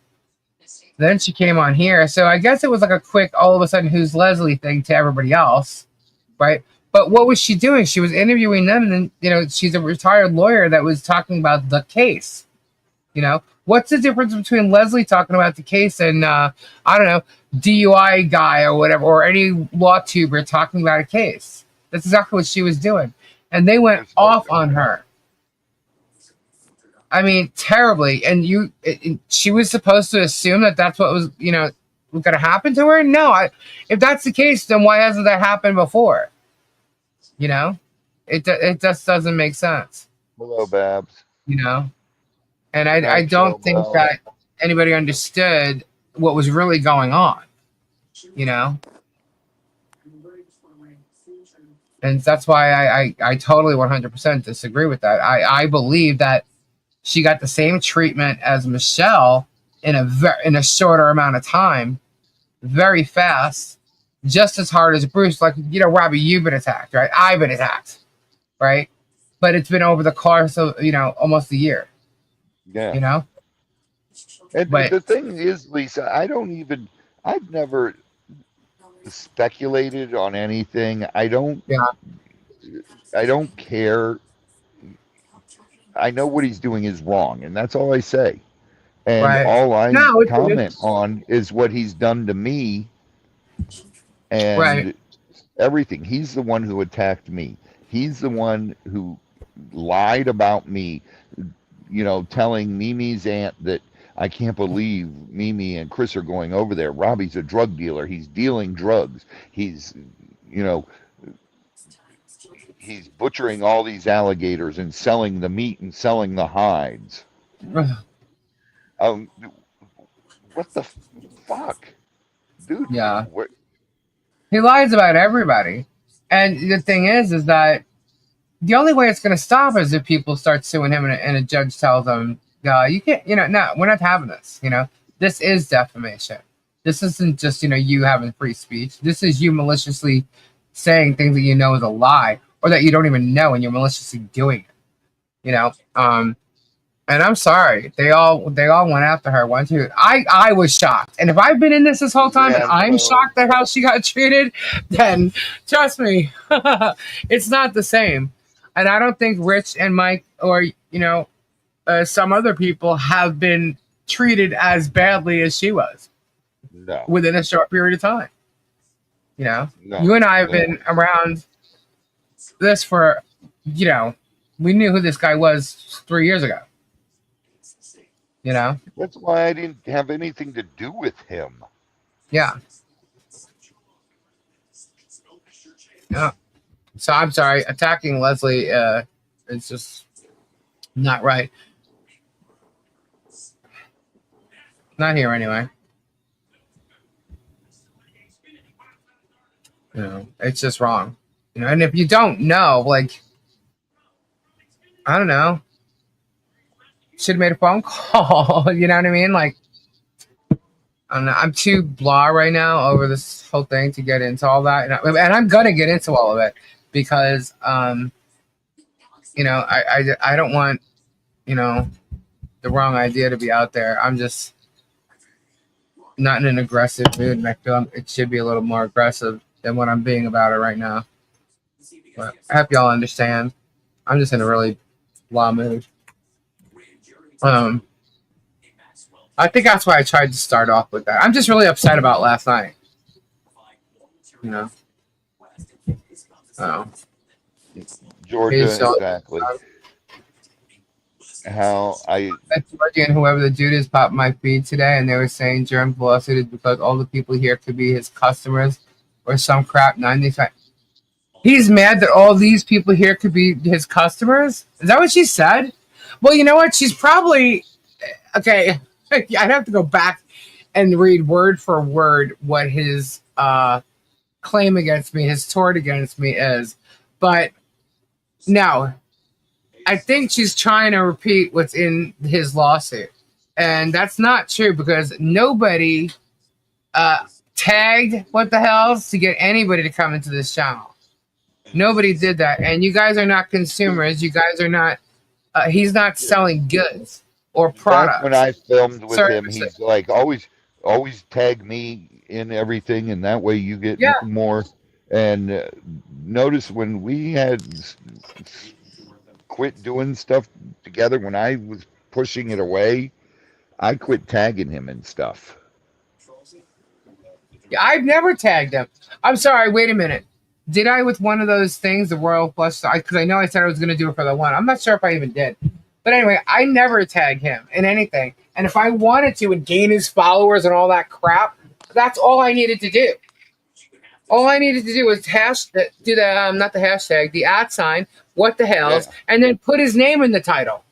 Then she came on here. So I guess it was like a quick, all of a sudden, who's Leslie thing to everybody else, right? But what was she doing? She was interviewing them, and then, she's a retired lawyer that was talking about the case. What's the difference between Leslie talking about the case and, I don't know, DUI guy or whatever, or any law tuber talking about a case? That's exactly what she was doing. And they went off on her. I mean, terribly. And she was supposed to assume that that's what was, going to happen to her. No, if that's the case, then why hasn't that happened before? It just doesn't make sense. Hello, Babs. And I don't think that anybody understood what was really going on. And that's why I totally 100% disagree with that. I believe that she got the same treatment as Michelle in a shorter amount of time, very fast, just as hard as Bruce. Like, Robbie, you've been attacked, right? I've been attacked, right? But it's been over the course of, almost a year. Yeah. And the thing is, Lisa, I've never speculated on anything. I don't care. I know what he's doing is wrong, and that's all I say. And all I comment on is what he's done to me and everything. He's the one who attacked me. He's the one who lied about me, telling Mimi's aunt that I can't believe Mimi and Chris are going over there. Robbie's a drug dealer. He's dealing drugs. He's butchering all these alligators and selling the meat and selling the hides. What the fuck? Dude, yeah. He lies about everybody. And the thing is that the only way it's going to stop is if people start suing him and a judge tells them, you can't, no, we're not having this. This is defamation. This isn't just, you having free speech. This is you maliciously saying things that you know is a lie or that you don't even know and you're maliciously doing it. And I'm sorry, they all went after her. One, two. I was shocked, and if I've been in this whole time and I'm shocked at how she got treated, then trust me, it's not the same. And I don't think Rich and Mike or some other people have been treated as badly as she was. No. Within a short period of time. No, you and I have been around this for, we knew who this guy was 3 years ago. You know? That's why I didn't have anything to do with him. Yeah. Yeah. So I'm sorry, attacking Leslie is just not right. Not here anyway. You know, it's just wrong. You know, and if you don't know, like, I don't know, should have made a phone call. You know what I mean? Like, I don't know. I'm too blah right now over this whole thing to get into all that, and I'm gonna get into all of it because, you know, I don't want, you know, the wrong idea to be out there. I'm just not in an aggressive mood, and I feel it should be a little more aggressive than what I'm being about it right now. But I hope y'all understand. I'm just in a really blah mood. Um, I think that's why I tried to start off with that. I'm just really upset about last night. You know, oh, Georgia, exactly. How I Georgia and whoever the dude is popped my feed today, and they were saying germ velocity is because all the people here could be his customers or some crap. 95. He's mad that all these people here could be his customers. Is that what she said? Well, you know what? She's probably okay. I'd have to go back and read word for word what his claim against me, his tort against me is. But no, I think she's trying to repeat what's in his lawsuit. And that's not true because nobody tagged what the hells to get anybody to come into this channel. Nobody did that. And you guys are not consumers. You guys are not, he's not selling goods or back when products. I filmed with him, Services. he's like always tag me in everything, and that way you get Yeah. more. And notice when we had quit doing stuff together, when I was pushing it away, I quit tagging him and stuff. Yeah, I've never tagged him. I'm sorry. Wait a minute. Did I with one of those things, the Royal Flush? Because I know I said I was going to do it for the one. I'm not sure if I even did. But anyway, I never tag him in anything. And if I wanted to and gain his followers and all that crap, that's all I needed to do. All I needed to do was do the not the hashtag, the @ what the hells, Yeah. and then put his name in the title,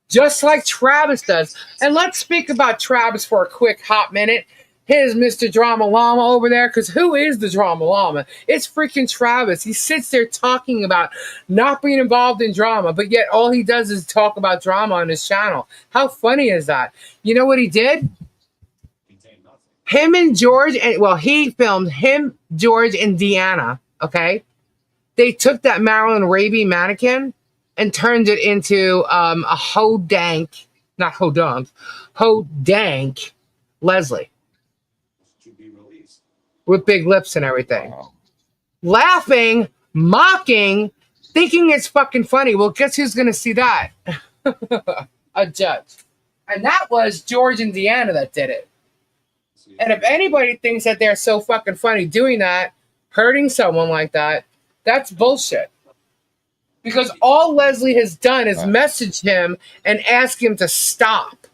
just like Travis does. And let's speak about Travis for a quick hot minute. Here's Mr. Drama Llama over there, because who is the Drama Llama? It's freaking Travis. He sits there talking about not being involved in drama, but yet all he does is talk about drama on his channel. How funny is that? You know what he did? Him and George, and well, he filmed him, George, and Deanna. Okay, they took that Marilyn Raby mannequin and turned it into a hodank, not hodunk, hodank Leslie with big lips and everything, Wow. laughing, mocking, thinking it's fucking funny. Well, guess who's gonna see that? A judge, and that was George and Deanna that did it. And if anybody thinks that they're so fucking funny doing that, hurting someone like that, that's bullshit. Because all Leslie has done is message him and ask him to stop.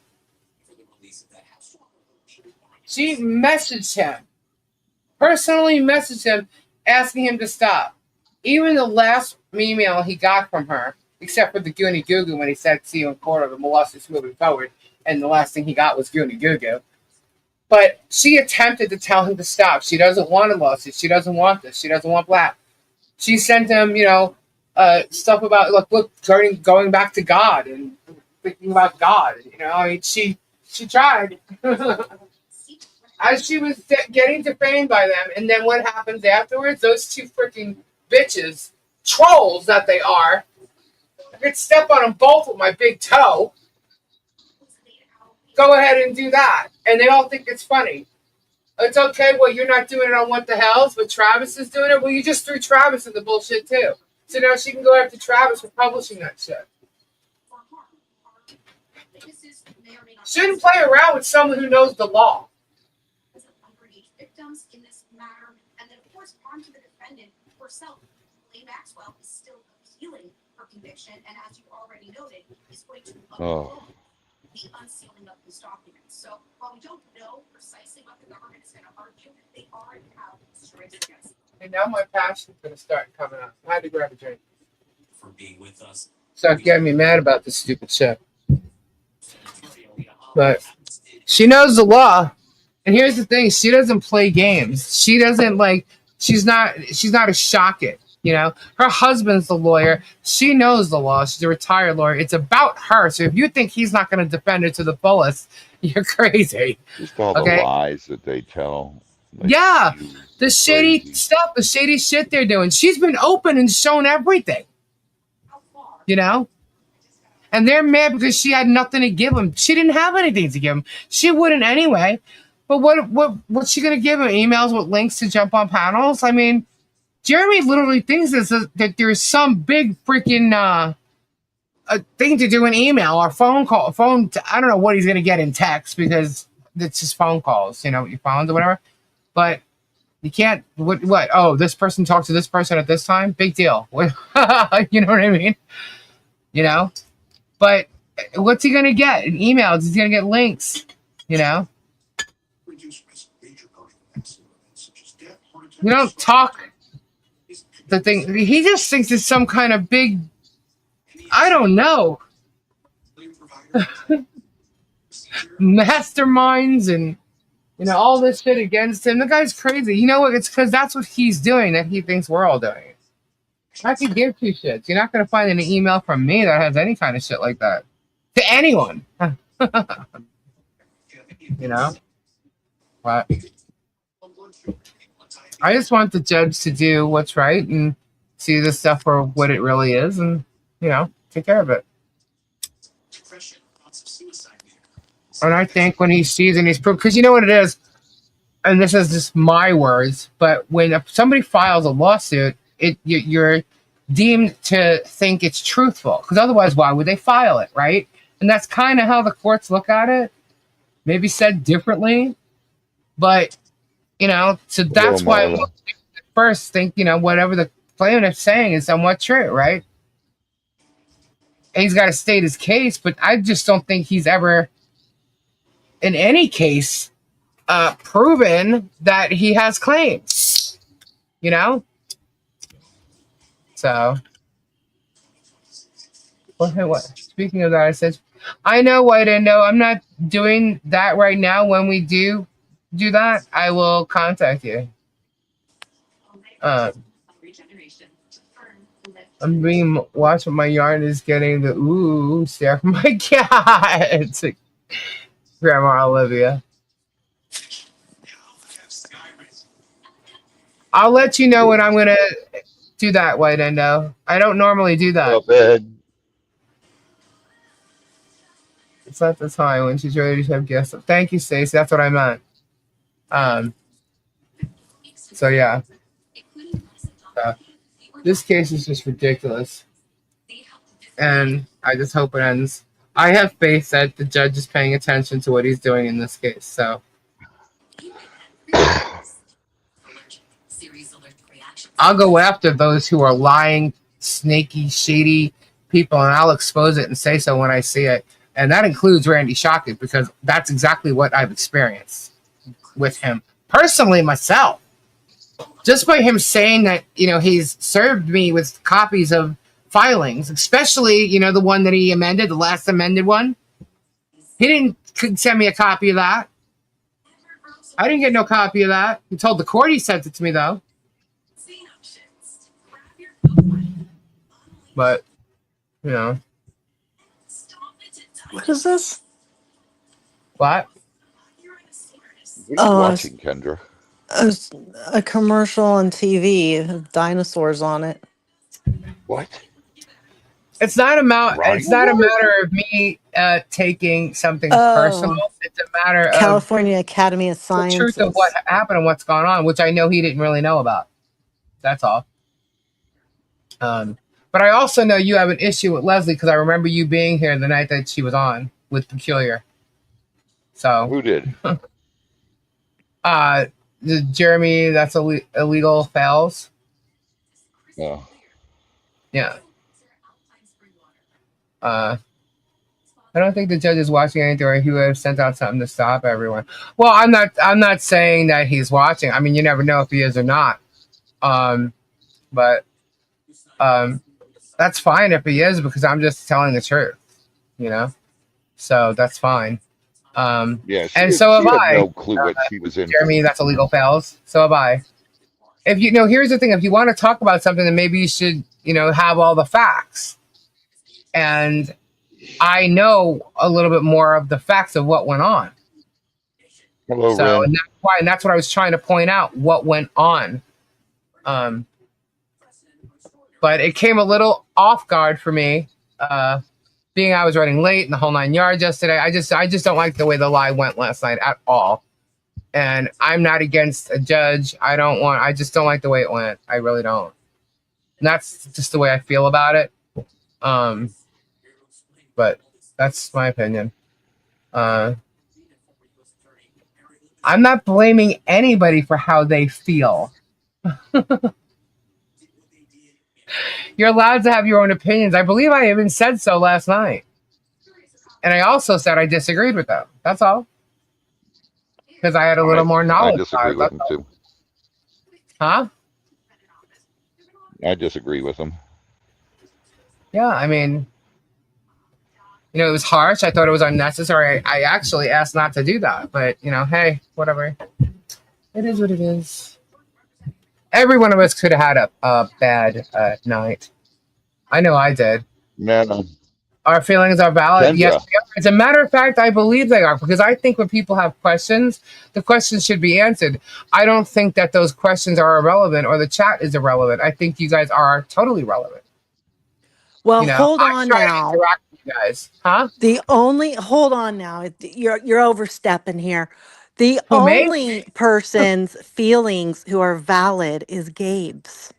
She messaged him, personally messaged him, asking him to stop. Even the last email he got from her, except for the Goonie Goo Goo when he said, see you in court or the molesters moving forward, and the last thing he got was Goonie Goo Goo. But she attempted to tell him to stop. She doesn't want a lawsuit. She doesn't want this. She doesn't want black. She sent him, stuff about look, going back to God and thinking about God. You know, I mean, she tried. As she was getting defamed by them, and then what happens afterwards? Those two freaking bitches, trolls that they are. I could step on them both with my big toe. Go ahead and do that, and they all think it's funny. It's okay. Well, you're not doing it on What the Hells, but Travis is doing it. Well, you just threw Travis in the bullshit too. So now she can go after Travis for publishing that shit. Shouldn't play around with someone who knows the law. Oh. And now my passion's gonna start coming up. I had to grab a drink. Start getting me mad about this stupid shit. But she knows the law. And here's the thing, she doesn't play games. She doesn't like she's not a shock it, you know. Her husband's the lawyer. She knows the law. She's a retired lawyer. It's about her. So if you think he's not gonna defend her to the fullest, you're crazy. Just all the lies that they tell. Yeah. The shady stuff, the shady shit they're doing. She's been open and shown everything. You know? And they're mad because she had nothing to give him. She didn't have anything to give him. She wouldn't anyway. But what's she gonna give him? Emails with links to jump on panels? I mean, Jeremy literally thinks that there's some big freaking a thing to do an email or phone call. I don't know what he's gonna get in text because it's just phone calls, you know, your phones or whatever. But you can't. What? Oh, this person talked to this person at this time. Big deal. You know what I mean? You know. But what's he gonna get? In emails, he's gonna get links. You know. You don't talk the thing. He just thinks it's some kind of big. I don't know. Masterminds and all this shit against him. The guy's crazy. You know what? It's because that's what he's doing that he thinks we're all doing. I could give two shits. You're not gonna find an email from me that has any kind of shit like that to anyone. You know. But I just want the judge to do what's right and see this stuff for what it really is, and take care of it. And I think when he sees and he's because you know what it is, and this is just my words, but when somebody files a lawsuit, you're deemed to think it's truthful, because otherwise, why would they file it, right? And that's kind of how the courts look at it. Maybe said differently, but so that's why I first think whatever the plaintiff's saying is somewhat true, right? And he's got to state his case, but I just don't think he's ever, in any case, proven that he has claims. So what? Speaking of that, I said, I know, White, I know. I'm not doing that right now. When we do that, I will contact you. I'm being watched, but my yarn is getting the ooh stare from my cat. It's like Grandma Olivia. I'll let you know when I'm gonna do that, White Endo. I don't normally do that. It's not the time when she's ready to have guests. Thank you, Stacey. That's what I meant. So yeah. This case is just ridiculous. And I just hope it ends. I have faith that the judge is paying attention to what he's doing in this case. So I'll go after those who are lying, snaky, shady people, and I'll expose it and say so when I see it. And that includes Randy Shockett, because that's exactly what I've experienced with him personally myself. Just by him saying that, he's served me with copies of filings, especially, the one that he amended, the last amended one. He couldn't send me a copy of that. I didn't get no copy of that. He told the court he sent it to me, though. But, What is this? What? What are you watching, Kendra? A commercial on TV with dinosaurs on it. What? It's not a matter of me taking something personal. It's a matter of California Academy of Sciences. The truth of what happened and what's gone on, which I know he didn't really know about. That's all. But I also know you have an issue with Leslie, because I remember you being here the night that she was on with Peculiar. So who did? Jeremy, that's illegal fails. Yeah. Yeah. I don't think the judge is watching anything, or he would have sent out something to stop everyone. Well, I'm not saying that he's watching. I mean, you never know if he is or not. But that's fine if he is, because I'm just telling the truth, you know. So that's fine. Yeah, And so have she had I, no clue what she was in Jeremy. for. That's illegal fails. So have I. If you know, here's the thing: if you want to talk about something, then maybe you should, have all the facts. And I know a little bit more of the facts of what went on. Hello, So, Ren. and that's what I was trying to point out, what went on. Um, but it came a little off guard for me, being I was running late and the whole 9 yards yesterday. I just don't like the way the lie went last night at all. And I'm not against a judge. I just don't like the way it went. I really don't. And that's just the way I feel about it. But that's my opinion. I'm not blaming anybody for how they feel. You're allowed to have your own opinions. I believe I even said so last night. And I also said I disagreed with them. That's all. Because I had a little more I knowledge. disagree with him too. Huh? I disagree with him. Yeah, I mean, it was harsh. I thought it was unnecessary. I actually asked not to do that. But, hey, whatever. It is what it is. Every one of us could have had a bad night. I know I did. No. Our feelings are valid. Kendra. Yes, they are. As a matter of fact, I believe they are, because I think when people have questions, the questions should be answered. I don't think that those questions are irrelevant or the chat is irrelevant. I think you guys are totally relevant. Well, hold on now. To interact with you guys, huh? Hold on now. You're overstepping here. The Who, me? only person's feelings who are valid is Gabe's.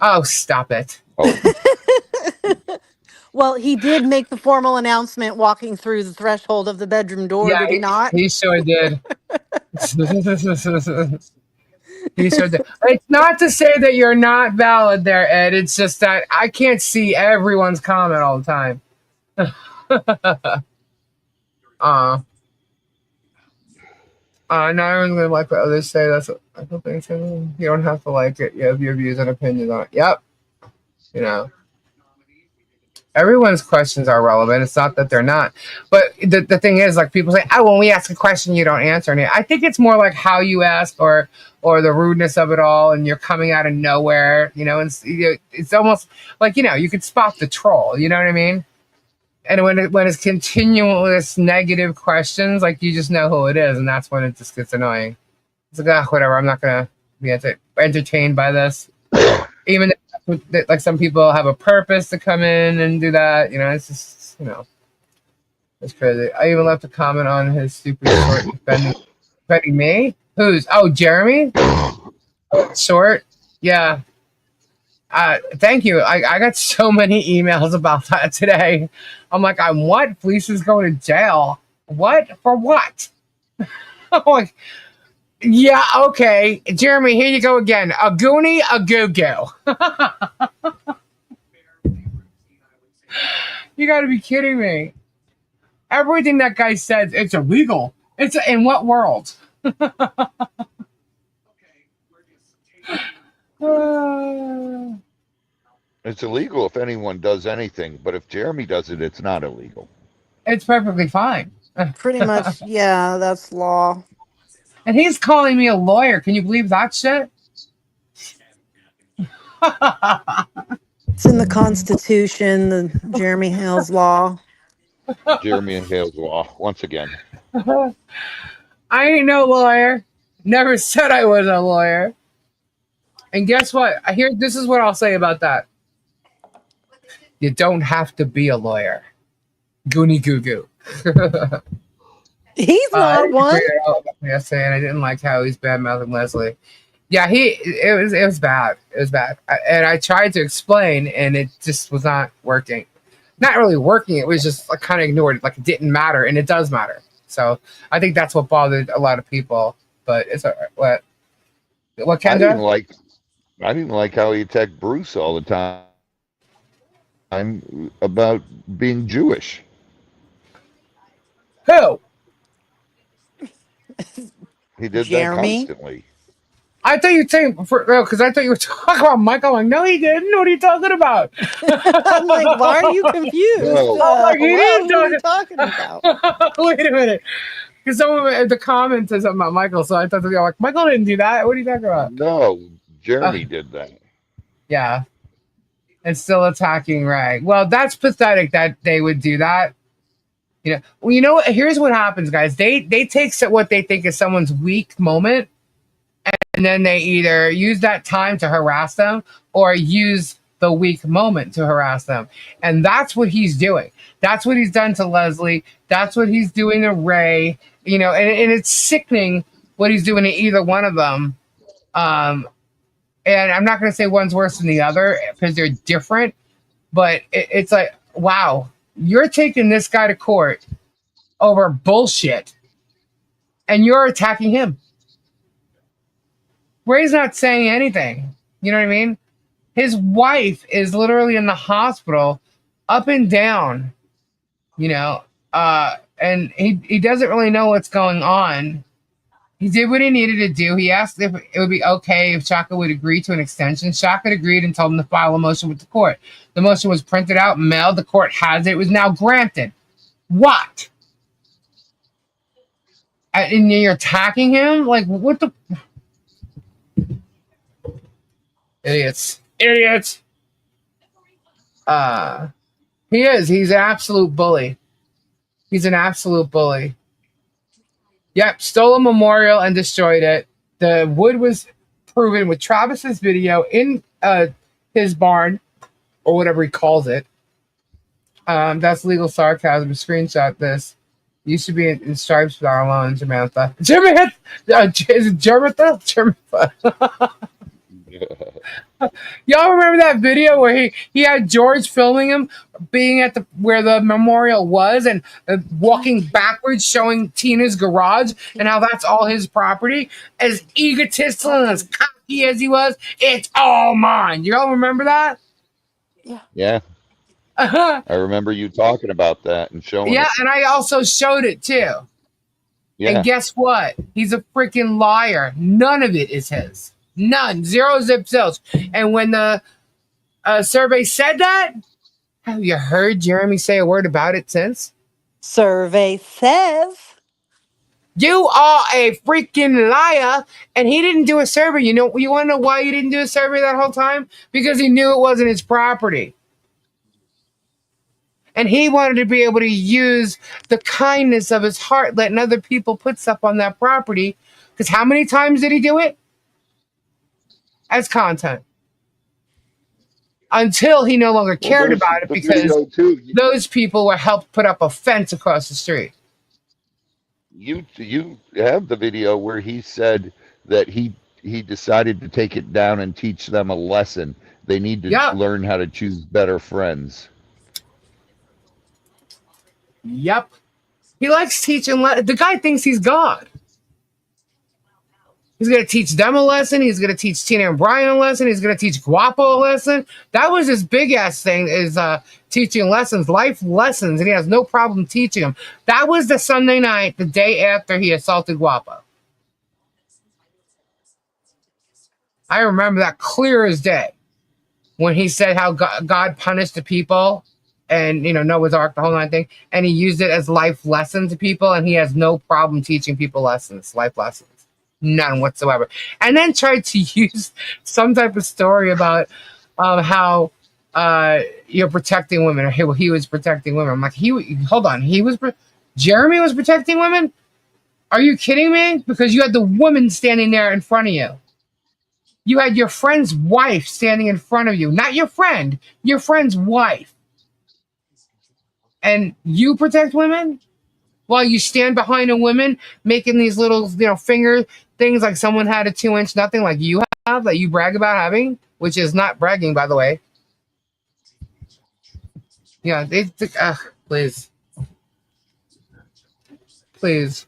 Oh, stop it. Oh, Well, he did make the formal announcement walking through the threshold of the bedroom door, Yeah, did he not? he sure did. He sure did. It's not to say that you're not valid there, Ed. It's just that I can't see everyone's comment all the time. Not everyone's gonna like what others say. That's what I don't think so. You don't have to like it. You have your views and opinions on it. Yep. Everyone's questions are relevant. It's not that they're not. But the thing is, like, people say, oh, when we ask a question, you don't answer it. I think it's more like how you ask, or the rudeness of it all, and you're coming out of nowhere, and it's almost like, you could spot the troll, you know what I mean? And when it's continuous negative questions, like, you just know who it is, and that's when it just gets annoying. It's like, whatever, I'm not going to be entertained by this. Even if, like, some people have a purpose to come in and do that, it's just, it's crazy. I even left a comment on his stupid short defending me. Who's? Oh, Jeremy? Short? Yeah. Thank you. I got so many emails about that today. I'm like, I'm what? Felisa's going to jail. What? For what? I'm like, yeah, okay. Jeremy, here you go again. A goonie, a goo-goo. You got to be kidding me. Everything that guy said, it's illegal. It's in what world? it's illegal if anyone does anything, but if Jeremy does it, it's not illegal. It's perfectly fine. Pretty much, yeah, that's law. And he's calling me a lawyer. Can you believe that shit? It's in the Constitution, the Jeremy Hale's law. Jeremy Hale's law, once again. I ain't no lawyer. Never said I was a lawyer. And guess what? This is what I'll say about that. You don't have to be a lawyer. Goonie goo goo. He's not one. Yesterday, and I didn't like how he's bad mouthing Leslie. Yeah, it was bad. It was bad. And I tried to explain, and it just was not working. Not really working. It was just like kind of ignored. Like, it didn't matter, and it does matter. So I think that's what bothered a lot of people. But it's all right. What Kendra? I didn't like how he attacked Bruce all the time about being Jewish. Who? He did that Jeremy. constantly. I thought you were saying because I thought you were talking about Michael. I'm like, no, he didn't. What are you talking about? I'm like, why are you confused? No, I'm like, he Hello, didn't who are you talk. talking about? Wait a minute. Because someone in the comments said something about Michael, so I thought they were like, Michael didn't do that. What are you talking about? no, Uh, Jeremy did that. yeah, and still attacking Ray. Well, that's pathetic that they would do that. Well, you know what? Here's what happens, guys. They take what they think is someone's weak moment, and then they either use that time to harass them or use the weak moment to harass them. And that's what he's doing. That's what he's done to Leslie. That's what he's doing to Ray. And it's sickening what he's doing to either one of them. And I'm not going to say one's worse than the other because they're different, but it's like, wow, you're taking this guy to court over bullshit and you're attacking him. Ray's not saying anything. You know what I mean? His wife is literally in the hospital, up and down, and he doesn't really know what's going on. He did what he needed to do. He asked if it would be okay if Shaka would agree to an extension. Shaka agreed and told him to file a motion with the court. The motion was printed out, mailed. The court has it. It was now granted. What? And you're attacking him? Like, what the... Idiots. Idiots. He is. He's an absolute bully. He's an absolute bully. Yep, stole a memorial and destroyed it. The wood was proven with Travis's video in his barn, or whatever he calls it. That's legal sarcasm. Screenshot this. You should be in stripes without alone, Jamantha. Jamantha! Is it Jamantha? Jamantha. Y'all remember that video where he had George filming him being at where the memorial was and walking backwards showing Tina's garage and how that's all his property? As egotistical and as cocky as he was, it's all mine. Y'all remember that? Yeah. I remember you talking about that and showing Yeah, it. and I also showed it too. Yeah. And guess what? He's a freaking liar. None of it is his. None. Zero zip zilch. And when the survey said that, have you heard Jeremy say a word about it since? Survey says. You are a freaking liar. And he didn't do a survey. You want to know why he didn't do a survey that whole time? Because he knew it wasn't his property. And he wanted to be able to use the kindness of his heart, letting other people put stuff on that property. Because how many times did he do it? As content. Until he no longer cared about it because those people were helped put up a fence across the street. You have the video where he said that he decided to take it down and teach them a lesson. They need to learn how to choose better friends. Yep. He likes teaching. The guy thinks he's God. He's going to teach them a lesson. He's going to teach Tina and Brian a lesson. He's going to teach Guapo a lesson. That was his big ass thing, is teaching lessons, life lessons, and he has no problem teaching them. That was the Sunday night, the day after he assaulted Guapo. I remember that clear as day when he said how God punished the people and, Noah's Ark, the whole nine thing, and he used it as life lesson to people, and he has no problem teaching people lessons, life lessons. None whatsoever. And then tried to use some type of story about how you're protecting women, or he was protecting women. I'm like, hold on, Jeremy was protecting women? Are you kidding me? Because you had the woman standing there in front of you. You had your friend's wife standing in front of you. Not your friend, your friend's wife. And you protect women? While you stand behind a woman making these little, finger things like someone had a 2-inch nothing like you have, that you brag about having, which is not bragging, by the way. Yeah, please. Please.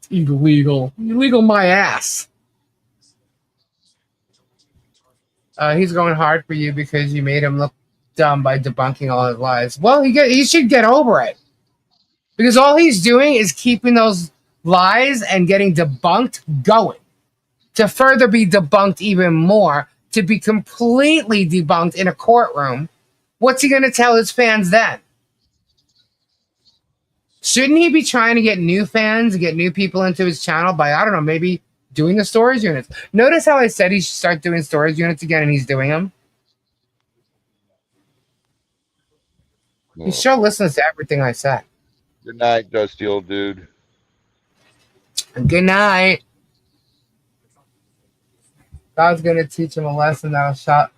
Illegal. Illegal my ass. He's going hard for you because you made him look done by debunking all his lies. Well, he should get over it because all he's doing is keeping those lies and getting debunked going to further be debunked even more to be completely debunked in a courtroom. What's he going to tell his fans then? Shouldn't he be trying to get new fans, get new people into his channel by, I don't know, maybe doing the storage units? Notice how I said he should start doing storage units again and he's doing them? He Well, sure listens to everything I say. good night, Dusty old dude. Good night. God's going to teach him a lesson that'll shock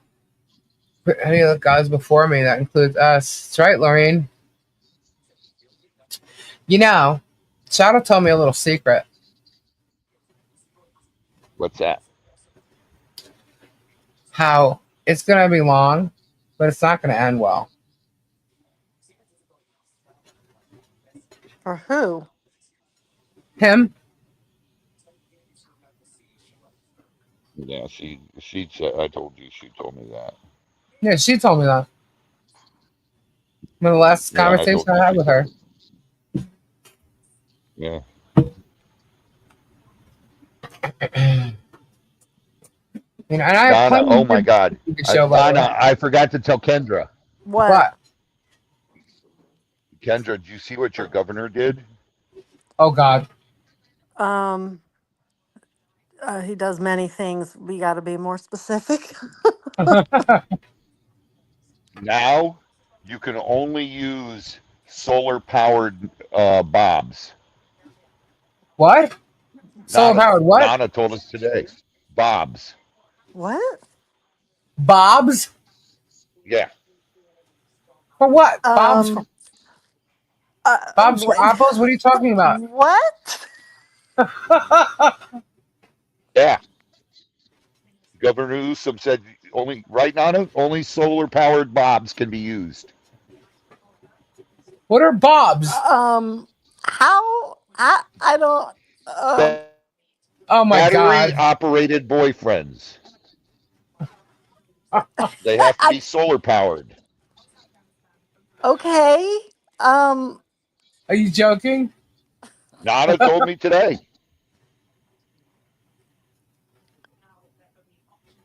any of the gods before me. That includes us. That's right, Lorraine. You know, Shadow told me a little secret. What's that? How it's going to be long, but it's not going to end well. For who? Him? Yeah, she said. I told you. She told me that. Yeah, she told me that. In the last Yeah, I conversation told you. I had She with said. her. Yeah. You know, and I have Donna. plenty Oh of my good God. to show, by the way. Donna. I forgot to tell Kendra. What? What? Kendra, did you see what your governor did? Oh, God. Um, he does many things. We got to be more specific. Now you can only use solar powered bobs. What? Solar powered what? Nana told us today. Bobs. What? Bob's? Yeah. For what? Um, Bob's for what? apples? What are you talking about? What? Yeah. Governor Newsom said only right now only solar powered bobs can be used. What are Bob's? How? I don't. Um, Oh my Battery God. operated boyfriends. They have to I, be solar powered. okay. Um, Are you joking? Nana told me today.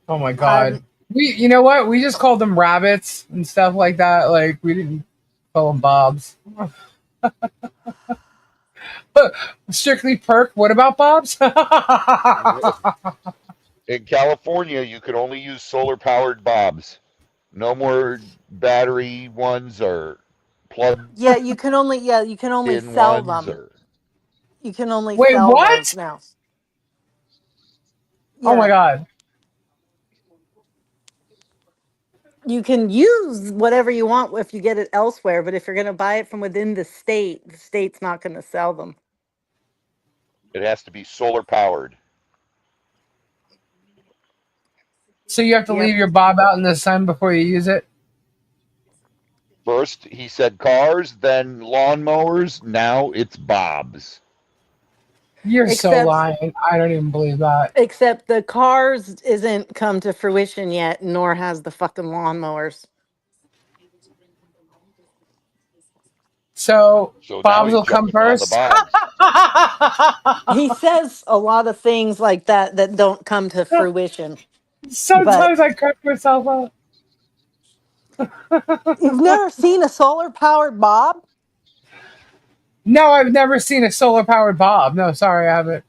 Oh my God. I'm. You know what? We just called them rabbits and stuff like that. Like we didn't call them Bob's. Strictly perk. What about Bob's? In California, you can only use solar powered bobs. No more battery ones or plug Yeah, you can only. Yeah, you can only in sell ones them. or You can only Wait, sell those what? now. Oh my Yeah, God. you can use whatever you want if you get it elsewhere, but if you're going to buy it from within the state's not going to sell them. it has to be solar powered. So you have to Yep. leave your Bob out in the sun before you use it? First, he said cars, then lawnmowers. Now it's bobs. You're so Except lying. I don't even believe that. except the cars isn't come to fruition yet, nor has the fucking lawnmowers. So So now Bob's he's will come jumping on the first. bobs. He says a lot of things like that that don't come to fruition. But Sometimes I crack myself up. you've never seen a solar powered Bob? No, I've never seen a solar powered Bob. No, sorry, I haven't.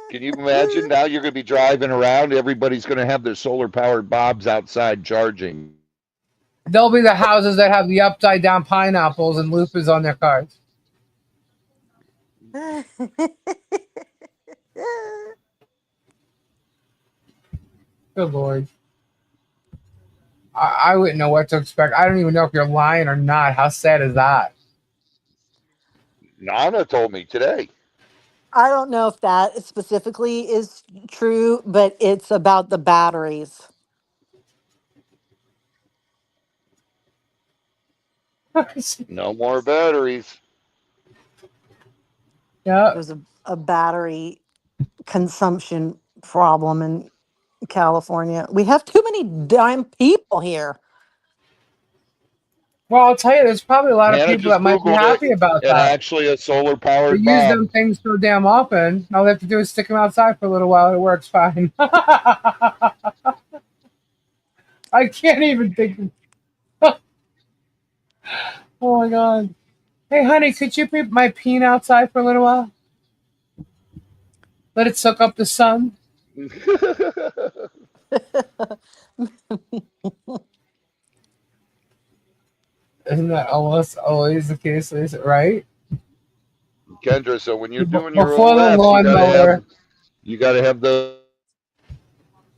Can you imagine? Now you're going to be driving around. Everybody's going to have their solar powered bobs outside charging. They'll be the houses that have the upside down pineapples and lupus on their cars. Good Lord. I wouldn't know what to expect. I don't even know if you're lying or not. How sad is that? Nana told me today. I don't know if that specifically is true, but it's about the batteries. No more batteries. Yeah. There's a battery consumption problem in California. We have too many damn people here. Well, I'll tell you, there's probably a lot of Hannah people just that might be Googled it, happy about and that. actually a solar They powered use them bob. things so damn often. All they have to do is stick them outside for a little while. It works fine. I can't even think. Oh my god. Hey, honey, could you put my peen outside for a little while? Let it soak up the sun. Isn't that almost always the case? Is it right? Kendra, so when you're doing your Before the OF, lawnmower. you gotta have those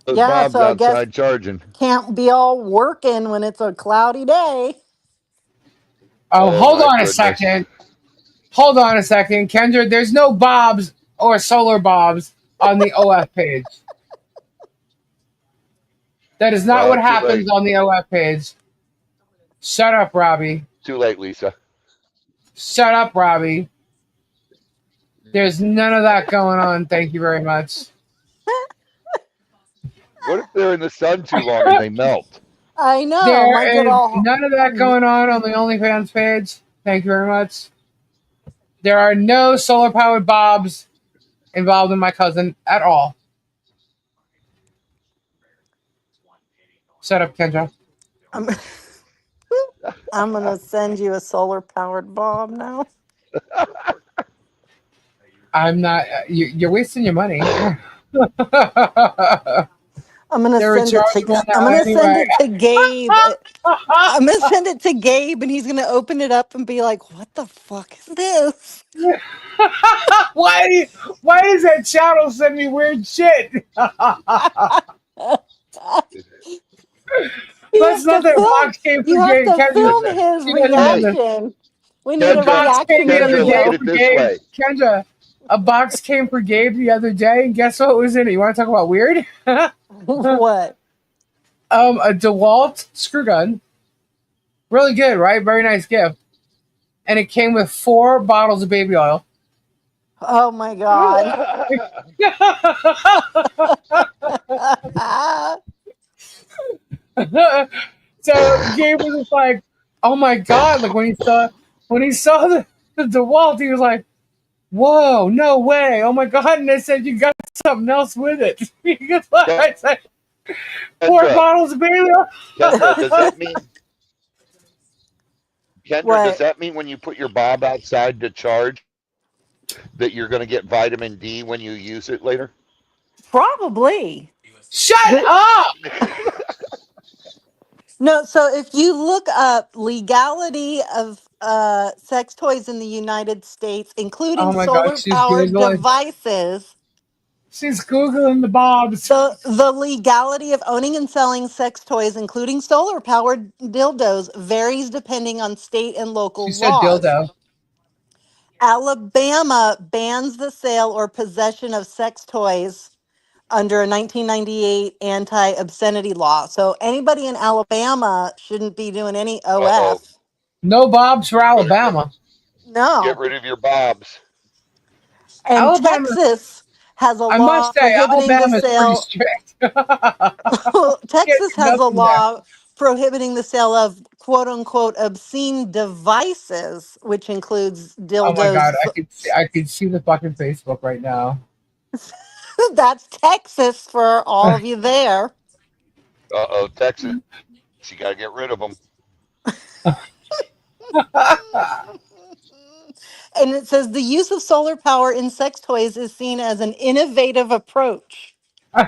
bobs Yeah, so I outside guess charging. can't be all working when it's a cloudy day. Oh, Oh hold my on a goodness. second. Hold on a second, Kendra. There's no bobs or solar bobs on the OF page. That is not Well, what too late. happens on the OF page. Shut up, Robbie. Too late, Lisa. Shut up, Robbie. There's none of that going on. Thank you very much. What if they're in the sun too long and they melt? I know, might get There is all. none of that going on the OnlyFans page. Thank you very much. There are no solar powered bobs involved in my cousin at all. Shut up, Kendra. I'm, I'm gonna send you a solar powered bob now. I'm not. You're wasting your money. They're I'm gonna send it to. rechargeable I'm now gonna send anyway. it to Gabe. I'm gonna send it to Gabe, and he's gonna open it up and be like, "What the fuck is this?" why? Why does that channel send me weird shit? You That's have to not that a film. box came You for have Gabe. to Kendra, film his she doesn't know Hey, this. reaction. We need a A Kendra, box came reaction the other Kendra, look day at video. it for this Gabe. way. Kendra, a box came for Gabe the other day, and guess what was in it? You want to talk about weird? What? A DeWalt screw gun. Really good, right? Very nice gift. And it came with 4 bottles of baby oil. Oh my god. So Gabe was just like, "Oh my god!" Like when he saw the DeWalt, he was like, "Whoa, no way! Oh my god!" And I said, "You got something else with it." Because I said, four Kendra, bottles of baby oil. Kendra, does that mean Kendra, does What? that mean when you put your bob outside to charge that you're going to get vitamin D when you use it later? Probably. Shut The, up! no, so if you look up legality of sex toys in the United States, including Oh my god, solar she's powered googling. devices, She's googling the bobs. the legality of owning and selling sex toys, including solar powered dildos, varies depending on state and She local said laws. dildo. Alabama bans the sale or possession of sex toys under a 1998 anti-obscenity law. So anybody in Alabama shouldn't be doing any Uh oh. OF. No bobs for Better Alabama. get No. rid of your bobs. And Alabama. Texas has a I must law say, prohibiting the Alabama's pretty sale. strict. Can't Texas do has a nothing there. law prohibiting the sale of quote unquote obscene devices, which includes Oh my god, dildos. I could see the fucking Facebook right now. That's Texas for all of you there. Uh oh, Texas. You got to get rid of them. And it says the use of solar power in sex toys is seen as an innovative approach. I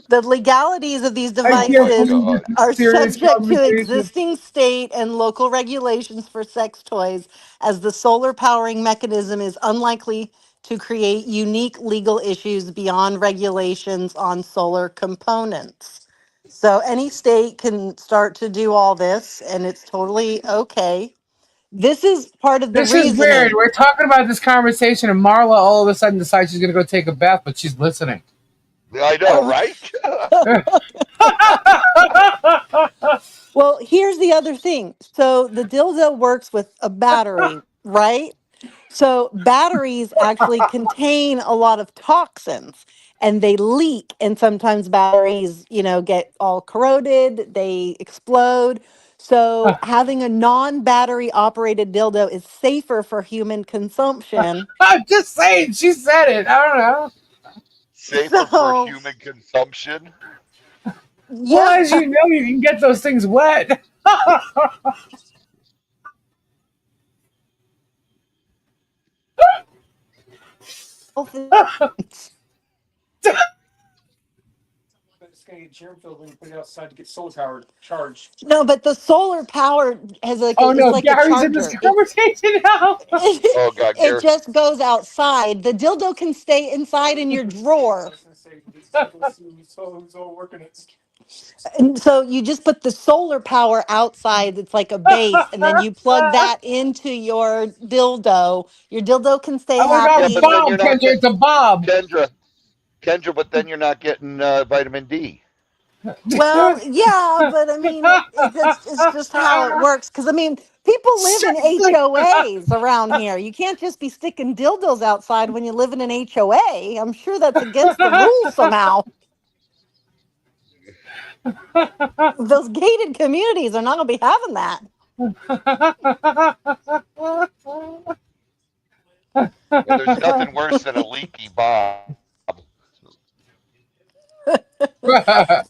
The legalities of these can't Oh devices believe this God. is are a serious subject to conversation. existing state and local regulations for sex toys, as the solar powering mechanism is unlikely to create unique legal issues beyond regulations on solar components. So any state can start to do all this, and it's totally okay. This is part of the This is weird. reasoning. We're talking about this conversation, and Marla all of a sudden decides she's going to go take a bath, but she's listening. I know, right? Well, here's the other thing. So the dildo works with a battery, right? So batteries actually contain a lot of toxins. and they leak, and sometimes batteries, get all corroded, they explode. So having a non-battery operated dildo is safer for human consumption. I'm just saying, she said it. I don't know. Safer for So human consumption. Well, yeah. as you know, you can get those things wet. It's gonna get germ filled when you put it outside to get solar power charged. No, but the solar power has Oh is no, like a Gary's in this charger. It conversation now. it, Oh God, it Gary. just goes outside. The dildo can stay inside in your I drawer. was gonna say, it's all working. It's And so you just put the solar power outside. It's like a base, and then you plug that into your dildo. Your dildo can stay Oh my god, Yeah, a happy. but then you're Bob, not Kendra, getting it's a Bob. Kendra. But then you're not getting vitamin D. Well, yeah, but I mean, it's just how it works. Because I mean, people live in Seriously. HOAs around here. You can't just be sticking dildos outside when you live in an HOA. I'm sure that's against the rules somehow. Those gated communities are not going to be having that. And there's nothing worse than a leaky Bob.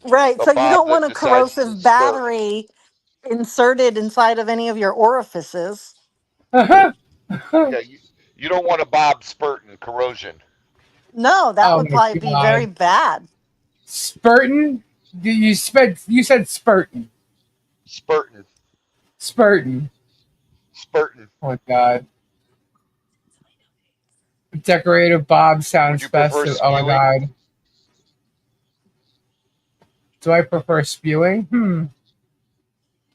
Right. A So you Bob don't that want a decides to corrosive spurt. battery inserted inside of any of your orifices. Yeah, you don't want a Bob spurting corrosion. No, that Oh would my probably be very god. bad. Spurtin? You said spurtin. Spurting. Spurtin. Spurting. Oh my god. Decorative Bob Would sounds you prefer festive. Oh my spewing? god. Do I prefer spewing?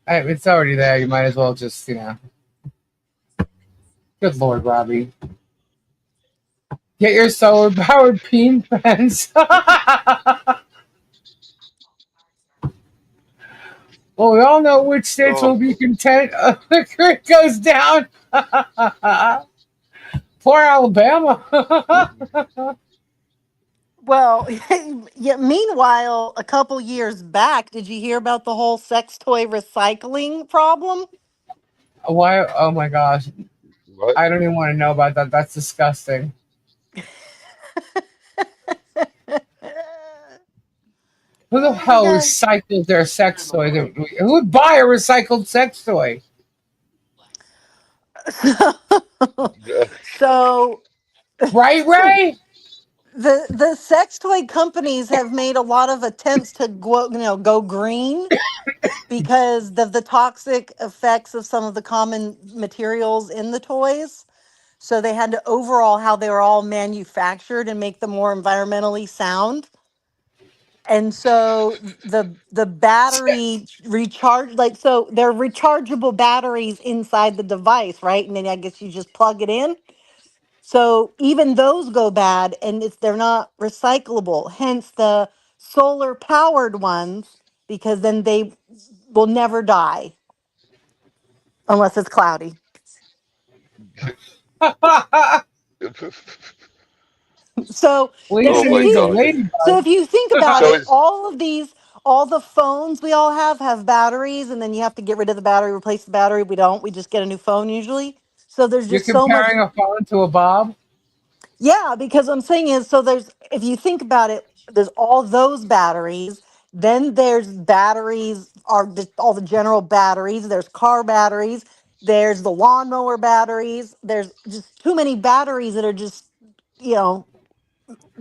It's already there. You might as well just, Good lord, Robbie. Get your solar powered peen fence. Well, we all know which states Oh, will be content if the grid goes down. Poor Alabama. Well, yeah, meanwhile, a couple years back, did you hear about the whole sex toy recycling problem? Why? Oh my gosh. what? I don't even want to know about that. That's disgusting. Who the hell Because recycles their sex toy? Who would buy a recycled sex toy? so Right, Ray? the sex toy companies have made a lot of attempts to go green because of the toxic effects of some of the common materials in the toys. So they had to overhaul how they were all manufactured and make them more environmentally sound. And so the battery recharge, like, so they're rechargeable batteries inside the device, right? And then I guess you just plug it in. So even those go bad, and they're not recyclable. Hence the solar powered ones, because then they will never die unless it's cloudy. So Oh Lisa if my needs a you God. so ladybug. if you think about So it, is all of these, all the phones we all have batteries, and then you have to get rid of the battery, replace the battery. We don't. We just get a new phone usually. So there's You're just so much. comparing a phone to a Bob? Yeah, because what I'm saying is, so there's, if you think about it, there's all those batteries. Then there's batteries, are just all the general batteries. There's car batteries. There's the lawnmower batteries. There's just too many batteries that are just, you know,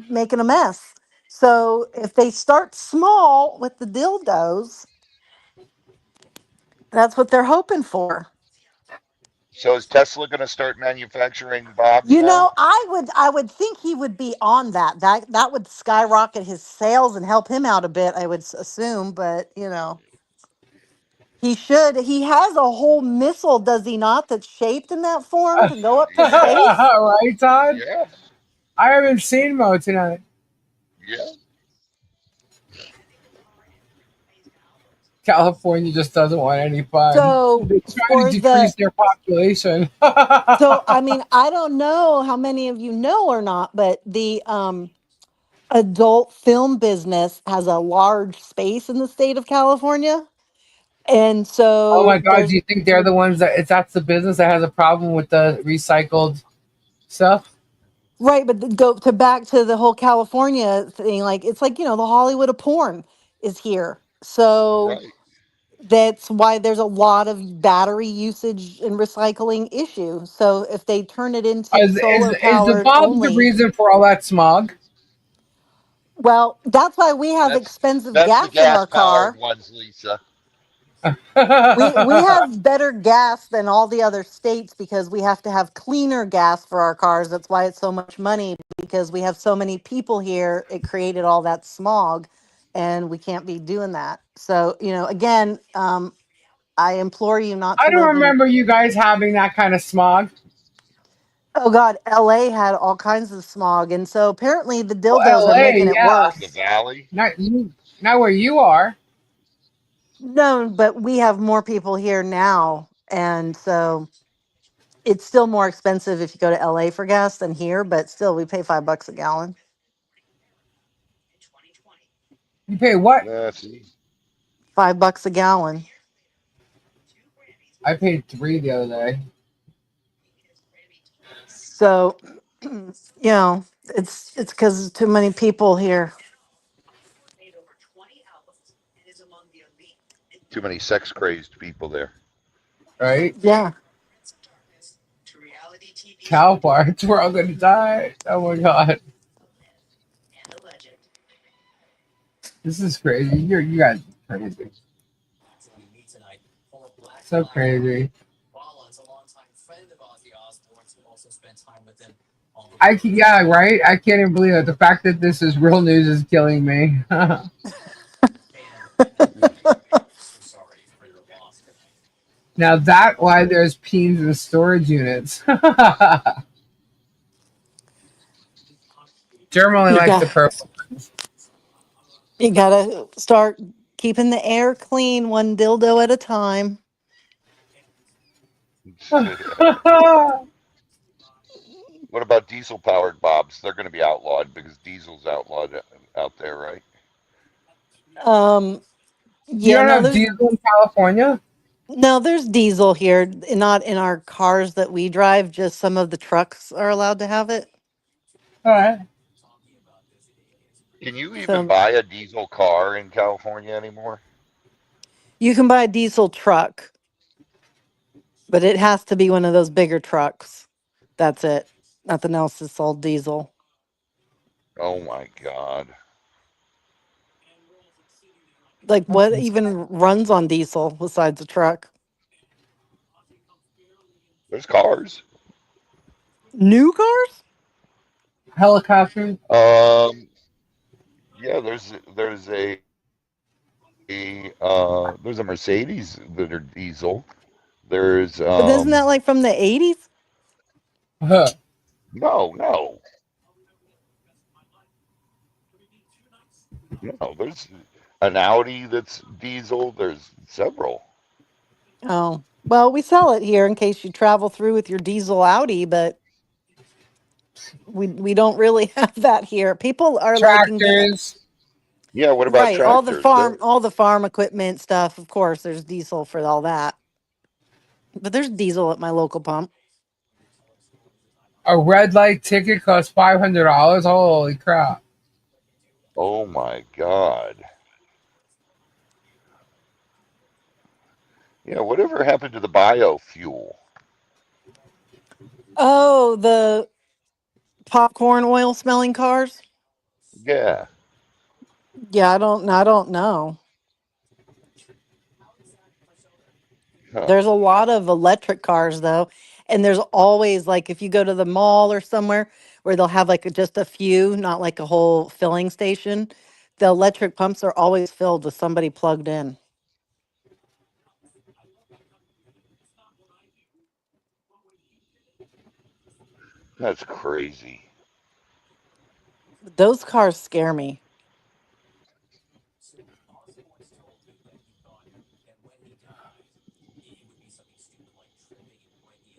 making a mess. So if they start small with the dildos, that's what they're hoping for. so is Tesla going to start manufacturing Bobs You now? know, I would think he would be on that. That would skyrocket his sales and help him out a bit, I would assume, but he should. He has a whole missile, does he not, that's shaped in that form to go up to Yeah, space? Right, Todd? yeah, I haven't seen Mo tonight. yeah. California just doesn't want any fun. So They're trying to for the decrease their population. so I mean, I don't know how many of you know or not, but adult film business has a large space in the state of California. And Oh my so God, do there's you think they're the ones that, if that's the business that has a problem with the recycled stuff? right, but go to back to the whole California thing, like it's like, the Hollywood of porn is here. So Right. that's why there's a lot of battery usage and recycling issue. So if they turn it into solar Is the powered bulb the only, reason for all that smog? well, that's why we have expensive That's the gas in gas our powered car. ones, Lisa. We have better gas than all the other states because we have to have cleaner gas for our cars. That's why it's so much money, because we have so many people here. It created all that smog, and we can't be doing that. So, again, I implore you not I to don't live in. remember you guys having that kind of smog. Oh God, LA had all kinds of smog, and so apparently the Well, dildos are making LA, it yeah, The worse. valley. not you, not where you are. No, but we have more people here now, and so it's still more expensive if you go to LA for gas than here, but still we pay $5 a gallon. You pay what? See, $5 a gallon. I paid three the other day. So, it's because too many people here. too many sex crazed people there. Right? Yeah. Cow parts, we're all gonna die. Oh my God, this is crazy. You guys are crazy. So crazy. Yeah, right. I can't even believe it. The fact that this is real news is killing me. Now that why there's peens in storage units. Germ only You likes the got purple. you gotta start keeping the air clean, one dildo at a time. What about diesel powered bobs? They're going to be outlawed because diesel's outlawed out there, right? Um, You yeah, don't no, have there's diesel in California? there's diesel here, not in our cars that we drive. Just some of the trucks are allowed to have it. All right. Can you even So buy a diesel car in California anymore? you can buy a diesel truck, but it has to be one of those bigger trucks. That's it. Nothing else is sold diesel. Oh my God. Like That's what even runs on diesel besides a truck? There's cars. New cars? helicopter. Um, yeah, there's a Mercedes that are diesel. There's But isn't that like from the 80s? Huh. no, no, no. There's an Audi that's diesel. There's several. Oh, well, we sell it here in case you travel through with your diesel Audi, but we don't really have that here. People are like in the Tractors. Yeah, what about right, tractors? There. all the farm equipment stuff, of course, there's diesel for all that. But there's diesel at my local pump. A red light ticket costs $500. Holy crap! Oh my God. Yeah, whatever happened to the biofuel? Oh, the popcorn oil smelling cars? Yeah. Yeah, I don't know. Huh. There's a lot of electric cars though, and there's always like if you go to the mall or somewhere where they'll have like just a few, not like a whole filling station, the electric pumps are always filled with somebody plugged in. That's crazy. Those cars scare me.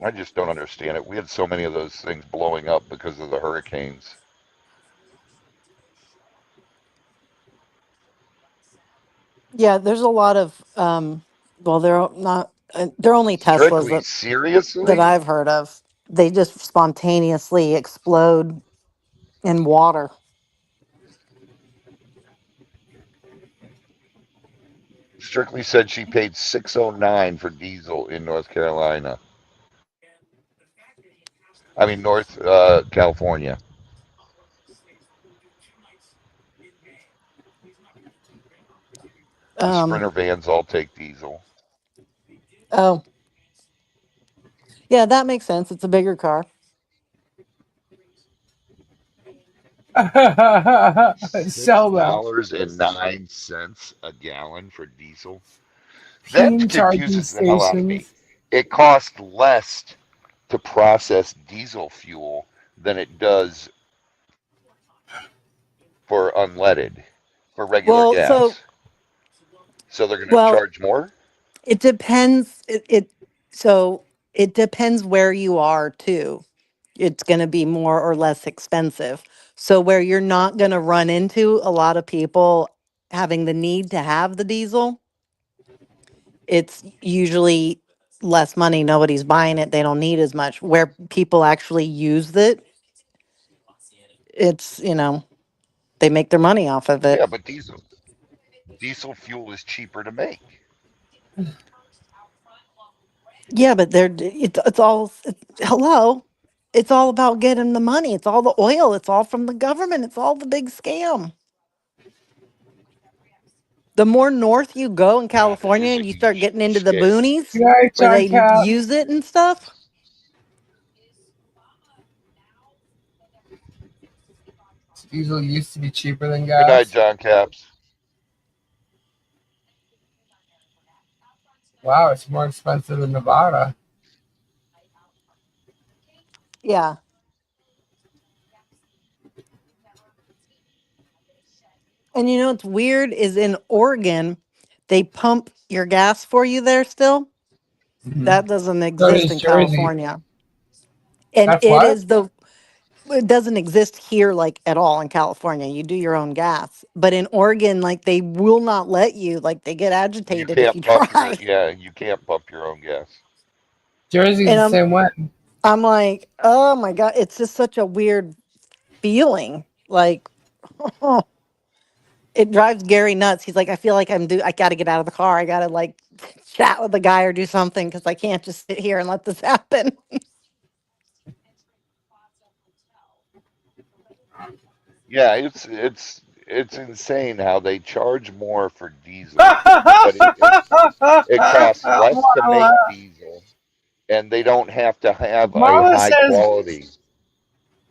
I just don't understand it. We had so many of those things blowing up because of the hurricanes. Yeah, there's a lot of well, they're only Teslas Strictly, that seriously? I've heard of. They just spontaneously explode in water. Strictly said she paid 609 for diesel in North Carolina. I mean North California. The Um, Sprinter vans all take diesel. oh, yeah, that makes sense. It's a bigger car. Six Sell them. dollars and 9 cents a gallon for diesel. That Teen charging confuses the hell out of me. stations. It costs less to process diesel fuel than it does for unleaded, for regular Well, so gas. So they're going to well, charge more? it depends. So it depends where you are too. It's going to be more or less expensive. So where you're not going to run into a lot of people having the need to have the diesel, it's usually less money. Nobody's buying it. They don't need as much. Where people actually use it, it's, they make their money off of it. Yeah, but diesel fuel is cheaper to make. Yeah, but it's all hello. It's all about getting the money. It's all the oil. It's all from the government. It's all the big scam. The more north you go in God, that California is a and you start huge getting into the scam. boonies Good night, where John they Cap. use it and stuff, Diesel used to be cheaper than Good night, gas. John Caps. Wow, it's more expensive in Nevada. yeah. And what's weird is in Oregon, they pump your gas for you there still. Hmm. That doesn't So exist does in Jersey. California. And That's what? it doesn't exist here like at all in California. You do your own gas. But in Oregon, like they will not let you, like they get You agitated if can't you pump your try. yeah, you can't pump your own gas. Jersey's And the same way. I'm like, oh my God, it's just such a weird feeling. Like it drives Gary nuts. He's like, I feel like I gotta get out of the car. I gotta like chat with the guy or do something because I can't just sit here and let this happen. Yeah, it's insane how they charge more for diesel, but it costs less to make Marla, diesel, and they don't have to have a Marla high says quality.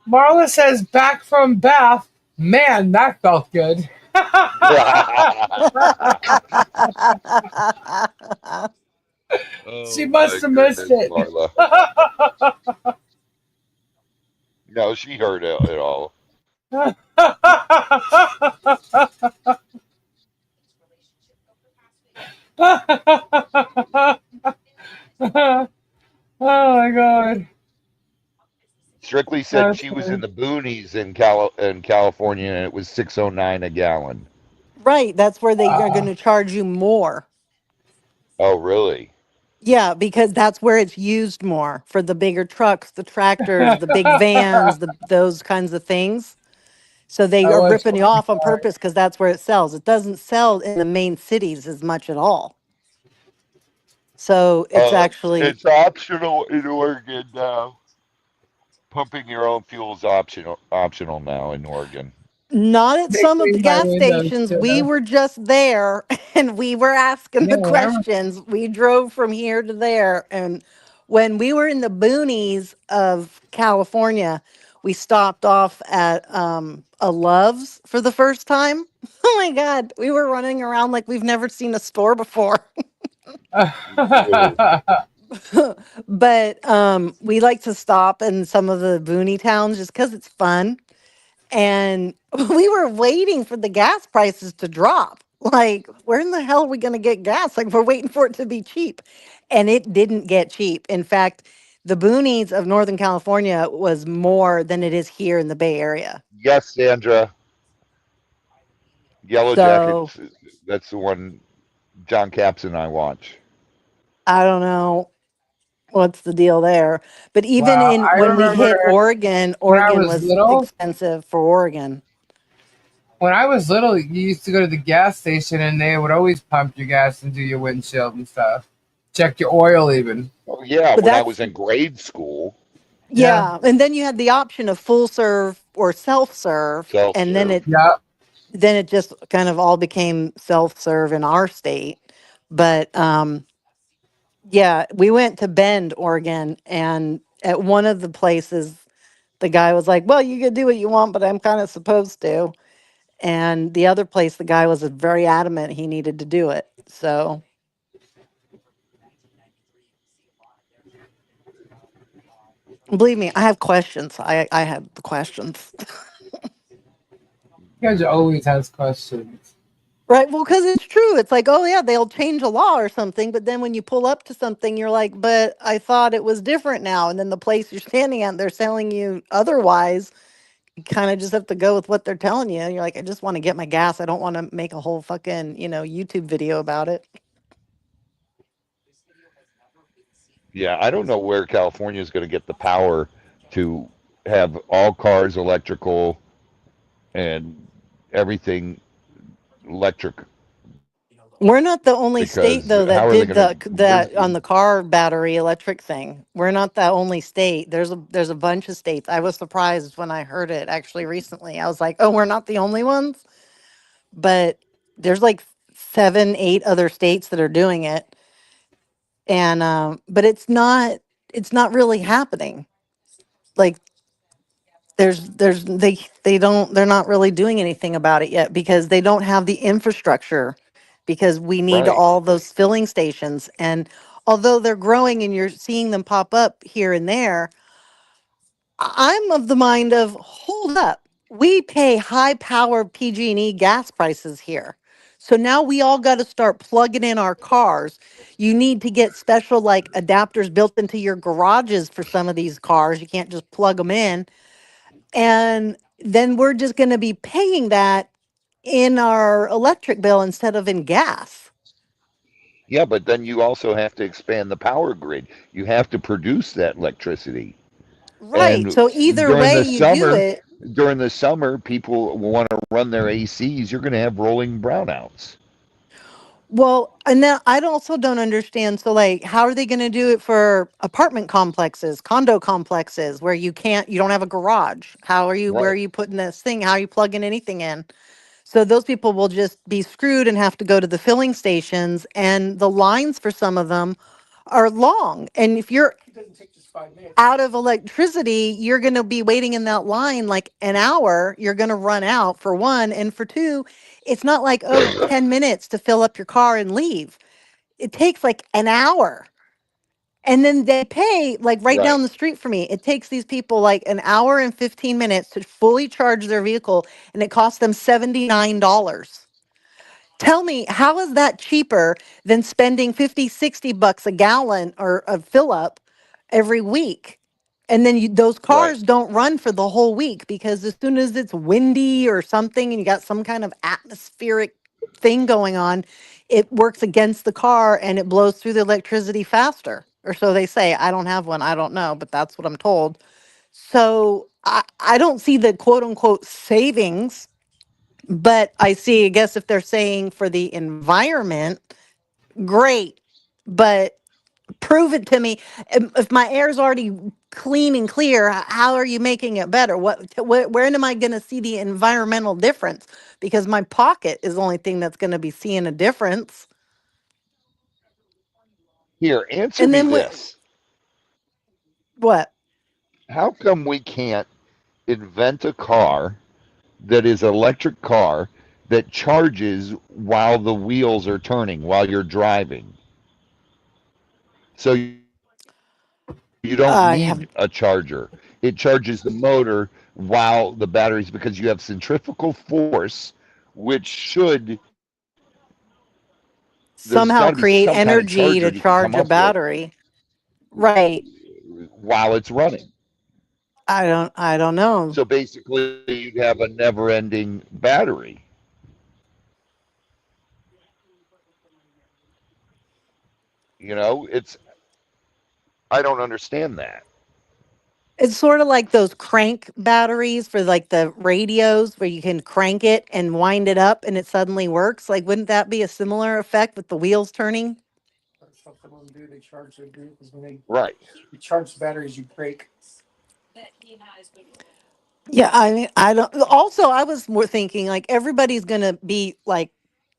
Marla says back from Bath. Man, that felt good. She Oh must my have missed goodness, it. Marla. No, she heard it all. Oh my god. Strictly said That's she was in funny. the boonies in California, and it was 609 a gallon. Right. That's where they are going Uh, to charge you more. Oh, really? Yeah, because that's where it's used more for the bigger trucks, the tractors, the big vans, those kinds of things. So they that are was ripping you funny. off on purpose because that's where it sells. It doesn't sell in the main cities as much at all. So it's actually It's optional in Oregon now. Pumping your own fuel is optional now in Oregon. not at They some of the clean my gas windows stations. too. We were just there and we were asking Yeah, the whatever. questions. We drove from here to there. And when we were in the boonies of California, we stopped off at a Love's for the first time. Oh my God. We were running around like we've never seen a store before. Really? But we like to stop in some of the boony towns just because it's fun. And we were waiting for the gas prices to drop. Like, where in the hell are we going to get gas? Like, we're waiting for it to be cheap. And it didn't get cheap. In fact, the boonies of Northern California was more than it is here in the Bay Area. Yes, Sandra. Yellow So, Jackets. That's the one. John Caps and I watch. I don't know what's the deal there. But even Well, in I when we hit remember Oregon, when I Oregon was was little. expensive for Oregon. When I was little, you used to go to the gas station and they would always pump your gas and do your windshield and stuff. Check your oil even. Oh yeah, But when I that's was in grade school, Yeah. yeah. And then you had the option of full serve or self serve, self and then serve. it just kind of all became self serve in our state. But yeah, we went to Bend, Oregon, and at one of the places, the guy was like, "Well, you can do what you want, but I'm kind of supposed to." And the other place, the guy was very adamant he needed to do it. So believe me, I have questions. I have the questions. You guys always has questions. Right. Well, because it's true. It's like, oh, yeah, they'll change a law or something. But then when you pull up to something, you're like, but I thought it was different now. And then the place you're standing at, they're telling you otherwise. You kind of just have to go with what they're telling you. You're like, I just want to get my gas. I don't want to make a whole fucking, YouTube video about it. Yeah, I don't know where California is going to get the power to have all cars electrical and everything electric We're not the only state because though how that are they did going to where's that on the car battery electric thing. We're not the only state. There's a bunch of states. I was surprised when I heard it actually recently. I was like, "Oh, we're not the only ones?" But there's like 7, 8 other states that are doing it. And but it's not really happening. Like they're not really doing anything about it yet because they don't have the infrastructure, because we need right? all those filling stations. And although they're growing and you're seeing them pop up here and there, I'm of the mind of, hold up, we pay high power PG&E gas prices here. So now we all got to start plugging in our cars. You need to get special like adapters built into your garages for some of these cars. You can't just plug them in. And then we're just going to be paying that in our electric bill instead of in gas. Yeah, but then you also have to expand the power grid. You have to produce that electricity. Right. And So either during way the you do summer, it, people want to run their ACs. You're going to have rolling brownouts. well, and then I also don't understand. So, like, how are they going to do it for apartment complexes, condo complexes, where you don't have a garage? Where are Right. you putting this thing? How are you plugging anything in? So those people will just be screwed and have to go to the filling stations, and the lines for some of them are long. And if you're It doesn't take just 5 minutes. out of electricity, you're going to be waiting in that line like an hour. You're going to run out for one. And for two, it's not like, oh, 10 minutes to fill up your car and leave. It takes like an hour. And then they pay like right Right. down the street for me. It takes these people like an hour and 15 minutes to fully charge their vehicle, and it costs them $79. Tell me, how is that cheaper than spending 50, 60 bucks a gallon or a fill up every week? And then those Right. cars don't run for the whole week because as soon as it's windy or something and you got some kind of atmospheric thing going on, it works against the car and it blows through the electricity faster. Or so they say. I don't have one. I don't know, but that's what I'm told. So I don't see the quote unquote savings, but I see, I guess if they're saying for the environment, great. But prove it to me. If my air is already clean and clear, how are you making it better? Where am I going to see the environmental difference? Because my pocket is the only thing that's going to be seeing a difference. Here, answer And me then this. what? How come we can't invent a car that is an electric car that charges while the wheels are turning, while you're driving? So you don't need a charger. I have It charges the motor while the batteries, because you have centrifugal force, which there's got to be some somehow kind of create charger you can energy to come up charge with a battery. Right. while it's running. I don't know. So basically, you'd have a never ending battery. It's I don't understand that. It's sort of like those crank batteries for like the radios where you can crank it and wind it up and it suddenly works. Like, wouldn't that be a similar effect with the wheels turning? That's what some of them do. They charge their vehicles when they Right. you charge the batteries. You break. Yeah, I mean, I don't. Also, I was more thinking like everybody's gonna be like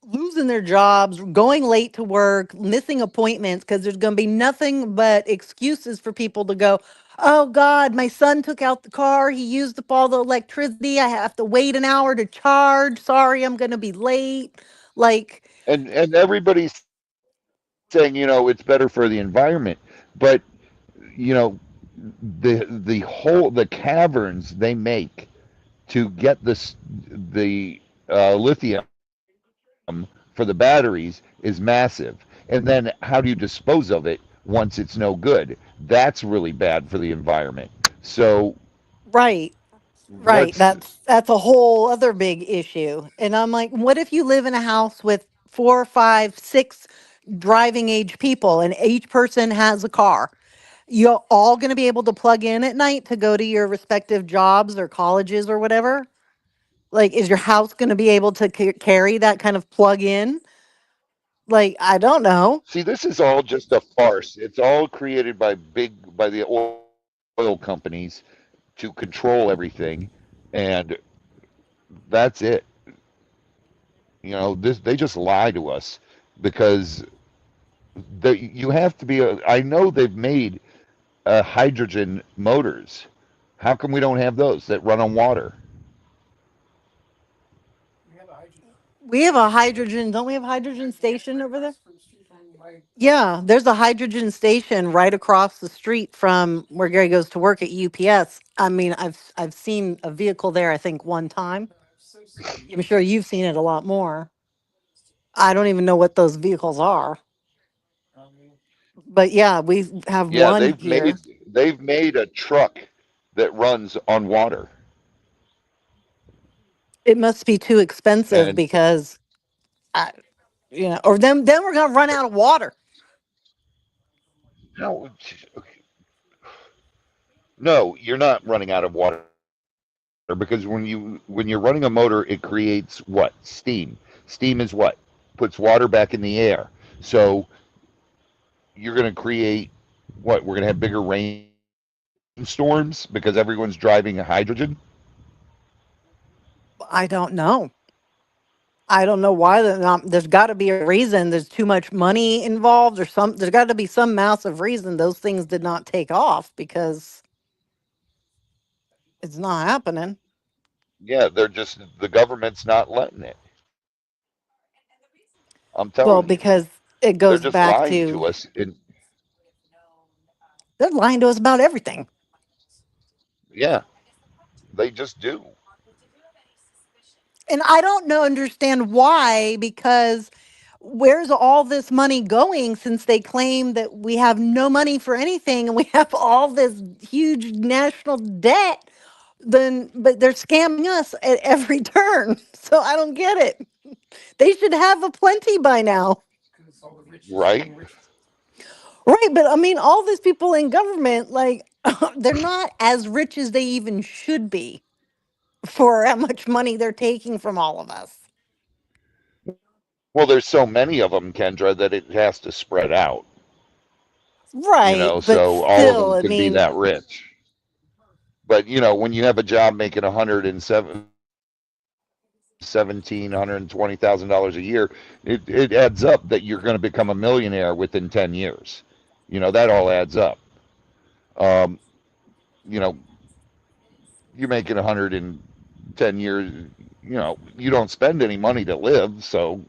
losing their jobs, going late to work, missing appointments because there's gonna be nothing but excuses for people to go. Oh God, my son took out the car. He used up all the electricity. I have to wait an hour to charge. Sorry, I'm gonna be late. Like, And everybody's saying, it's better for the environment, but you know, the caverns they make to get the lithium for the batteries is massive. And then how do you dispose of it once it's no good? That's really bad for the environment. So right. Right. let's That's a whole other big issue. And I'm like, what if you live in a house with four, five, six driving age people and each person has a car? You're all going to be able to plug in at night to go to your respective jobs or colleges or whatever? Like, is your house going to be able to carry that kind of plug in? Like, I don't know. see, this is all just a farce. It's all created by the oil companies to control everything, and that's it. They just lie to us because you have to be. I know they've made hydrogen motors. How come we don't have those that run on water? We have a hydrogen. We have a hydrogen, don't we have a hydrogen station over there? From the street from my Yeah, there's a hydrogen station right across the street from where Gary goes to work at UPS. I mean, I've seen a vehicle there, I think one time. so sorry. I'm sure you've seen it a lot more. I don't even know what those vehicles are. Um, But yeah, we have Yeah, one here. they've made a truck that runs on water, It must be too expensive and because I, or then we're gonna run out of water. how? No, you're not running out of water because when you're running a motor, it creates what? Steam. Steam is what? Puts water back in the air. So you're going to create what? We're going to have bigger rainstorms because everyone's driving hydrogen. I don't know. I don't know why there's got to be a reason. There's too much money involved, or some. There's got to be some massive reason those things did not take off because it's not happening. Yeah, the government's not letting it. I'm Well, telling you, because it they're goes just back lying to to us. And they're lying to us about everything. yeah, they just do. And I don't know understand why, because where's all this money going since they claim that we have no money for anything and we have all this huge national debt? Then but they're scamming us at every turn. So I don't get it. They should have a plenty by now. because all the rich is Right? getting richer. Right, but I mean all these people in government, like they're not as rich as they even should be for how much money they're taking from all of us. Well, there's so many of them, Kendra, that it has to spread out. Right, but So all of still, them I can be mean, that rich. But when you have a job making 120,000 dollars a year, it adds up that you're going to become a millionaire within 10 years. That all adds up. Um, you know, you're making 110 years. You don't spend any money to live, so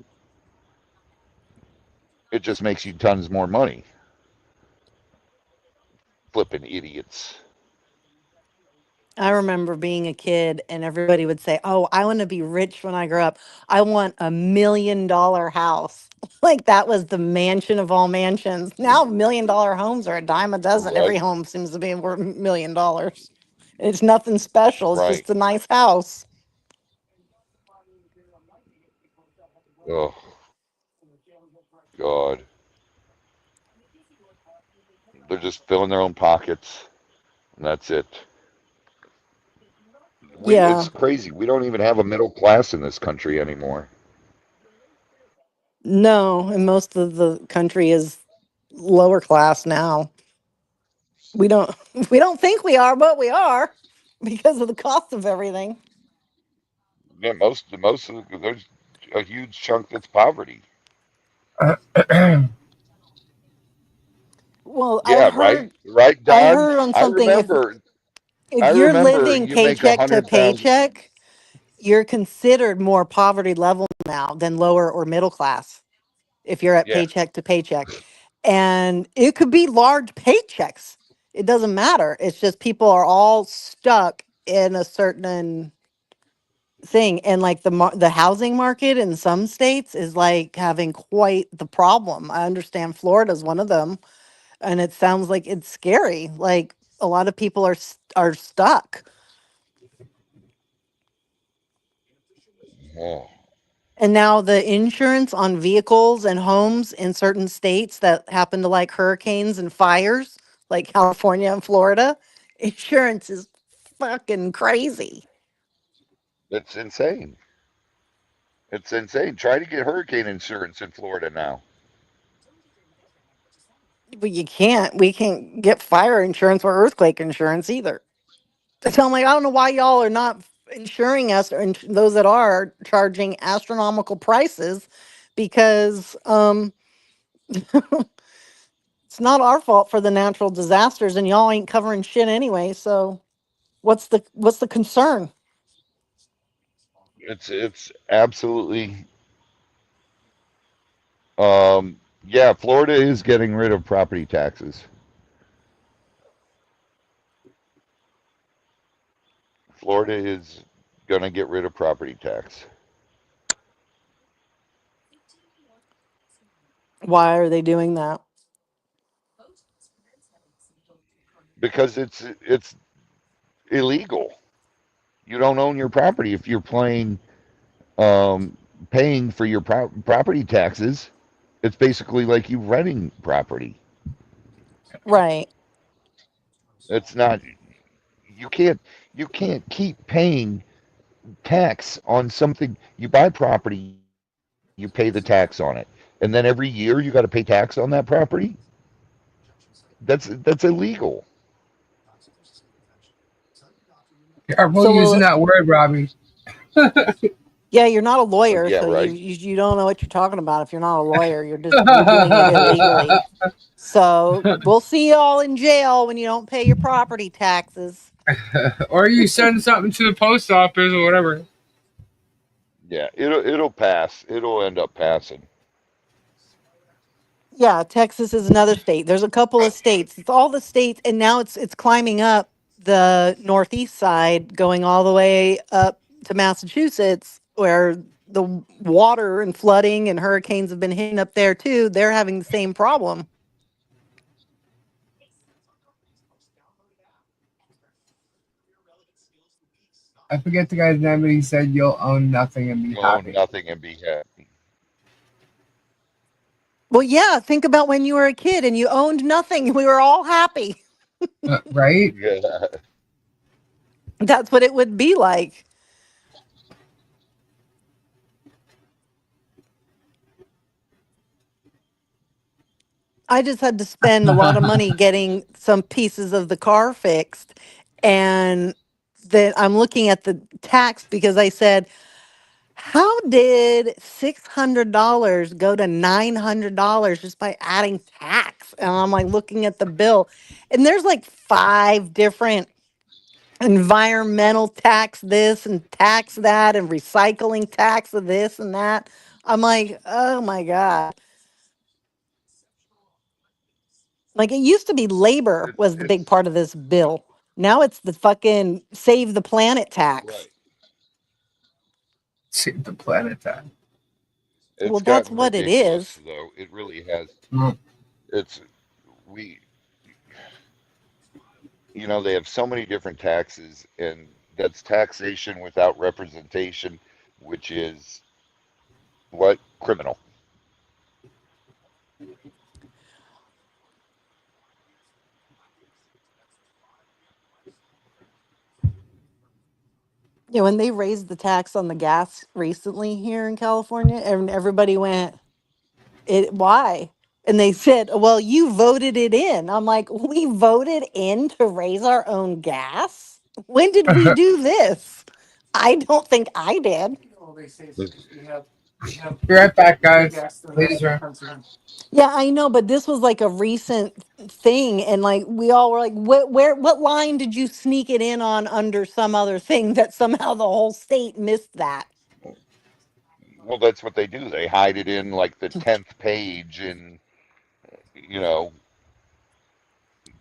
it just makes you tons more money. Flipping idiots. I remember being a kid and everybody would say, "Oh, I want to be rich when I grow up. I want $1 million house." Like that was the mansion of all mansions. Now $1 million homes are a dime a dozen. Every Right, home seems to be worth $1 million. It's nothing special. It's right. just a nice house. Oh, God. They're just filling their own pockets, and that's it. Yeah. It's crazy. We don't even have a middle class in this country anymore. No, and most of the country is lower class now. We don't we don't think we are, but we are because of the cost of everything. Yeah, most of there's a huge chunk that's poverty. Well, Yeah, right, right, I Don. heard on I something remember. if I you're remember living you make paycheck to 100,000. paycheck, you're considered more poverty level now than lower or middle class if you're at Yeah, paycheck to paycheck. And it could be large paychecks. It doesn't matter. It's just people are all stuck in a certain thing, and like the housing market in some states is like having quite the problem. I understand Florida's one of them, and it sounds like it's scary. Like a lot of people are stuck. oh, And now the insurance on vehicles and homes in certain states that happen to like hurricanes and fires, like California and Florida, insurance is fucking crazy. it's insane. It's insane. Try to get hurricane insurance in Florida now. But you can't. We can't get fire insurance or earthquake insurance either. So I'm like, I don't know why y'all are not insuring us, or those that are charging astronomical prices, because it's not our fault for the natural disasters, and y'all ain't covering shit anyway. So what's the concern? It's absolutely. Yeah, Florida is getting rid of property taxes. Florida is gonna get rid of property tax Why are they doing that? because it's illegal. You don't own your property if you're um, paying for your property taxes. It's basically like you renting property. Right. It's not. You can't. You can't keep paying tax on something. You buy property, you pay the tax on it, and then every year you got to pay tax on that property. That's illegal. Careful So using that word, Robbie. yeah, you're not a lawyer, Yeah, so right. you don't know what you're talking about. If you're not a lawyer, you're doing it illegally. So we'll see y'all in jail when you don't pay your property taxes. Or you send something to the post office or whatever. Yeah, it'll pass. It'll end up passing. Yeah, Texas is another state. There's a couple of states. It's all the states, and now it's climbing up the northeast side, going all the way up to Massachusetts, where the water and flooding and hurricanes have been hitting up there too. They're having the same problem. I forget the guy's name, but he said you'll own nothing and be You'll own happy. nothing and be happy. Well, yeah, think about when you were a kid and you owned nothing. We were all happy. Right? Yeah, That's what it would be like. I just had to spend a lot of money getting some pieces of the car fixed. And then I'm looking at the tax because I said, how did $600 go to $900 just by adding tax? And I'm like looking at the bill, and there's like five different environmental tax this and tax that and recycling tax of this and that. I'm like, oh my God. Like it used to be labor was the big it's part of this bill. Now it's the fucking save the planet tax. right. Save the planet time. Well, It's that's gotten what it ridiculous, is. though. It really has. Mm. It's we. They have so many different taxes, and that's taxation without representation, which is what criminal. Yeah, when they raised the tax on the gas recently here in California, and everybody went, "It why?" And they said, "Well, you voted it in." I'm like, "We voted in to raise our own gas? When did we do this? I don't think I did." All they say is we have Be right back, free guys. gas the rest Ladies of the room. country. Yeah, I know, but this was like a recent thing, and like we all were like, what line did you sneak it in on under some other thing that somehow the whole state missed that?" Well, that's what they do. They hide it in like the 10th page you know,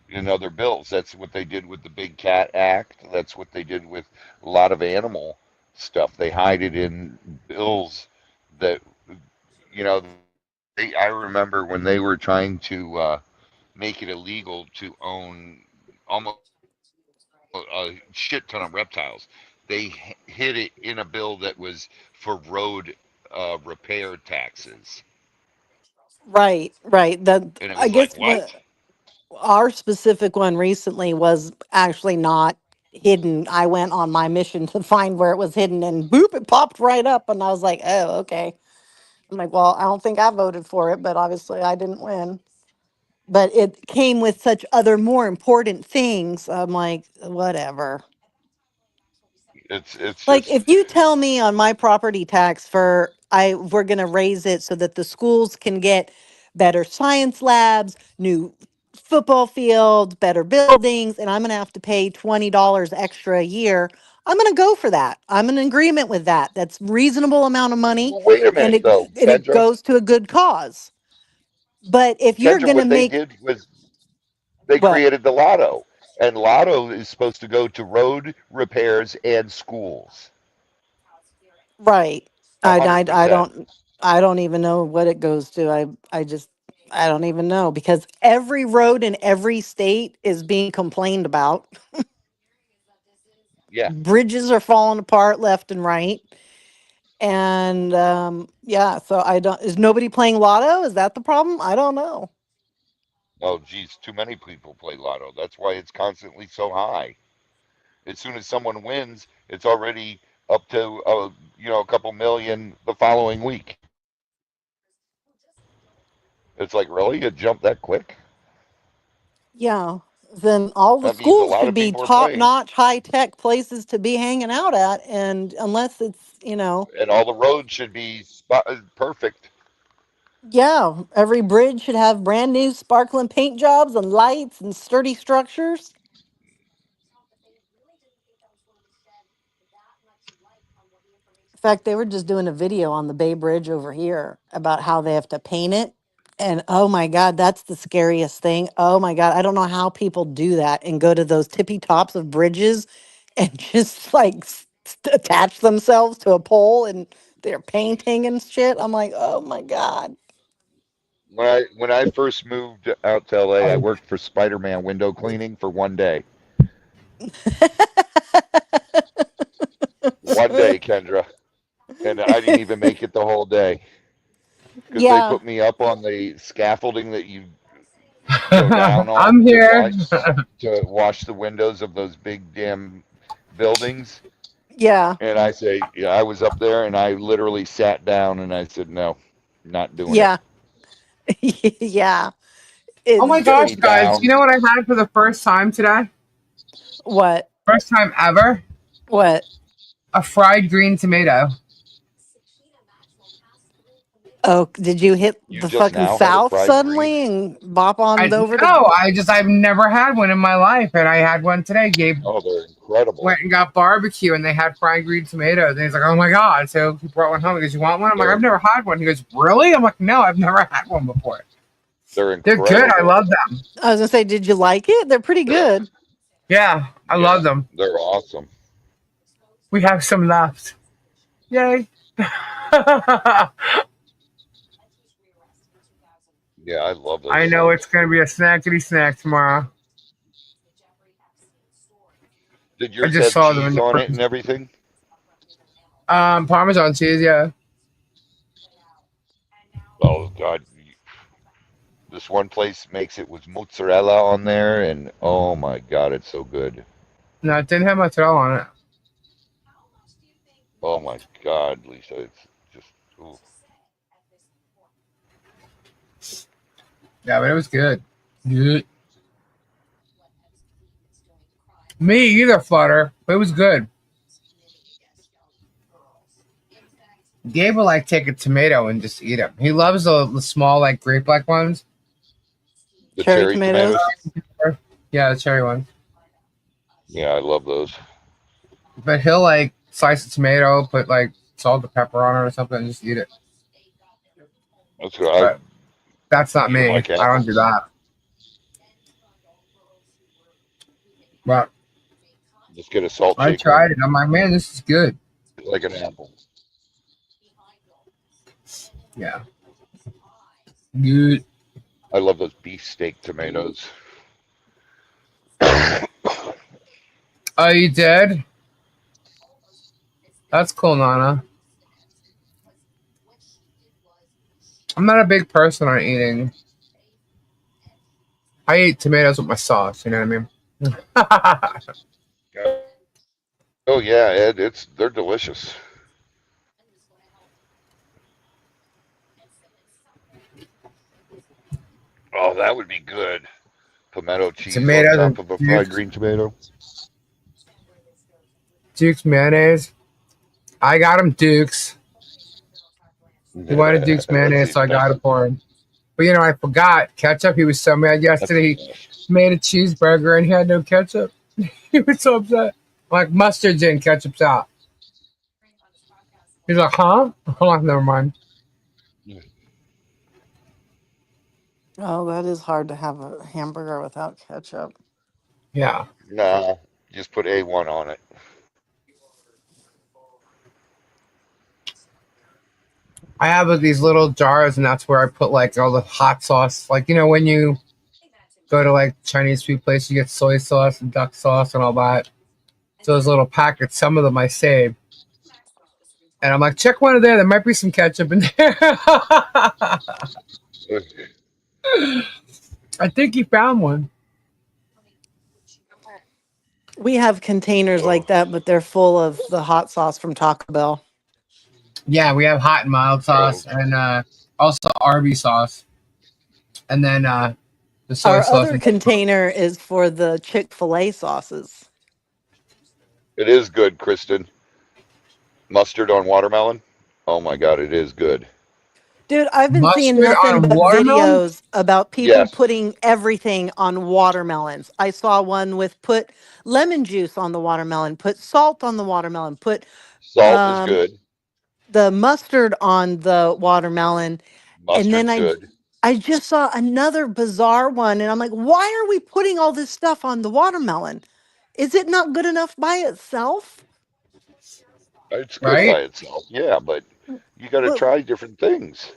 in other bills. That's what they did with the Big Cat Act. That's what they did with a lot of animal stuff. They hide it in bills that, I remember when they were trying to make it illegal to own almost a shit ton of reptiles. They hid it in a bill that was for road repair taxes, Right, right. That and it I was like, guess what? our specific one recently was actually not hidden. I went on my mission to find where it was hidden, and boop, it popped right up, and I was like, "Oh, okay." I'm like, "Well, I don't think I voted for it, but obviously I didn't win." But it came with such other more important things. I'm like, whatever. It's Like just if you tell me on my property tax for I we're going to raise it so that the schools can get better science labs, new football fields, better buildings, and I'm going to have to pay $20 extra a year, I'm going to go for that. I'm in agreement with that. That's reasonable amount of money, well, wait a and minute though, it goes to a good cause. But if you're Kendra. going to What they make did was they what created the lotto, and lotto is supposed to go to road repairs and schools. right, A I, I hundred I percent. don't I don't even know what it goes to. I just I don't even know because every road in every state is being complained about. Yeah. Bridges are falling apart left and right. And yeah, so I don't, is nobody playing lotto? Is that the problem? I don't know. Oh, geez, too many people play lotto. That's why it's constantly so high. As soon as someone wins, it's already up to a couple million the following week. It's like, really? It jumped that quick? Yeah, then all the That means a schools lot should of be people are top playing, notch, high tech places to be hanging out at. And unless it's, and all the roads should be perfect. yeah, every bridge should have brand new sparkling paint jobs and lights and sturdy structures. In fact, they were just doing a video on the Bay Bridge over here about how they have to paint it. And oh my God, that's the scariest thing. Oh my God, I don't know how people do that and go to those tippy tops of bridges and just like attach themselves to a pole and they're painting and shit. I'm like, oh my God. When I first moved out to LA, I worked for Spider-Man window cleaning for one day. One day, Kendra, and I didn't even make it the whole day because they Yeah, put me up on the scaffolding that you go down I'm on here. to wash the windows of those big damn buildings. yeah, And I say, yeah, I was up there and I literally sat down and I said, no, not doing it. yeah, yeah. Oh my Get gosh, me guys! You down. know what I had for the first time today? What? First time ever? What? A fried green tomato. Oh, did you hit You the just fucking now had a South fried green. suddenly and bop on I over to? no, I've never had one in my life, and I had one today. Gave Oh, they're incredible. Went and got barbecue, and they had fried green tomatoes. And he's like, "Oh my god!" So he brought one home. He goes, "You want one?" I'm like, They're "I've never had one." He goes, "Really?" I'm like, "No, I've never had one before." they're They're good. I incredible. love them. I was gonna say, did you like it? They're pretty good. Yeah, I Yeah, love them. they're awesome. We have some left. Yay! I Yeah, I love those know things. it's gonna be a snackety snack tomorrow. Did I yours just have saw them in cheese the on it fridge. and everything? Parmesan cheese. Yeah, Oh God, this one place makes it with mozzarella on there, and oh my God, it's so good. no, it didn't have mozzarella on it. Oh my God, Lisa, it's just ooh. Yeah, but it was good. Good. Me either, Flutter, but it was good. Gabe will like take a tomato and just eat them. He loves the small like grape-like ones. The Cherry cherry tomatoes. tomatoes. Yeah, the cherry ones. Yeah, I love those. But he'll like slice a tomato, put like salt or pepper on it or something, and just eat it. That's good. I But that's not eat them me. like I don't do apples. that. But Just get a salt I shaker, tried it. I'm like, man, this is good. like an apple. Yeah, good. I love those beefsteak tomatoes. I Oh, you did? That's cool, Nana. I'm not a big person on eating. I eat tomatoes with my sauce. You know what I mean? Oh yeah, Ed, they're delicious. Oh, that would be good. Pimento cheese on Tomatoes top and of a fried Duke's, green tomato. Duke's mayonnaise. I got him Duke's. He wanted Duke's That's mayonnaise, so even I got better. it for him. But you know, I forgot ketchup. He was so mad That's the yesterday. best. He made a cheeseburger and he had no ketchup. He was so upset. I'm like, mustard's in, ketchup's out. He's like, huh? I'm like, never mind. Oh, that is hard to have a hamburger without ketchup. Yeah. Nah, just put A1 on it. I have these little jars, and that's where I put like all the hot sauce. Like, you know, when you go to like Chinese food place, you get soy sauce and duck sauce and all that. So those little packets, some of them I save. And I'm like, check one of there. There might be some ketchup in there. I think he found one. We have containers Oh, like that, but they're full of the hot sauce from Taco Bell. Yeah, we have hot and mild oh, sauce and also Arby sauce. And then the soy Our sauce. other And container is for the Chick-fil-A sauces. it is good, Kristen. Mustard on watermelon. Oh my God, it is good. Dude, I've been seeing mustard nothing on but watermelon? videos about people Yes, putting everything on watermelons. I saw one with put lemon juice on the watermelon, put salt on the watermelon, put salt is um, good. the mustard on the watermelon, and then Mustard's good. I just saw another bizarre one, and I'm like, why are we putting all this stuff on the watermelon? Is it not good enough by itself? It's good Right? by itself. Yeah, but you got to Well, try different things.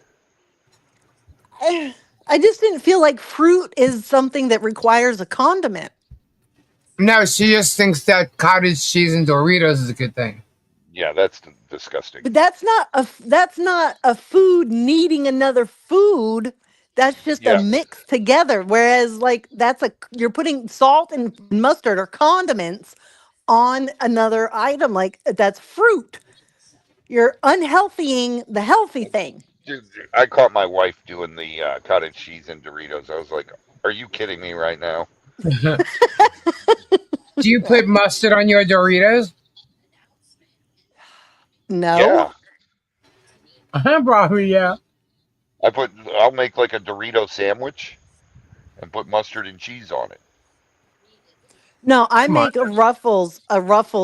I just didn't feel like fruit is something that requires a condiment. No, she just thinks that cottage cheese and Doritos is a good thing. Yeah, that's disgusting. But that's not a food needing another food. That's just a Yeah, mix together. Whereas like you're putting salt and mustard or condiments on another item. Like that's fruit. You're unhealthying the healthy thing. dude, I caught my wife doing the cottage cheese and Doritos. I was like, "Are you kidding me right now?" Do you put mustard on your Doritos? No. Yeah, Probably, yeah. I'll make like a Dorito sandwich and put mustard and cheese on it. No, I Come on. make a ruffles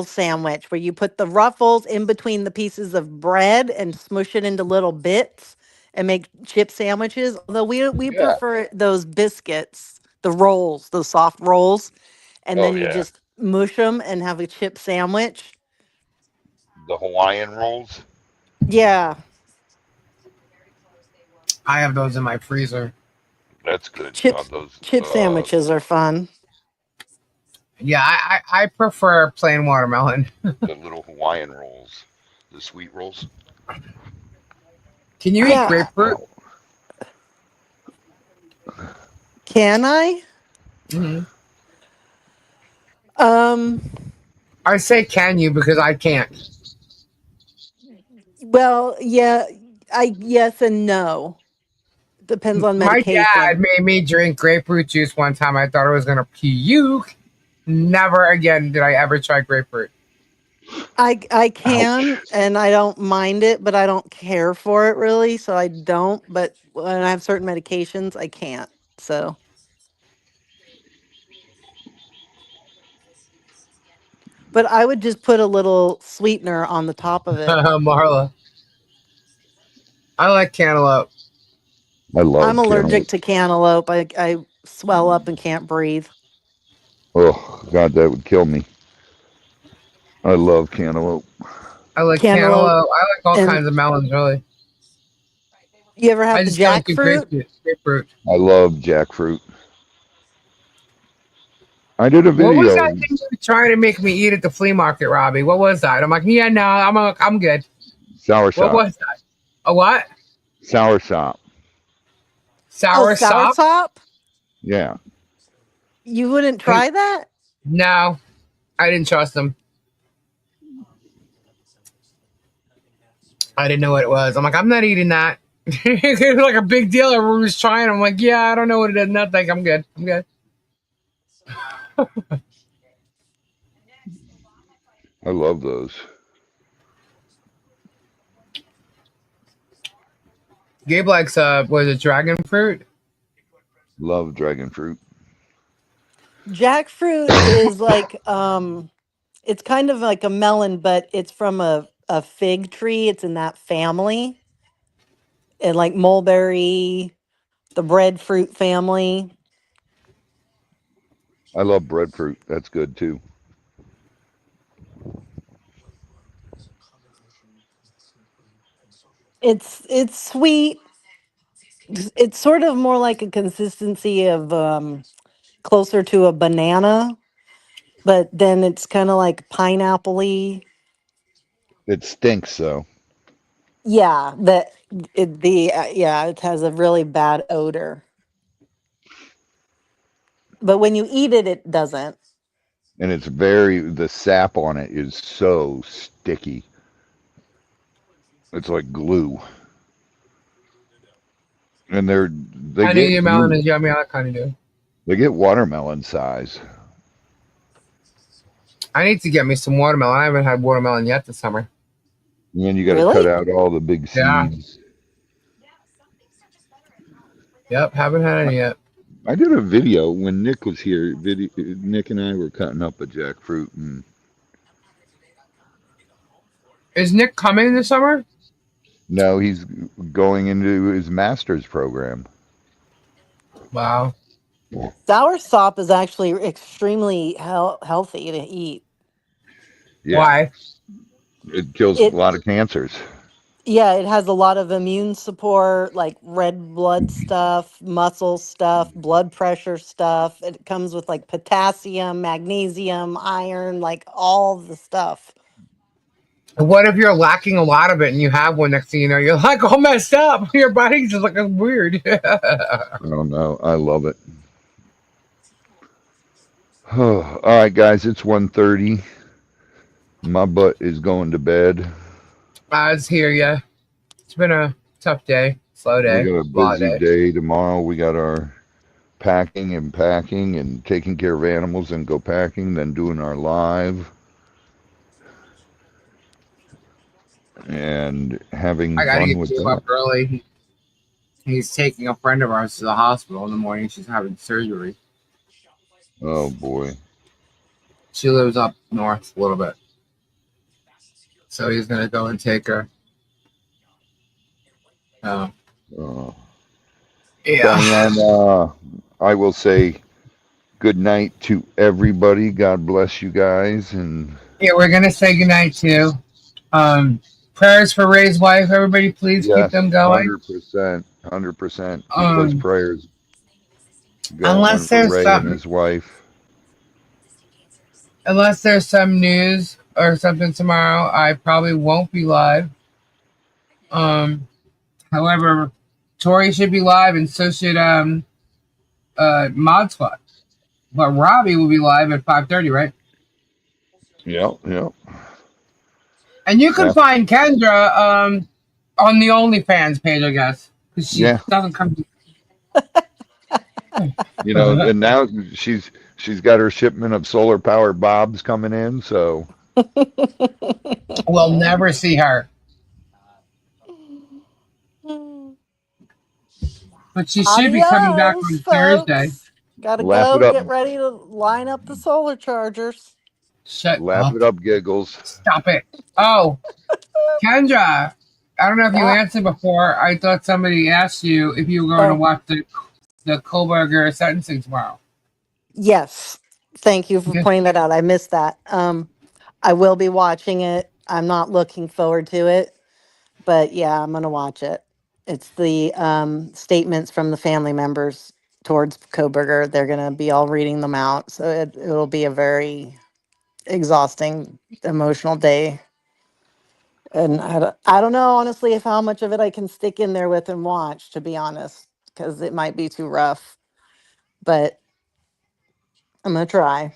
sandwich where you put the ruffles in between the pieces of bread and smush it into little bits and make chip sandwiches. Although we Yeah. prefer those biscuits, the rolls, those soft rolls, and Oh then you yeah. just mush them and have a chip sandwich. The Hawaiian rolls. Yeah. I have those in my freezer. That's good. Chips Those chip sandwiches are fun. Yeah, I prefer plain watermelon. the little Hawaiian rolls, the sweet rolls. Can you eat Yeah. grapefruit? Can I? Hmm. Um I say can you because I can't. Well, yeah, yes and no. Depends on My dad medication. made me drink grapefruit juice one time. I thought I was gonna puke. Never again did I ever try grapefruit. I Ouch. can and I don't mind it, but I don't care for it really, so I don't. But when I have certain medications, I can't. So, but I would just put a little sweetener on the top of it. Marla, I like cantaloupe. I I'm love allergic cantaloupe. to cantaloupe. I swell up and can't breathe. Oh, God, that would kill me. I love cantaloupe. I like Cantaloupe cantaloupe. I like all and kinds of melons, really. you ever I have the just don't do jackfruit? grapefruit. I love jackfruit. I did a What was video, that thing you were trying to make me eat at the flea market, Robbie? What was that? I'm like, yeah, no, I'm good. sour What sop. was that? A what? Sour sop. Oh, Sour sop? soursop? Yeah. You wouldn't And try that? no, I didn't trust them. I didn't know what it was. I'm like, I'm not eating that. It was like a big deal. Everyone was trying. I'm like, yeah, I don't know what it is. Nothing. I'm good. I'm good. I love those. Gabe likes was it dragon fruit? Love dragon fruit. Jackfruit is like it's kind of like a melon, but it's from a fig tree. It's in that family. And like mulberry, the breadfruit family. I love breadfruit. That's good too. It's sweet. It's sort of more like a consistency of closer to a banana, but then it's kind of like pineapple-y. It stinks though. Yeah, yeah, it has a really bad odor. But when you eat it, it doesn't. And the sap on it is so sticky. It's like glue. And they I knew get your melon is yummy. I kind of do. they get watermelon size. I need to get me some watermelon. I haven't had watermelon yet this summer. And then you got to cut Really? out all the big Yeah. seeds. Yep. Haven't had any yet. I did a video when Nick was here. Nick and I were cutting up a jackfruit, and Is Nick coming this summer? now he's going into his master's program. Wow. Soursop is actually extremely healthy to eat. Yeah, Why? it kills a It lot of cancers. Yeah, it has a lot of immune support, like red blood stuff, muscle stuff, blood pressure stuff. It comes with like potassium, magnesium, iron, like all the stuff. What if you're lacking a lot of it and you have one next thing you know, you're like all messed up. Your body's just looking weird. I don't know. I love it. All right, guys, it's 1:30. My butt is going to bed. I was here, yeah. It's been a tough day, slow We day, got a long busy day. day tomorrow. We got our packing and packing and taking care of animals and go packing, then doing our live and having I got to fun get with Gabe up that. early. He's taking a friend of ours to the hospital in the morning. She's having surgery. Oh boy. She lives up north a little bit. So he's going to go and take her. Uh, Yeah. Diane, I will say good night to everybody. God bless you guys. And Yeah, we're going to say goodnight too. Prayers for Ray's wife. Everybody, please keep them yes, going. 100%, 100%. Keep those Um, prayers going unless for there's Ray and something, his wife. unless there's some news or something tomorrow, I probably won't be live. However, Tori should be live, and so should Mod Squad. But Robbie will be live at 5:30, right? Yep, yep. And you can Yeah. find Kendra on the OnlyFans page, I guess, because she Yeah. doesn't come. You know, and now she's got her shipment of solar powered bobs coming in, so We'll never see her, but she should be coming back Adios, on Thursday. folks. Gotta laugh it go. up, Get ready to line up the solar chargers. Shut laugh up! it up, giggles. Stop it! Oh, Kendra, I don't know if you Yeah. answered before. I thought somebody asked you if you were going to Oh, watch the Kohlberger sentencing tomorrow. yes. Thank you for Yes. pointing that out. I missed that. I will be watching it. I'm not looking forward to it, but yeah, I'm gonna watch it. It's the statements from the family members towards Koberger. They're gonna be all reading them out, so it'll be a very exhausting, emotional day. And I don't know honestly if how much of it I can stick in there with and watch, to be honest, because it might be too rough. But I'm gonna try.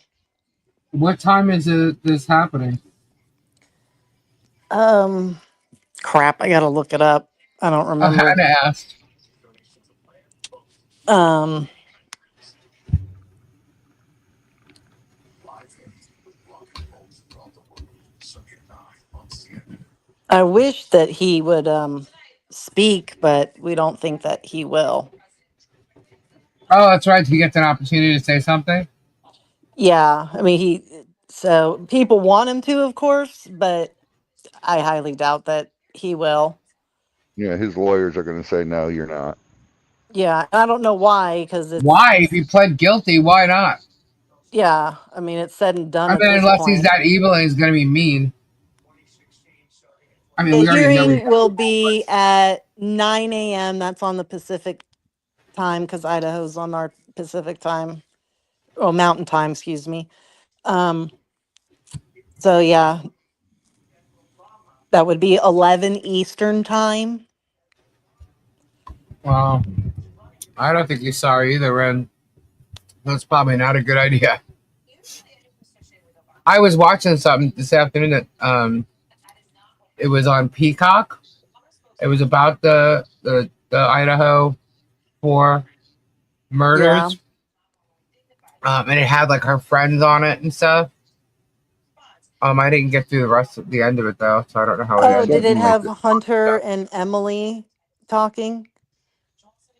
What time is this happening? Um, Crap, I gotta look it up. I don't remember. Hannah asked. Um, I wish that he would speak, but we don't think that he will. Oh, that's right. He gets an opportunity to say something. Yeah, I mean so people want him to, of course, but I highly doubt that he will. Yeah, his lawyers are going to say no, you're not. Yeah, I don't know why, because Why? If he pled guilty, why not? yeah, I mean, it's said and done I at mean, this unless he's point. that evil and he's going to be mean. I mean, The we already know he's. hearing will be at 9 a.m. That's on the Pacific time, because Idaho's on our Pacific time. Oh, Mountain time, excuse me. Um, so yeah, that would be 11 Eastern time. Well, I don't think he's sorry either, and that's probably not a good idea. I was watching something this afternoon that it was on Peacock. It was about the Idaho four Yeah. murders, and it had like her friends on it and stuff. I didn't get through the rest of the end of it though, so I don't know how it Oh, ended. did it Something like have that. Hunter and Emily talking?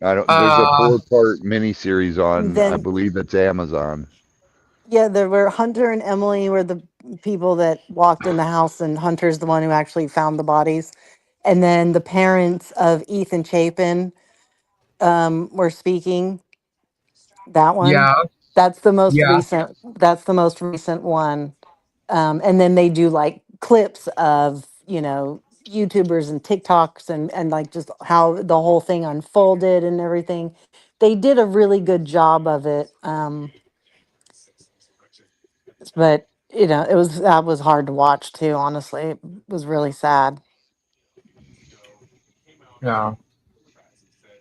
I don't. There's a Uh, 4-part miniseries on, I Then, believe it's Amazon. yeah, there were Hunter and Emily were the people that walked in the house, and Hunter's the one who actually found the bodies. And then the parents of Ethan Chapin were speaking. That one. yeah, That's the most yeah. recent. That's the most recent one. And then they do like clips of YouTubers and TikToks and like just how the whole thing unfolded and everything. They did a really good job of it. But that was hard to watch too. Honestly, it was really sad. Yeah.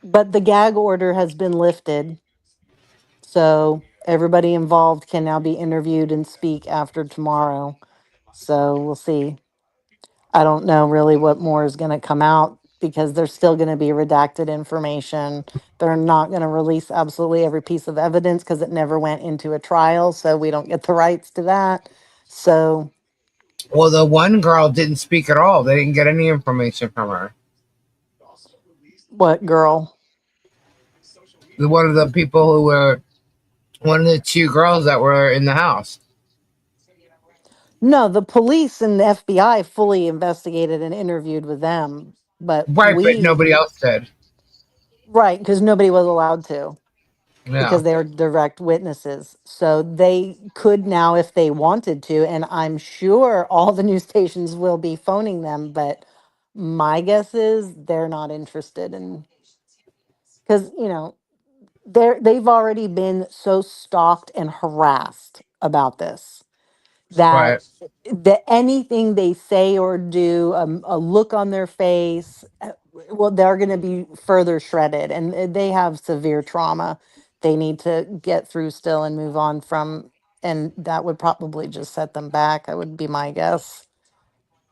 But the gag order has been lifted, so everybody involved can now be interviewed and speak after tomorrow. So we'll see. I don't know really what more is going to come out, because there's still going to be redacted information. They're not going to release absolutely every piece of evidence because it never went into a trial, so we don't get the rights to that. So, Well, the one girl didn't speak at all. They didn't get any information from her. what girl? One of the people who were one of the two girls that were in the house. No, the police and the FBI fully investigated and interviewed with them, but Right, but nobody else did. right, because nobody was allowed to, Yeah. because they were direct witnesses. So they could now, if they wanted to, and I'm sure all the news stations will be phoning them, but my guess is they're not interested in, because they've already been so stalked and harassed about this, that Right. anything they say or do, a look on their face, well, they're going to be further shredded, and they have severe trauma they need to get through still and move on from, and that would probably just set them back. I would be my guess.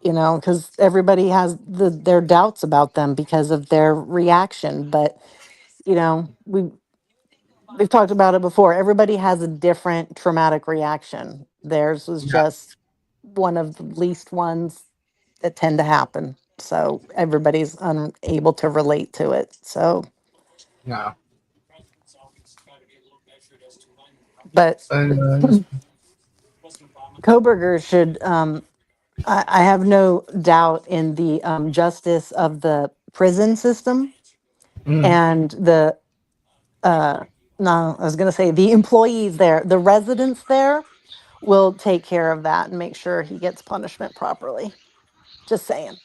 you know, because everybody has their doubts about them because of their reaction. But, you know, we've talked about it before. Everybody has a different traumatic reaction. Theirs was Yeah. just one of the least ones that tend to happen. So everybody's unable to relate to it. So, Yeah. but And, Koberger should, I have no doubt in the justice of the prison system mm, and the, no, I was going to say the employees there, the residents there will take care of that and make sure he gets punishment properly. Just saying.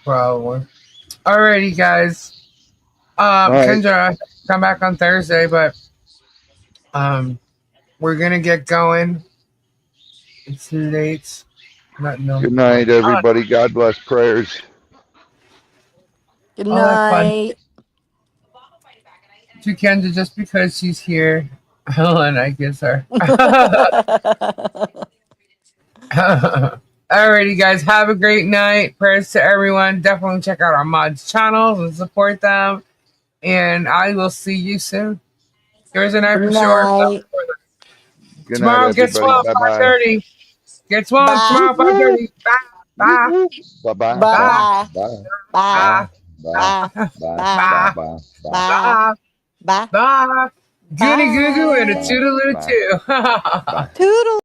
probably. Alrighty, guys. All right. Kendra, come back on Thursday, but we're gonna get going. It's late. Not no. Good night, everybody. God bless. Prayers. Good All that fun night. to Kendra just because she's here. And I kiss her. Alrighty, guys. Have a great night. Prayers to everyone. Definitely check out our mods channels and support them. And I will see you soon. Thursday night Good for sure. night. Good night, Tomorrow, guess everybody. what? Bye bye. 5:30. Guess what? Bye. Tomorrow, 5:30. Bye. Bye. Bye bye. Bye Bye Bye. bye. bye. Bye. Bye Bye. bye. Bye. Bye Bye. bye Bye. bye. Bye Bye. Bye. Bye. Bye. Goony goo goo and a Bye. toodaloo bye too. bye. Toodle.